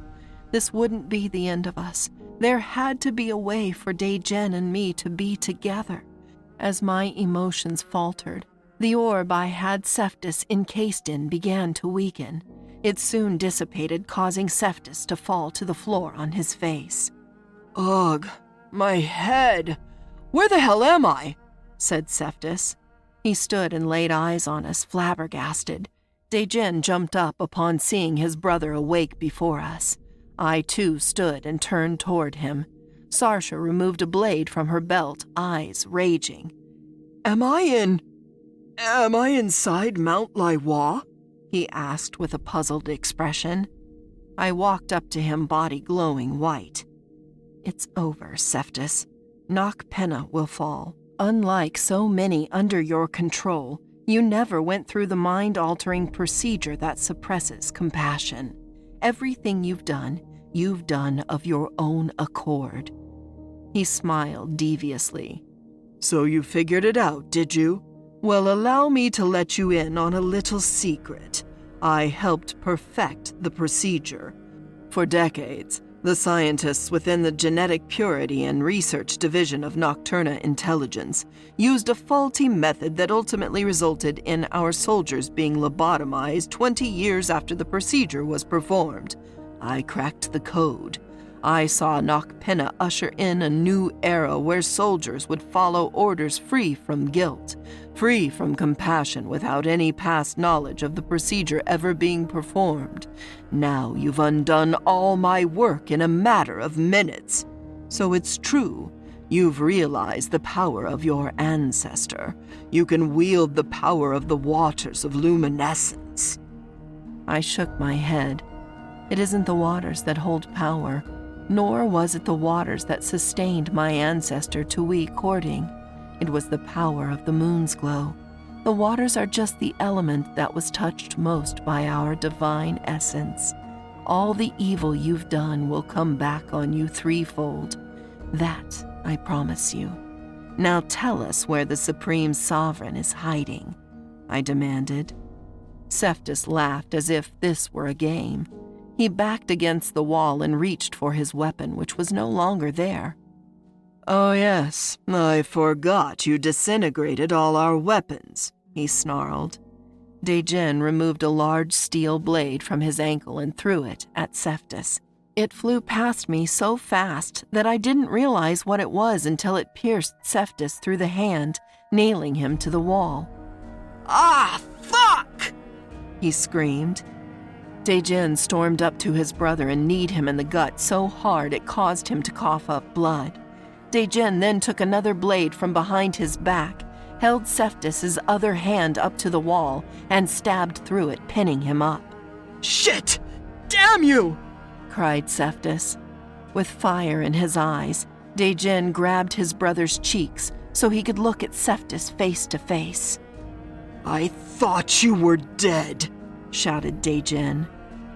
This wouldn't be the end of us. There had to be a way for Daejen and me to be together. As my emotions faltered, the orb I had Cephtus encased in began to weaken. It soon dissipated, causing Cephtus to fall to the floor on his face. Ugh, my head! Where the hell am I? Said Cephtus. He stood and laid eyes on us, flabbergasted. Daejen jumped up upon seeing his brother awake before us. I, too, stood and turned toward him. Sarsha removed a blade from her belt, eyes raging. Am I inside Mount Laiwa? He asked with a puzzled expression. I walked up to him, body glowing white. It's over, Cephtus. Nocturnus will fall. Unlike so many under your control, you never went through the mind-altering procedure that suppresses compassion. Everything you've done of your own accord. He smiled deviously. So you figured it out, did you? Well, allow me to let you in on a little secret. I helped perfect the procedure. For decades, the scientists within the Genetic Purity and Research Division of Nocturnus Intelligence used a faulty method that ultimately resulted in our soldiers being lobotomized 20 years after the procedure was performed. I cracked the code. I saw Nocturnus usher in a new era where soldiers would follow orders free from guilt, free from compassion without any past knowledge of the procedure ever being performed. Now you've undone all my work in a matter of minutes. So it's true. You've realized the power of your ancestor. You can wield the power of the waters of luminescence. I shook my head. It isn't the waters that hold power, nor was it the waters that sustained my ancestor to we courting. It was the power of the moon's glow. The waters are just the element that was touched most by our divine essence. all the evil you've done will come back on you threefold. That I promise you. Now tell us where the Supreme Sovereign is hiding, I demanded. Cephas laughed as if this were a game. He backed against the wall and reached for his weapon, which was no longer there. Oh yes, I forgot you disintegrated all our weapons, he snarled. Dejin removed a large steel blade from his ankle and threw it at Cephas. It flew past me so fast that I didn't realize what it was until it pierced Cephas through the hand, nailing him to the wall. Ah, fuck! He screamed. Dejin stormed up to his brother and kneed him in the gut so hard it caused him to cough up blood. Dejin then took another blade from behind his back, held Cephas' other hand up to the wall, and stabbed through it, pinning him up. Shit! Damn you! Cried Cephas. With fire in his eyes, Dejin grabbed his brother's cheeks so he could look at Cephas face to face. I thought you were dead, shouted Dejin.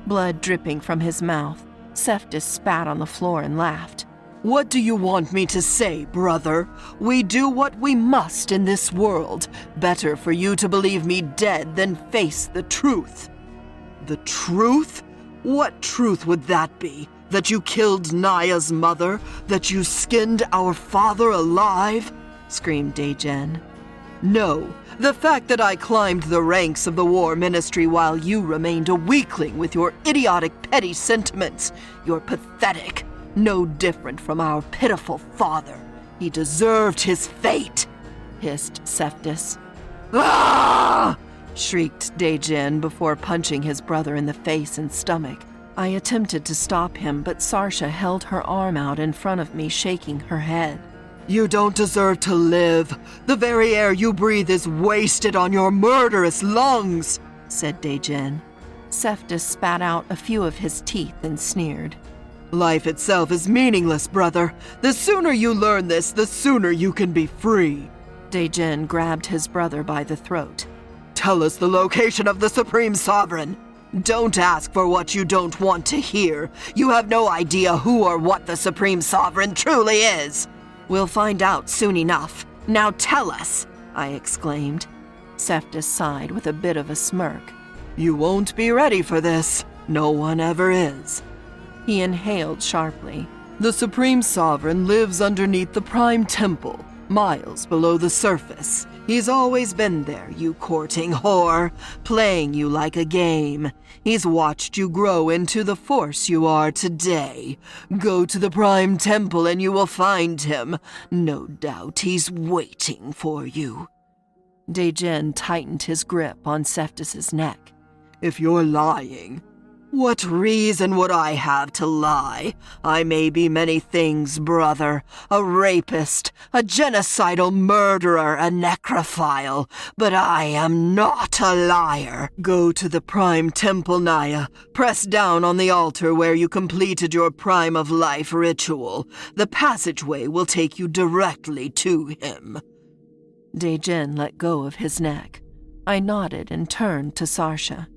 Blood dripping from his mouth, Cephas spat on the floor and laughed. What do you want me to say, brother? We do what we must in this world. Better for you to believe me dead than face the truth. The truth? What truth would that be? That you killed Naya's mother? That you skinned our father alive? Screamed Dejin. No, the fact that I climbed the ranks of the war ministry while you remained a weakling with your idiotic petty sentiments. You're pathetic. No different from our pitiful father. He deserved his fate, hissed Cephas. Ah! Shrieked Dejin before punching his brother in the face and stomach. I attempted to stop him, but Sarsha held her arm out in front of me, shaking her head. You don't deserve to live. The very air you breathe is wasted on your murderous lungs, said Dejin. Cephas spat out a few of his teeth and sneered. Life itself is meaningless, brother. The sooner you learn this, the sooner you can be free. Dejin grabbed his brother by the throat. Tell us the location of the Supreme Sovereign. Don't ask for what you don't want to hear. You have no idea who or what the Supreme Sovereign truly is. We'll find out soon enough. Now tell us, I exclaimed. Cephas sighed with a bit of a smirk. You won't be ready for this. No one ever is. He inhaled sharply. The Supreme Sovereign lives underneath the Prime Temple, miles below the surface. He's always been there, you courting whore, playing you like a game. He's watched you grow into the force you are today. Go to the Prime Temple and you will find him. No doubt he's waiting for you. Dejin tightened his grip on Cephas' neck. If you're lying, what reason would I have to lie? I may be many things, brother. A rapist, a genocidal murderer, a necrophile. But I am not a liar. Go to the Prime Temple, Naya. Press down on the altar where you completed your Prime of Life ritual. The passageway will take you directly to him. Dejin let go of his neck. I nodded and turned to Sarsha.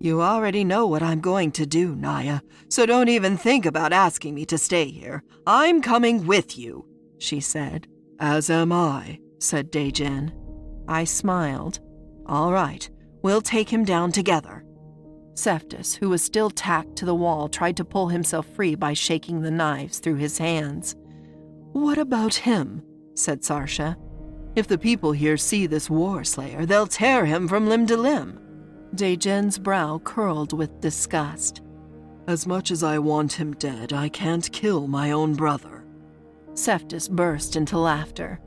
You already know what I'm going to do, Naya, so don't even think about asking me to stay here. I'm coming with you, she said. As am I, said Dejin. I smiled. All right, we'll take him down together. Cephas, who was still tacked to the wall, tried to pull himself free by shaking the knives through his hands. What about him? Said Sarsha. If the people here see this war slayer, they'll tear him from limb to limb. Dejin's brow curled with disgust. As much as I want him dead, I can't kill my own brother. Cephas burst into laughter.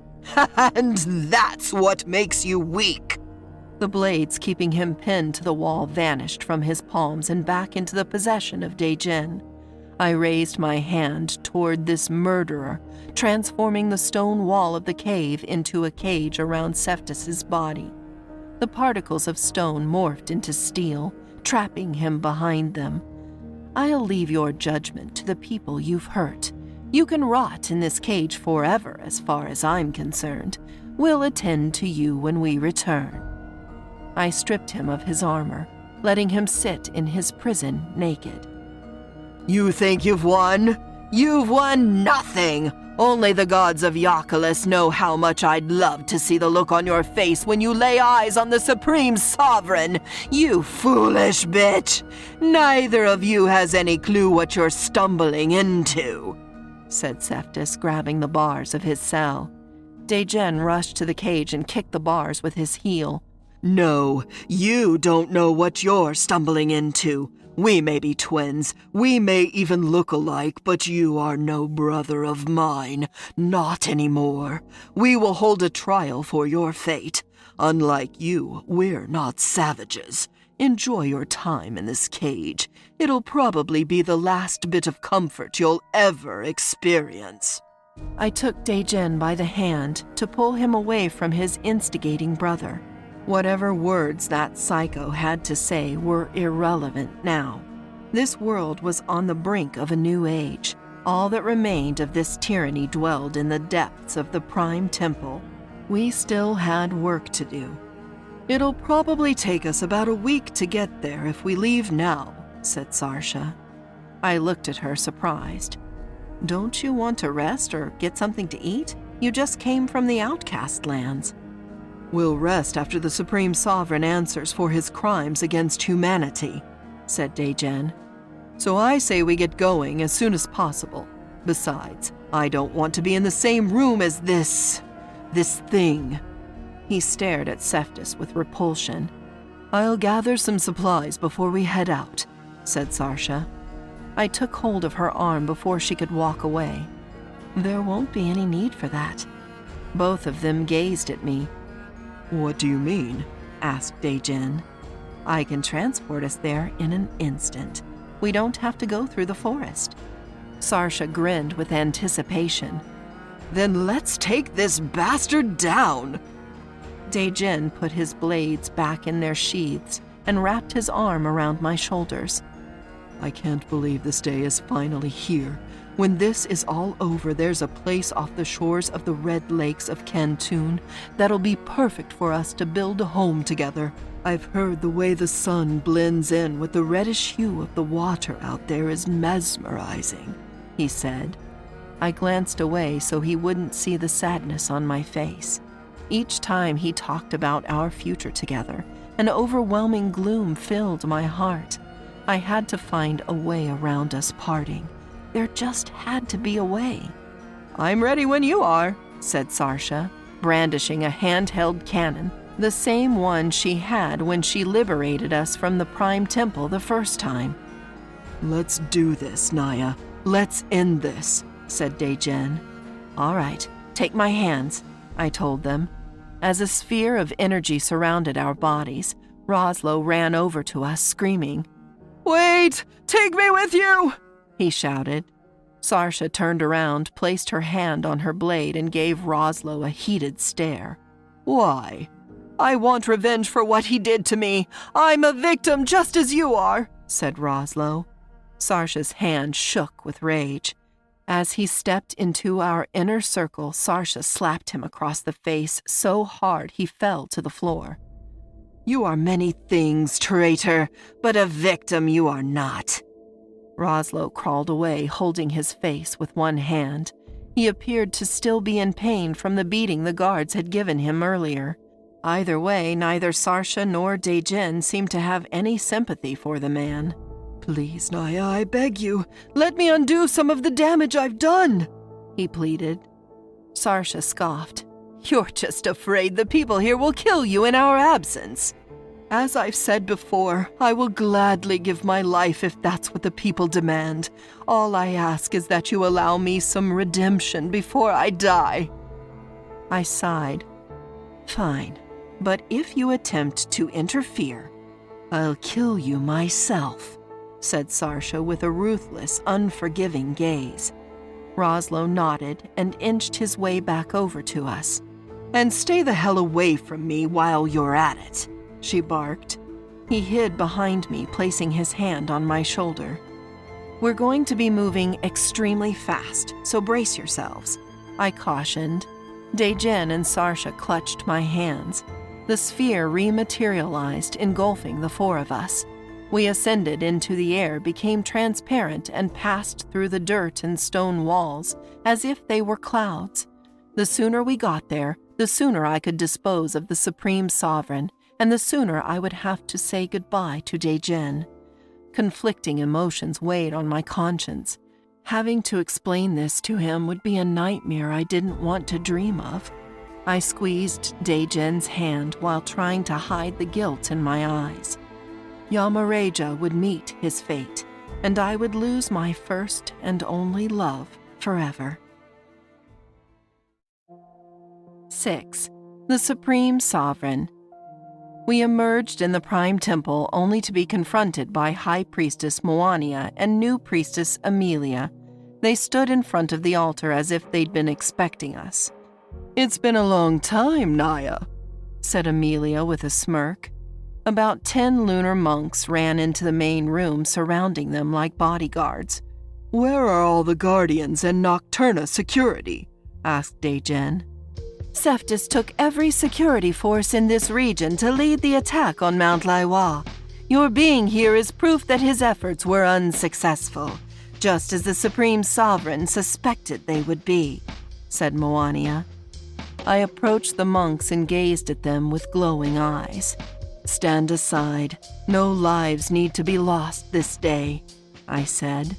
And that's what makes you weak. The blades keeping him pinned to the wall vanished from his palms and back into the possession of Dejin. I raised my hand toward this murderer, transforming the stone wall of the cave into a cage around Cephas' body. The particles of stone morphed into steel, trapping him behind them. I'll leave your judgment to the people you've hurt. You can rot in this cage forever, as far as I'm concerned. We'll attend to you when we return. I stripped him of his armor, letting him sit in his prison naked. You think you've won? You've won nothing! Only the gods of Yoculus know how much I'd love to see the look on your face when you lay eyes on the Supreme Sovereign, you foolish bitch! Neither of you has any clue what you're stumbling into, said Cephas, grabbing the bars of his cell. Dejen rushed to the cage and kicked the bars with his heel. No, you don't know what you're stumbling into. We may be twins, we may even look alike, but you are no brother of mine. Not anymore. We will hold a trial for your fate. Unlike you, we're not savages. Enjoy your time in this cage. It'll probably be the last bit of comfort you'll ever experience. I took Dejen by the hand to pull him away from his instigating brother. Whatever words that psycho had to say were irrelevant now. This world was on the brink of a new age. All that remained of this tyranny dwelled in the depths of the Prime Temple. We still had work to do. It'll probably take us about a week to get there if we leave now, said Sarsha. I looked at her surprised. Don't you want to rest or get something to eat? You just came from the outcast lands. We'll rest after the Supreme Sovereign answers for his crimes against humanity, said Dejen. So I say we get going as soon as possible. Besides, I don't want to be in the same room as this thing. He stared at Cephas with repulsion. I'll gather some supplies before we head out, said Sarsha. I took hold of her arm before she could walk away. There won't be any need for that. Both of them gazed at me. What do you mean? Asked Dejen. I can transport us there in an instant. We don't have to go through the forest. Sarsha grinned with anticipation. Then let's take this bastard down. Dejen put his blades back in their sheaths and wrapped his arm around my shoulders. I can't believe this day is finally here. When this is all over, there's a place off the shores of the Red Lakes of Cantoon that'll be perfect for us to build a home together. I've heard the way the sun blends in with the reddish hue of the water out there is mesmerizing, he said. I glanced away so he wouldn't see the sadness on my face. Each time he talked about our future together, an overwhelming gloom filled my heart. I had to find a way around us parting. There just had to be a way. I'm ready when you are, said Sarsha, brandishing a handheld cannon, the same one she had when she liberated us from the Prime Temple the first time. Let's do this, Naya. Let's end this, said Dejen. All right, take my hands, I told them. As a sphere of energy surrounded our bodies, Roslo ran over to us, screaming, Wait! Take me with you! He shouted. Sarsha turned around, placed her hand on her blade, and gave Roslo a heated stare. Why? I want revenge for what he did to me. I'm a victim just as you are, said Roslo. Sarsha's hand shook with rage. As he stepped into our inner circle, Sarsha slapped him across the face so hard he fell to the floor. You are many things, traitor, but a victim you are not. Roslo crawled away, holding his face with one hand. He appeared to still be in pain from the beating the guards had given him earlier. Either way, neither Sarsha nor Dejen seemed to have any sympathy for the man. Please, Naya, I beg you, let me undo some of the damage I've done, he pleaded. Sarsha scoffed. You're just afraid the people here will kill you in our absence. As I've said before, I will gladly give my life if that's what the people demand. All I ask is that you allow me some redemption before I die. I sighed. Fine, but if you attempt to interfere, I'll kill you myself, said Sarsha with a ruthless, unforgiving gaze. Roslo nodded and inched his way back over to us. And stay the hell away from me while you're at it, she barked. He hid behind me, placing his hand on my shoulder. We're going to be moving extremely fast, so brace yourselves, I cautioned. Dejen and Sarsha clutched my hands. The sphere rematerialized, engulfing the four of us. We ascended into the air, became transparent, and passed through the dirt and stone walls as if they were clouds. The sooner we got there, the sooner I could dispose of the Supreme Sovereign, and the sooner I would have to say goodbye to Dae-Jin. Conflicting emotions weighed on my conscience. Having to explain this to him would be a nightmare I didn't want to dream of. I squeezed Dae-Jin's hand while trying to hide the guilt in my eyes. Yamareja would meet his fate, and I would lose my first and only love forever. 6. The Supreme Sovereign. We emerged in the Prime Temple only to be confronted by High Priestess Maunia and New Priestess Amelia. They stood in front of the altar as if they'd been expecting us. "It's been a long time, Naya," said Amelia with a smirk. About 10 lunar monks ran into the main room, surrounding them like bodyguards. "Where are all the guardians and Nocturnus security?" asked Dae-Jin. Cephas took every security force in this region to lead the attack on Mount Laiwa. Your being here is proof that his efforts were unsuccessful, just as the Supreme Sovereign suspected they would be, said Maunia. I approached the monks and gazed at them with glowing eyes. "Stand aside. No lives need to be lost this day," I said.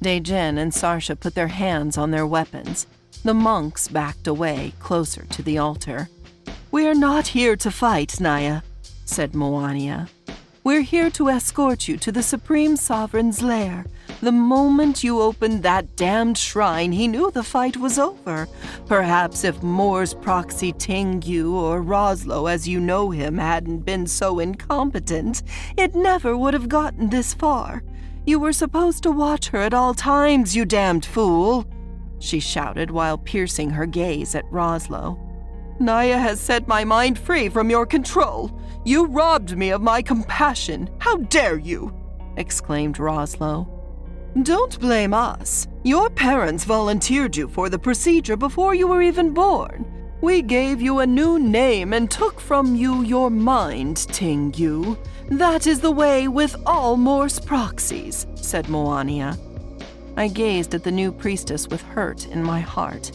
Dae-Jin and Sarsha put their hands on their weapons. The monks backed away, closer to the altar. "We're not here to fight, Naya," said Maunia. "We're here to escort you to the Supreme Sovereign's lair. The moment you opened that damned shrine, he knew the fight was over. Perhaps if Moore's proxy Ting-Yu or Roslo, as you know him, hadn't been so incompetent, it never would have gotten this far. You were supposed to watch her at all times, you damned fool," she shouted while piercing her gaze at Roslo. "Naya has set my mind free from your control. You robbed me of my compassion. How dare you?" exclaimed Roslo. "Don't blame us. Your parents volunteered you for the procedure before you were even born. We gave you a new name and took from you your mind, Ting-Yu. That is the way with all Morse proxies," said Maunia. I gazed at the new priestess with hurt in my heart.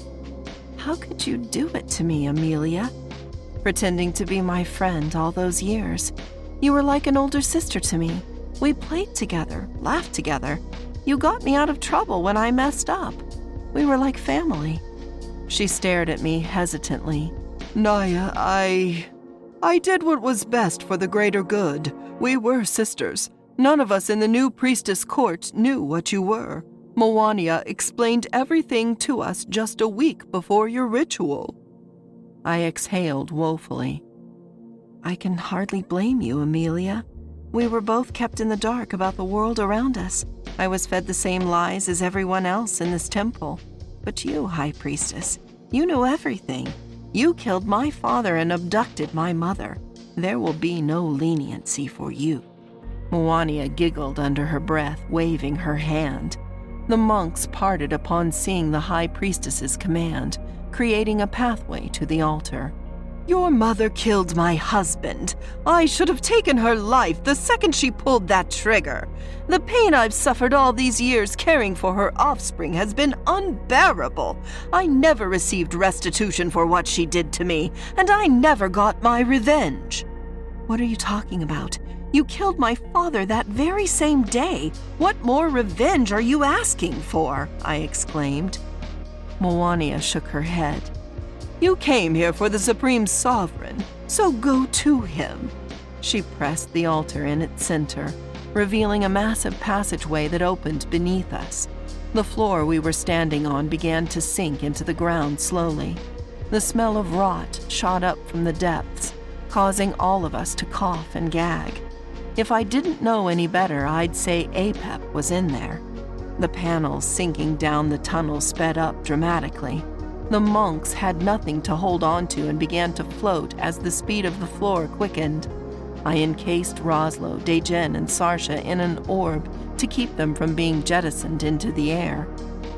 "How could you do it to me, Amelia? Pretending to be my friend all those years. You were like an older sister to me. We played together, laughed together. You got me out of trouble when I messed up. We were like family." She stared at me hesitantly. "Naya, I did what was best for the greater good. We were sisters. None of us in the new priestess court knew what you were. Maunia explained everything to us just a week before your ritual." I exhaled woefully. "I can hardly blame you, Amelia. We were both kept in the dark about the world around us. I was fed the same lies as everyone else in this temple. But you, High Priestess, you knew everything. You killed my father and abducted my mother. There will be no leniency for you." Maunia giggled under her breath, waving her hand. The monks parted upon seeing the High Priestess's command, creating a pathway to the altar. "Your mother killed my husband. I should have taken her life the second she pulled that trigger. The pain I've suffered all these years caring for her offspring has been unbearable. I never received restitution for what she did to me, and I never got my revenge." "What are you talking about? You killed my father that very same day. What more revenge are you asking for?" I exclaimed. Maunia shook her head. "You came here for the Supreme Sovereign, so go to him." She pressed the altar in its center, revealing a massive passageway that opened beneath us. The floor we were standing on began to sink into the ground slowly. The smell of rot shot up from the depths, causing all of us to cough and gag. If I didn't know any better, I'd say APEP was in there. The panels sinking down the tunnel sped up dramatically. The monks had nothing to hold on to and began to float as the speed of the floor quickened. I encased Roslo, Dae-Jin, and Sarsha in an orb to keep them from being jettisoned into the air.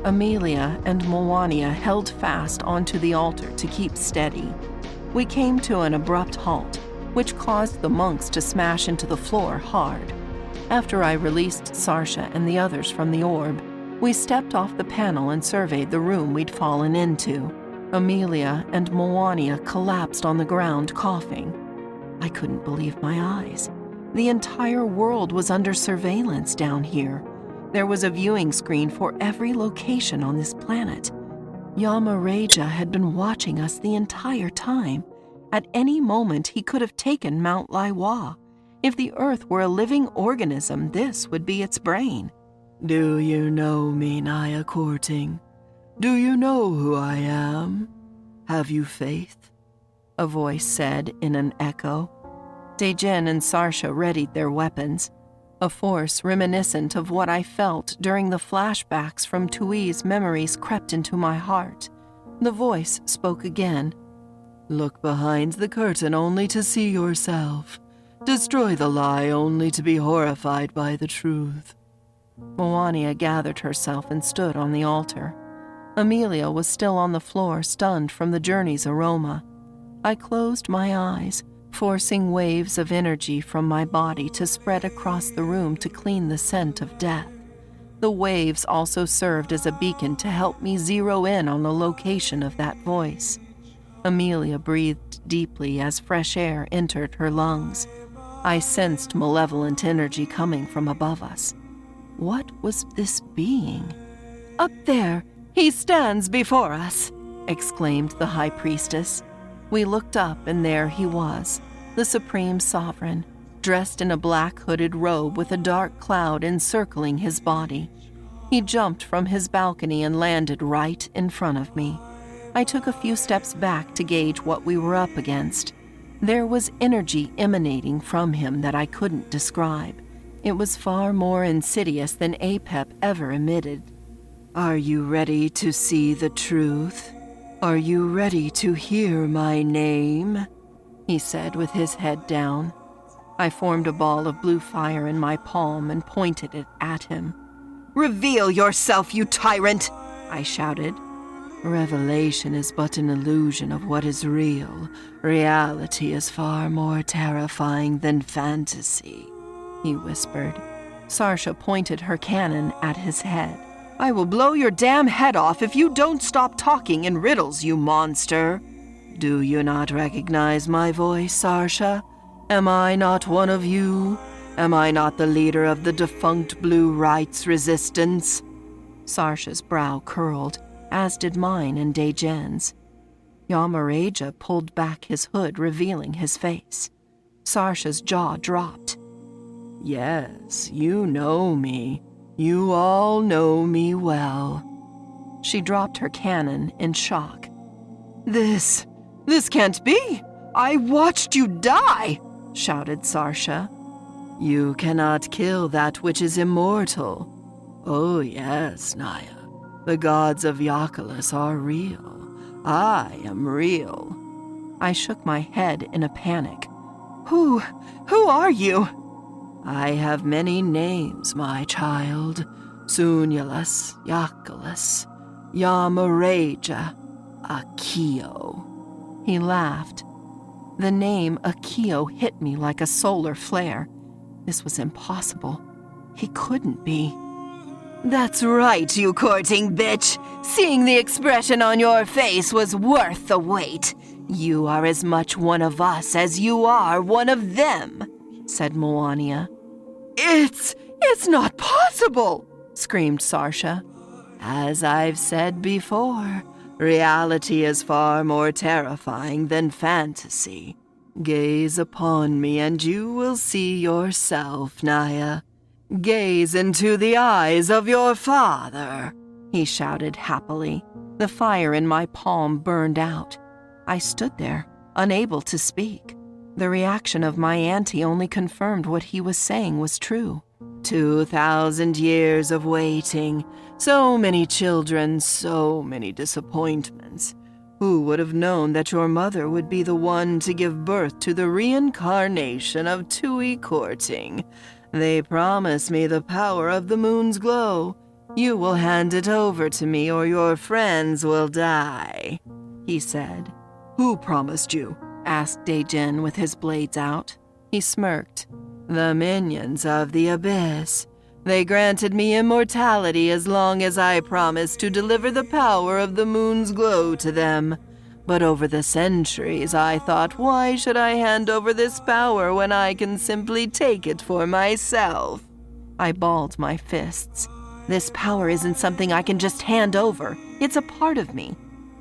Amelia and Maunia held fast onto the altar to keep steady. We came to an abrupt halt, which caused the monks to smash into the floor hard. After I released Sarsha and the others from the orb, we stepped off the panel and surveyed the room we'd fallen into. Amelia and Maunia collapsed on the ground, coughing. I couldn't believe my eyes. The entire world was under surveillance down here. There was a viewing screen for every location on this planet. Yamaraja had been watching us the entire time. At any moment, he could have taken Mount Laiwa. If the Earth were a living organism, this would be its brain. Do you know me, Naya Courting? Do you know who I am? Have you faith? A voice said in an echo. Dejin and Sarsha readied their weapons. A force reminiscent of what I felt during the flashbacks from Tui's memories crept into my heart. The voice spoke again. Look behind the curtain only to see yourself. Destroy the lie only to be horrified by the truth. Maunia gathered herself and stood on the altar. Amelia was still on the floor, stunned from the journey's aroma. I closed my eyes, forcing waves of energy from my body to spread across the room to clean the scent of death. The waves also served as a beacon to help me zero in on the location of that voice. Amelia breathed deeply as fresh air entered her lungs. I sensed malevolent energy coming from above us. What was this being? Up there, he stands before us, exclaimed the High Priestess. We looked up, and there he was, the Supreme Sovereign, dressed in a black hooded robe with a dark cloud encircling his body. He jumped from his balcony and landed right in front of me. I took a few steps back to gauge what we were up against. There was energy emanating from him that I couldn't describe. It was far more insidious than Apep ever emitted. Are you ready to see the truth? Are you ready to hear my name? He said with his head down. I formed a ball of blue fire in my palm and pointed it at him. Reveal yourself, you tyrant! I shouted. Revelation is but an illusion of what is real. Reality is far more terrifying than fantasy, he whispered. Sarsha pointed her cannon at his head. I will blow your damn head off if you don't stop talking in riddles, you monster. Do you not recognize my voice, Sarsha? Am I not one of you? Am I not the leader of the defunct Blue Rights Resistance? Sarsha's brow curled, as did mine and Dejin's. Yamaraja pulled back his hood, revealing his face. Sarsha's jaw dropped. Yes, you know me. You all know me well. She dropped her cannon in shock. This can't be! I watched you die! Shouted Sarsha. You cannot kill that which is immortal. Oh yes, Naya. The gods of Yakulas are real. I am real. I shook my head in a panic. Who are you? I have many names, my child. Sunyalas, Yakulas, Yamaraja, Akio. He laughed. The name Akio hit me like a solar flare. This was impossible. He couldn't be. That's right, you courting bitch. Seeing the expression on your face was worth the wait. You are as much one of us as you are one of them, said Maunia. It's not possible, screamed Sarsha. As I've said before, reality is far more terrifying than fantasy. Gaze upon me and you will see yourself, Naya. Gaze into the eyes of your father, he shouted happily. The fire in my palm burned out. I stood there, unable to speak. The reaction of my auntie only confirmed what he was saying was true. 2,000 years of waiting, so many children, so many disappointments. Who would have known that your mother would be the one to give birth to the reincarnation of Tui Courting? They promise me the power of the moon's glow. You will hand it over to me or your friends will die, he said. Who promised you? Asked Dejin with his blades out. He smirked. The minions of the abyss. They granted me immortality as long as I promised to deliver the power of the moon's glow to them. But over the centuries, I thought, why should I hand over this power when I can simply take it for myself? I balled my fists. This power isn't something I can just hand over. It's a part of me.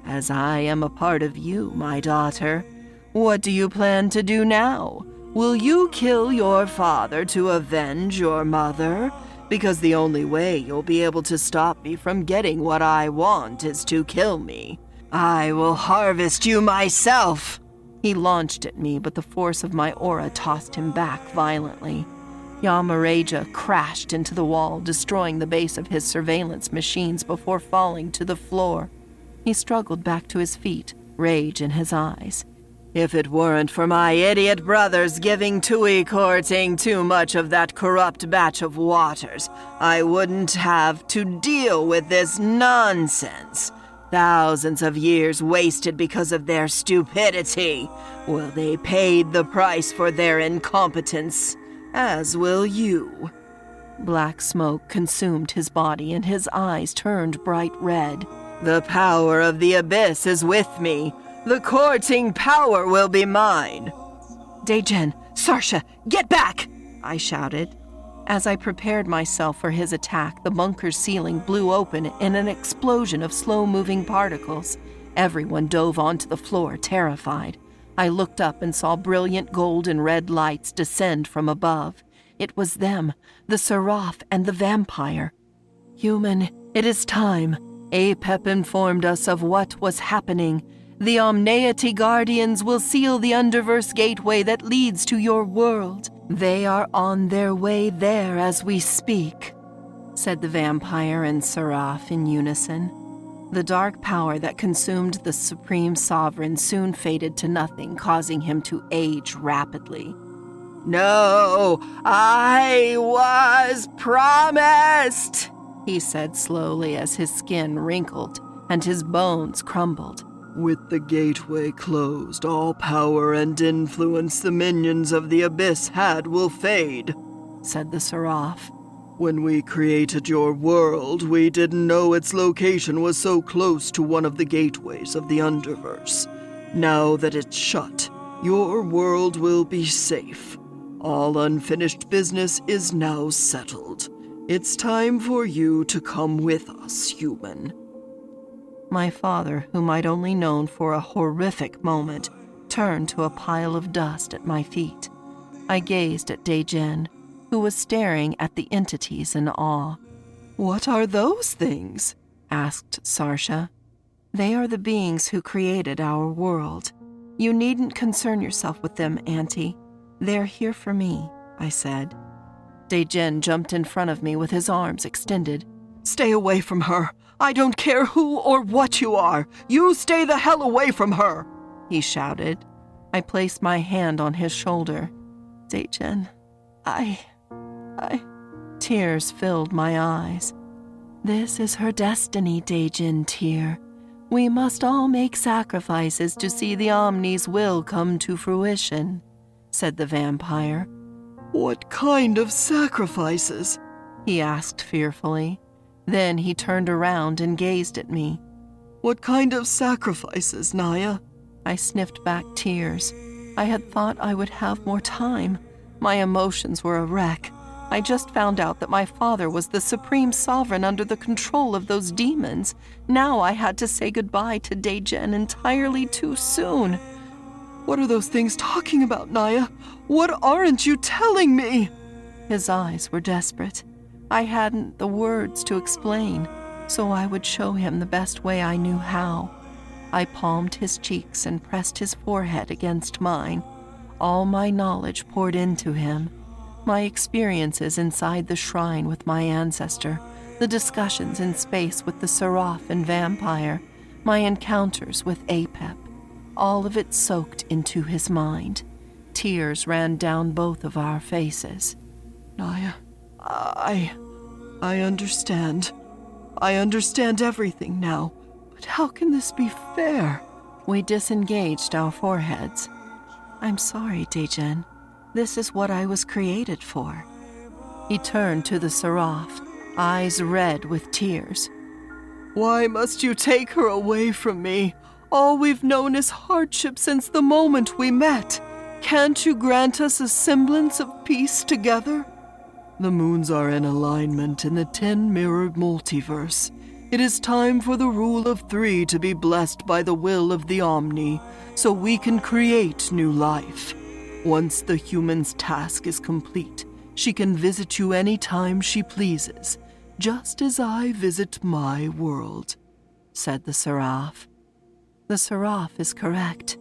As I am a part of you, my daughter. What do you plan to do now? Will you kill your father to avenge your mother? Because the only way you'll be able to stop me from getting what I want is to kill me. I will harvest you myself. He launched at me, but the force of my aura tossed him back violently. Yamaraja crashed into the wall, destroying the base of his surveillance machines before falling to the floor. He struggled back to his feet, rage in his eyes. If it weren't for my idiot brothers giving Tui courting too much of that corrupt batch of waters, I wouldn't have to deal with this nonsense. Thousands of years wasted because of their stupidity. Well, they paid the price for their incompetence, as will you. Black smoke consumed his body and his eyes turned bright red. The power of the abyss is with me. The courting power will be mine. Daejen, Sarsha, get back! I shouted. As I prepared myself for his attack, the bunker's ceiling blew open in an explosion of slow-moving particles. Everyone dove onto the floor, terrified. I looked up and saw brilliant gold and red lights descend from above. It was them, the Seraph and the Vampyre. Human, it is time. Apep informed us of what was happening. The Omneity Guardians will seal the Underverse gateway that leads to your world. They are on their way there as we speak, said the Vampyre and Seraph in unison. The dark power that consumed the Supreme Sovereign soon faded to nothing, causing him to age rapidly. No, I was promised, he said slowly as his skin wrinkled and his bones crumbled. With the gateway closed, all power and influence the minions of the abyss had will fade, said the Seraph. When we created your world, we didn't know its location was so close to one of the gateways of the Underverse. Now that it's shut, your world will be safe. All unfinished business is now settled. It's time for you to come with us, human. My father, whom I'd only known for a horrific moment, turned to a pile of dust at my feet. I gazed at Daejen, who was staring at the entities in awe. What are those things? Asked Sarsha. They are the beings who created our world. You needn't concern yourself with them, Auntie. They're here for me, I said. Daejen jumped in front of me with his arms extended. Stay away from her. I don't care who or what you are. You stay the hell away from her, he shouted. I placed my hand on his shoulder. Daejen, I... Tears filled my eyes. This is her destiny, Daejen Tear. We must all make sacrifices to see the Omni's will come to fruition, said the Vampyre. What kind of sacrifices? He asked fearfully. Then he turned around and gazed at me. What kind of sacrifices, Naya? I sniffed back tears. I had thought I would have more time. My emotions were a wreck. I just found out that my father was the Supreme Sovereign under the control of those demons. Now I had to say goodbye to Daejen entirely too soon. What are those things talking about, Naya? What aren't you telling me? His eyes were desperate. I hadn't the words to explain, so I would show him the best way I knew how. I palmed his cheeks and pressed his forehead against mine. All my knowledge poured into him. My experiences inside the shrine with my ancestor, the discussions in space with the Seraph and Vampyre, my encounters with Apep, all of it soaked into his mind. Tears ran down both of our faces. Naya, I understand. I understand everything now. But how can this be fair? We disengaged our foreheads. I'm sorry, Daejen. This is what I was created for." He turned to the Seraph, eyes red with tears. "Why must you take her away from me? All we've known is hardship since the moment we met. Can't you grant us a semblance of peace together? The moons are in alignment in the 10-mirrored multiverse. It is time for the rule of 3 to be blessed by the will of the Omni, so we can create new life. Once the human's task is complete, she can visit you any time she pleases, just as I visit my world," said the Seraph. The Seraph is correct.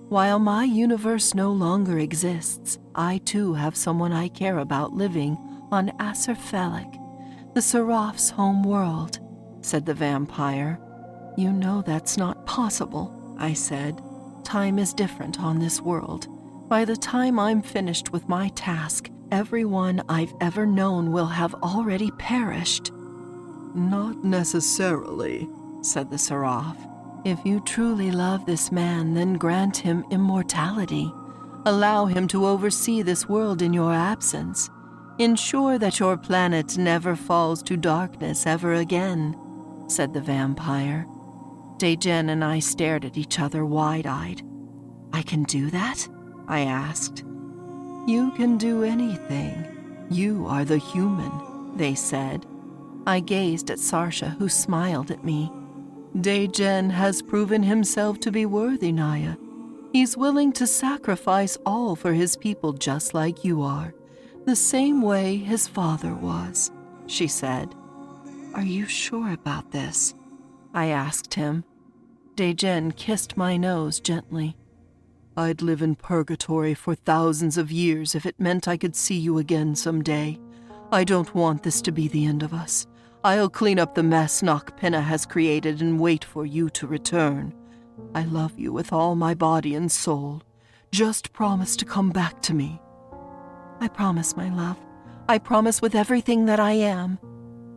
While my universe no longer exists, I too have someone I care about living on Aserfelik, the Seraph's home world, said the vampire. "You know that's not possible," I said. "Time is different on this world. By the time I'm finished with my task, everyone I've ever known will have already perished." "Not necessarily," said the Seraph. "If you truly love this man, then grant him immortality. Allow him to oversee this world in your absence. Ensure that your planet never falls to darkness ever again," said the vampire. Dejen and I stared at each other wide-eyed. "I can do that?" I asked. "You can do anything. You are the human," they said. I gazed at Sarsha, who smiled at me. "Dejen has proven himself to be worthy, Naya. He's willing to sacrifice all for his people just like you are, the same way his father was," she said. "Are you sure about this?" I asked him. Dejen kissed my nose gently. "I'd live in purgatory for thousands of years if it meant I could see you again someday. I don't want this to be the end of us. I'll clean up the mess Nocturnus has created and wait for you to return. I love you with all my body and soul. Just promise to come back to me." "I promise, my love. I promise with everything that I am."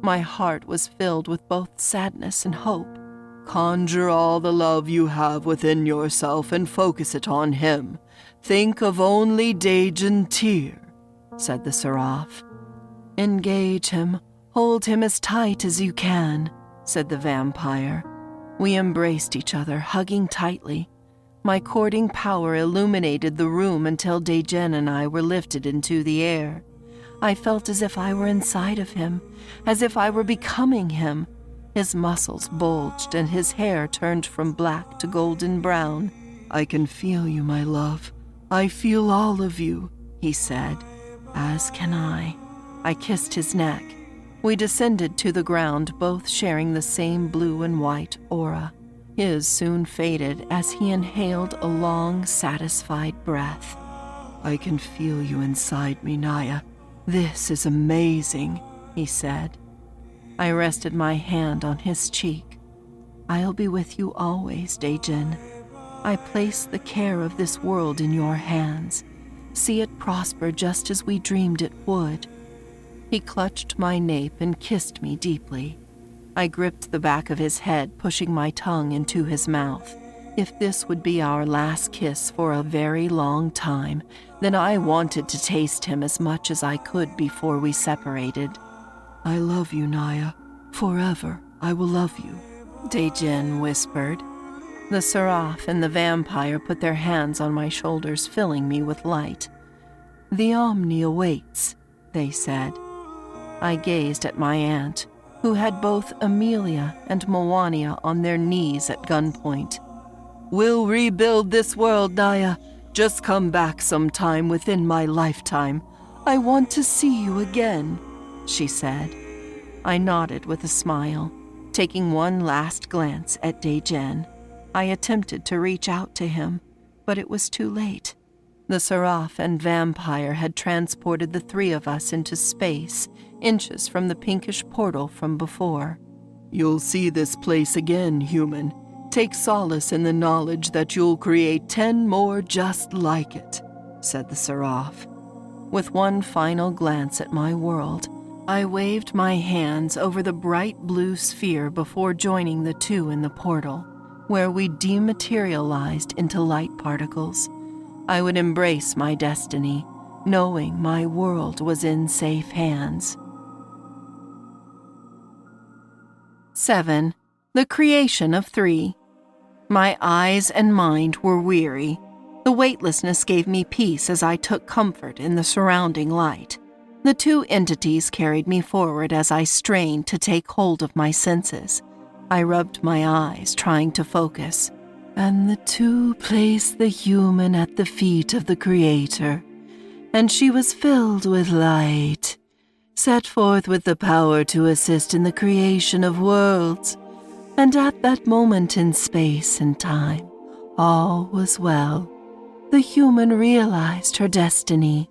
My heart was filled with both sadness and hope. "Conjure all the love you have within yourself and focus it on him. Think of only Dejen Tyr," said the Seraph. "Engage him. Hold him as tight as you can," said the vampire. We embraced each other, hugging tightly. My courting power illuminated the room until Dejen and I were lifted into the air. I felt as if I were inside of him, as if I were becoming him. His muscles bulged and his hair turned from black to golden brown. "I can feel you, my love. I feel all of you," he said. "As can I." I kissed his neck. We descended to the ground, both sharing the same blue and white aura. His soon faded as he inhaled a long, satisfied breath. "I can feel you inside me, Naya. This is amazing," he said. I rested my hand on his cheek. "I'll be with you always, Dejen. I place the care of this world in your hands. See it prosper just as we dreamed it would." He clutched my nape and kissed me deeply. I gripped the back of his head, pushing my tongue into his mouth. If this would be our last kiss for a very long time, then I wanted to taste him as much as I could before we separated. "I love you, Naya. Forever, I will love you," Dejen whispered. The Seraph and the vampire put their hands on my shoulders, filling me with light. "The Omni awaits," they said. I gazed at my aunt, who had both Amelia and Maunia on their knees at gunpoint. "We'll rebuild this world, Naya. Just come back sometime within my lifetime. I want to see you again," she said. I nodded with a smile, taking one last glance at Dejen. I attempted to reach out to him, but it was too late. The Seraph and Vampire had transported the 3 of us into space, inches from the pinkish portal from before. "You'll see this place again, human. Take solace in the knowledge that you'll create 10 more just like it," said the Seraph. With one final glance at my world, I waved my hands over the bright blue sphere before joining the 2 in the portal, where we dematerialized into light particles. I would embrace my destiny, knowing my world was in safe hands. 7. The creation of 3. My eyes and mind were weary. The weightlessness gave me peace as I took comfort in the surrounding light. The 2 entities carried me forward as I strained to take hold of my senses. I rubbed my eyes, trying to focus. And the 2 placed the human at the feet of the Creator, and she was filled with light, set forth with the power to assist in the creation of worlds. And at that moment in space and time, all was well. The human realized her destiny,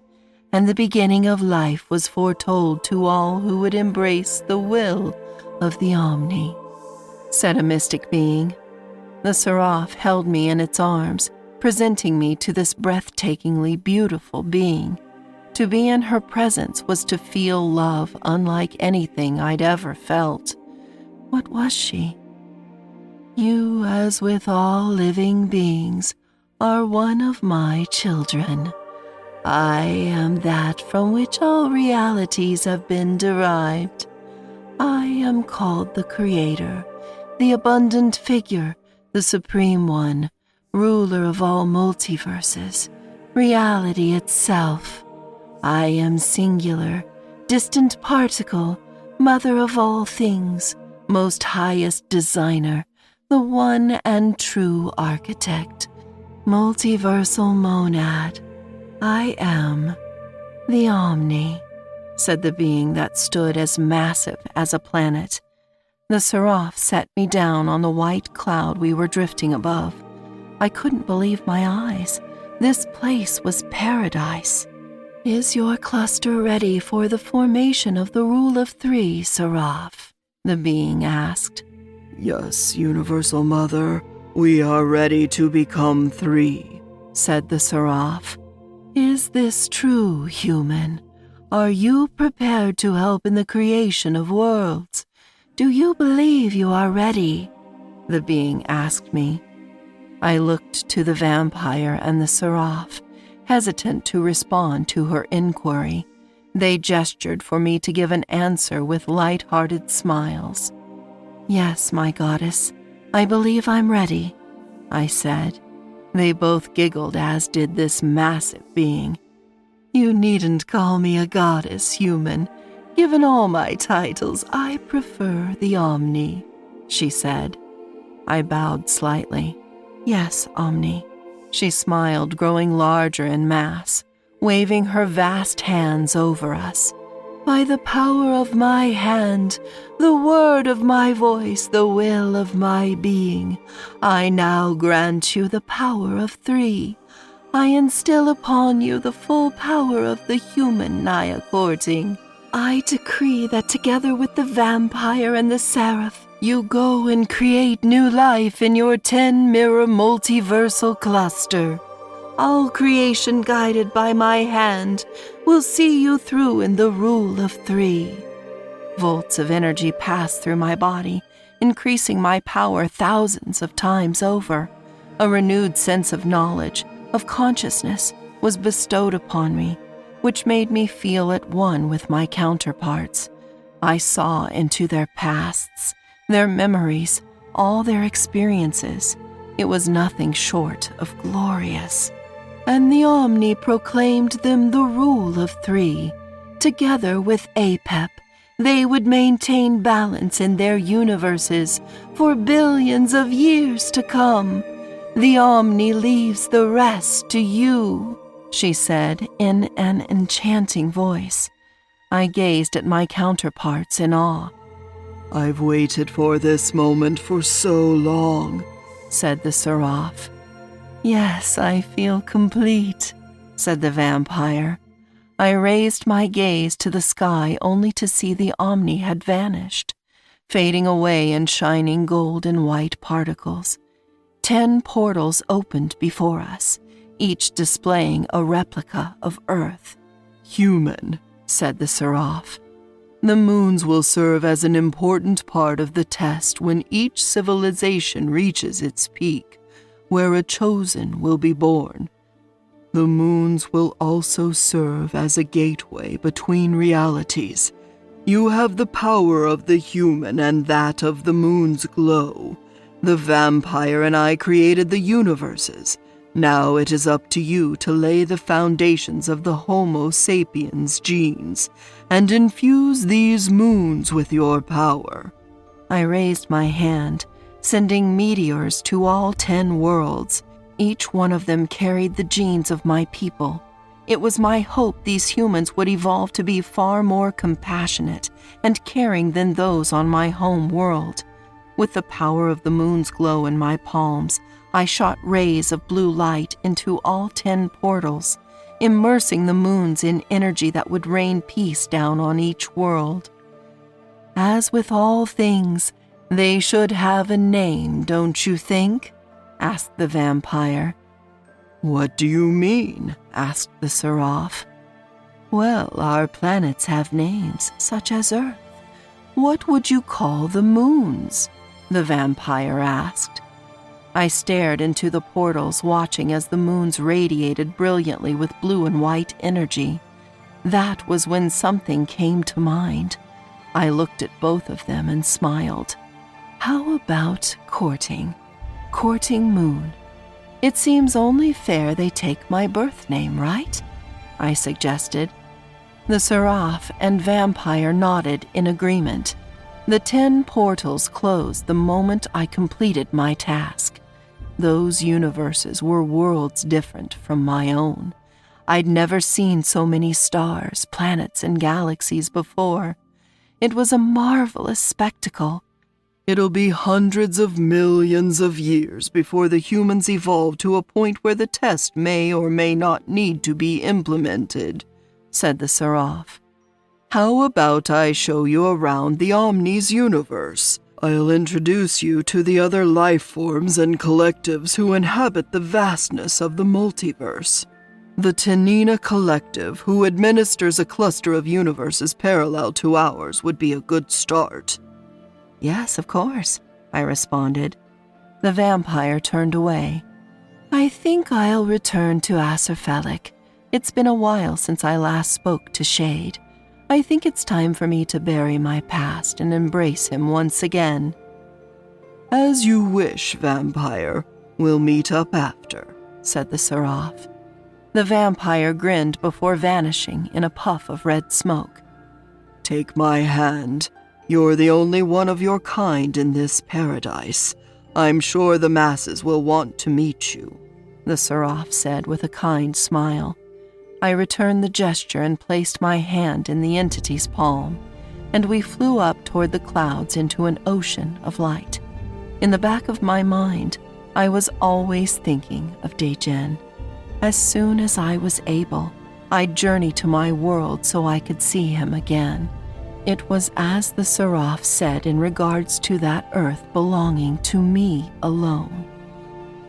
and the beginning of life was foretold to all who would embrace the will of the Omni, said a mystic being. The Seraph held me in its arms, presenting me to this breathtakingly beautiful being. To be in her presence was to feel love unlike anything I'd ever felt. What was she? You, as with all living beings, are one of my children. I am that from which all realities have been derived. I am called the Creator, the abundant figure, the Supreme One, ruler of all multiverses, reality itself. I am singular, distant particle, mother of all things, most highest designer, the one and true architect, multiversal monad. I am the Omni, said the being that stood as massive as a planet. The Seraph set me down on the white cloud we were drifting above. I couldn't believe my eyes. This place was paradise. Is your cluster ready for the formation of the rule of 3, Seraph? The being asked. Yes, Universal Mother, we are ready to become 3, said the Seraph. Is this true, human? Are you prepared to help in the creation of worlds? Do you believe you are ready? The being asked me. I looked to the Vampyre and the Seraph, hesitant to respond to her inquiry. They gestured for me to give an answer with light-hearted smiles. Yes, my goddess, I believe I'm ready, I said. They both giggled, as did this massive being. You needn't call me a goddess, human. Given all my titles, I prefer the Omni, she said. I bowed slightly. Yes, Omni. She smiled, growing larger in mass, waving her vast hands over us. By the power of my hand, the word of my voice, the will of my being, I now grant you the power of 3. I instill upon you the full power of the human Naya courting. I decree that together with the Vampyre and the Seraph, you go and create new life in your 10-mirror multiversal cluster. All creation guided by my hand will see you through in the rule of 3. Volts of energy passed through my body, increasing my power thousands of times over. A renewed sense of knowledge, of consciousness, was bestowed upon me, which made me feel at one with my counterparts. I saw into their pasts, their memories, all their experiences. It was nothing short of glorious. And the Omni proclaimed them the rule of 3. Together with Apep, they would maintain balance in their universes for billions of years to come. The Omni leaves the rest to you, she said in an enchanting voice. I gazed at my counterparts in awe. I've waited for this moment for so long, said the Seraph. Yes, I feel complete, said the Vampyre. I raised my gaze to the sky only to see the Omni had vanished, fading away in shining gold and white particles. 10 portals opened before us, each displaying a replica of Earth. Human, said the Seraph. The moons will serve as an important part of the test when each civilization reaches its peak, where a chosen will be born. The moons will also serve as a gateway between realities. You have the power of the human and that of the moon's glow. The vampire and I created the universes. Now it is up to you to lay the foundations of the Homo sapiens genes and infuse these moons with your power." I raised my hand, sending meteors to all 10 worlds. Each one of them carried the genes of my people. It was my hope these humans would evolve to be far more compassionate and caring than those on my home world. With the power of the moon's glow in my palms, I shot rays of blue light into all 10 portals, immersing the moons in energy that would rain peace down on each world. "As with all things, they should have a name, don't you think?" asked the vampire. "What do you mean?" asked the Seraph. "Well, our planets have names, such as Earth. What would you call the moons?" the vampire asked. I stared into the portals, watching as the moons radiated brilliantly with blue and white energy. That was when something came to mind. I looked at both of them and smiled. "How about courting? Courting moon. It seems only fair they take my birth name, right?" I suggested. The Seraph and vampire nodded in agreement. The 10 portals closed the moment I completed my task. Those universes were worlds different from my own. I'd never seen so many stars, planets, and galaxies before. It was a marvelous spectacle. "It'll be hundreds of millions of years before the humans evolve to a point where the test may or may not need to be implemented," said the Seraph. "How about I show you around the Omni's universe? I'll introduce you to the other life forms and collectives who inhabit the vastness of the multiverse. The Tanina Collective, who administers a cluster of universes parallel to ours, would be a good start." "Yes, of course," I responded. The vampire turned away. "I think I'll return to Acerphelic. It's been a while since I last spoke to Shade. I think it's time for me to bury my past and embrace him once again." "As you wish, vampire. We'll meet up after," said the Seraph. The vampire grinned before vanishing in a puff of red smoke. "Take my hand. You're the only one of your kind in this paradise. I'm sure the masses will want to meet you," the Seraph said with a kind smile. I returned the gesture and placed my hand in the entity's palm, and we flew up toward the clouds into an ocean of light. In the back of my mind, I was always thinking of Dejen. As soon as I was able, I'd journey to my world so I could see him again. It was as the Seraph said in regards to that earth belonging to me alone.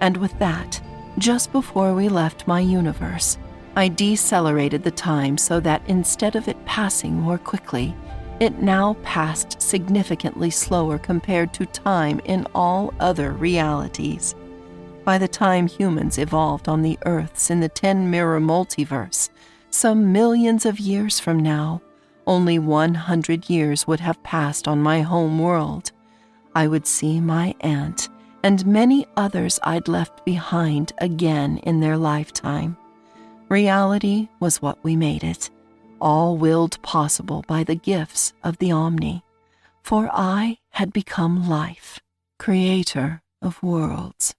And with that, just before we left my universe, I decelerated the time so that instead of it passing more quickly, it now passed significantly slower compared to time in all other realities. By the time humans evolved on the Earths in the 10-mirror multiverse, some millions of years from now, only 100 years would have passed on my home world. I would see my aunt and many others I'd left behind again in their lifetime. Reality was what we made it, all willed possible by the gifts of the Omni. For I had become life, creator of worlds.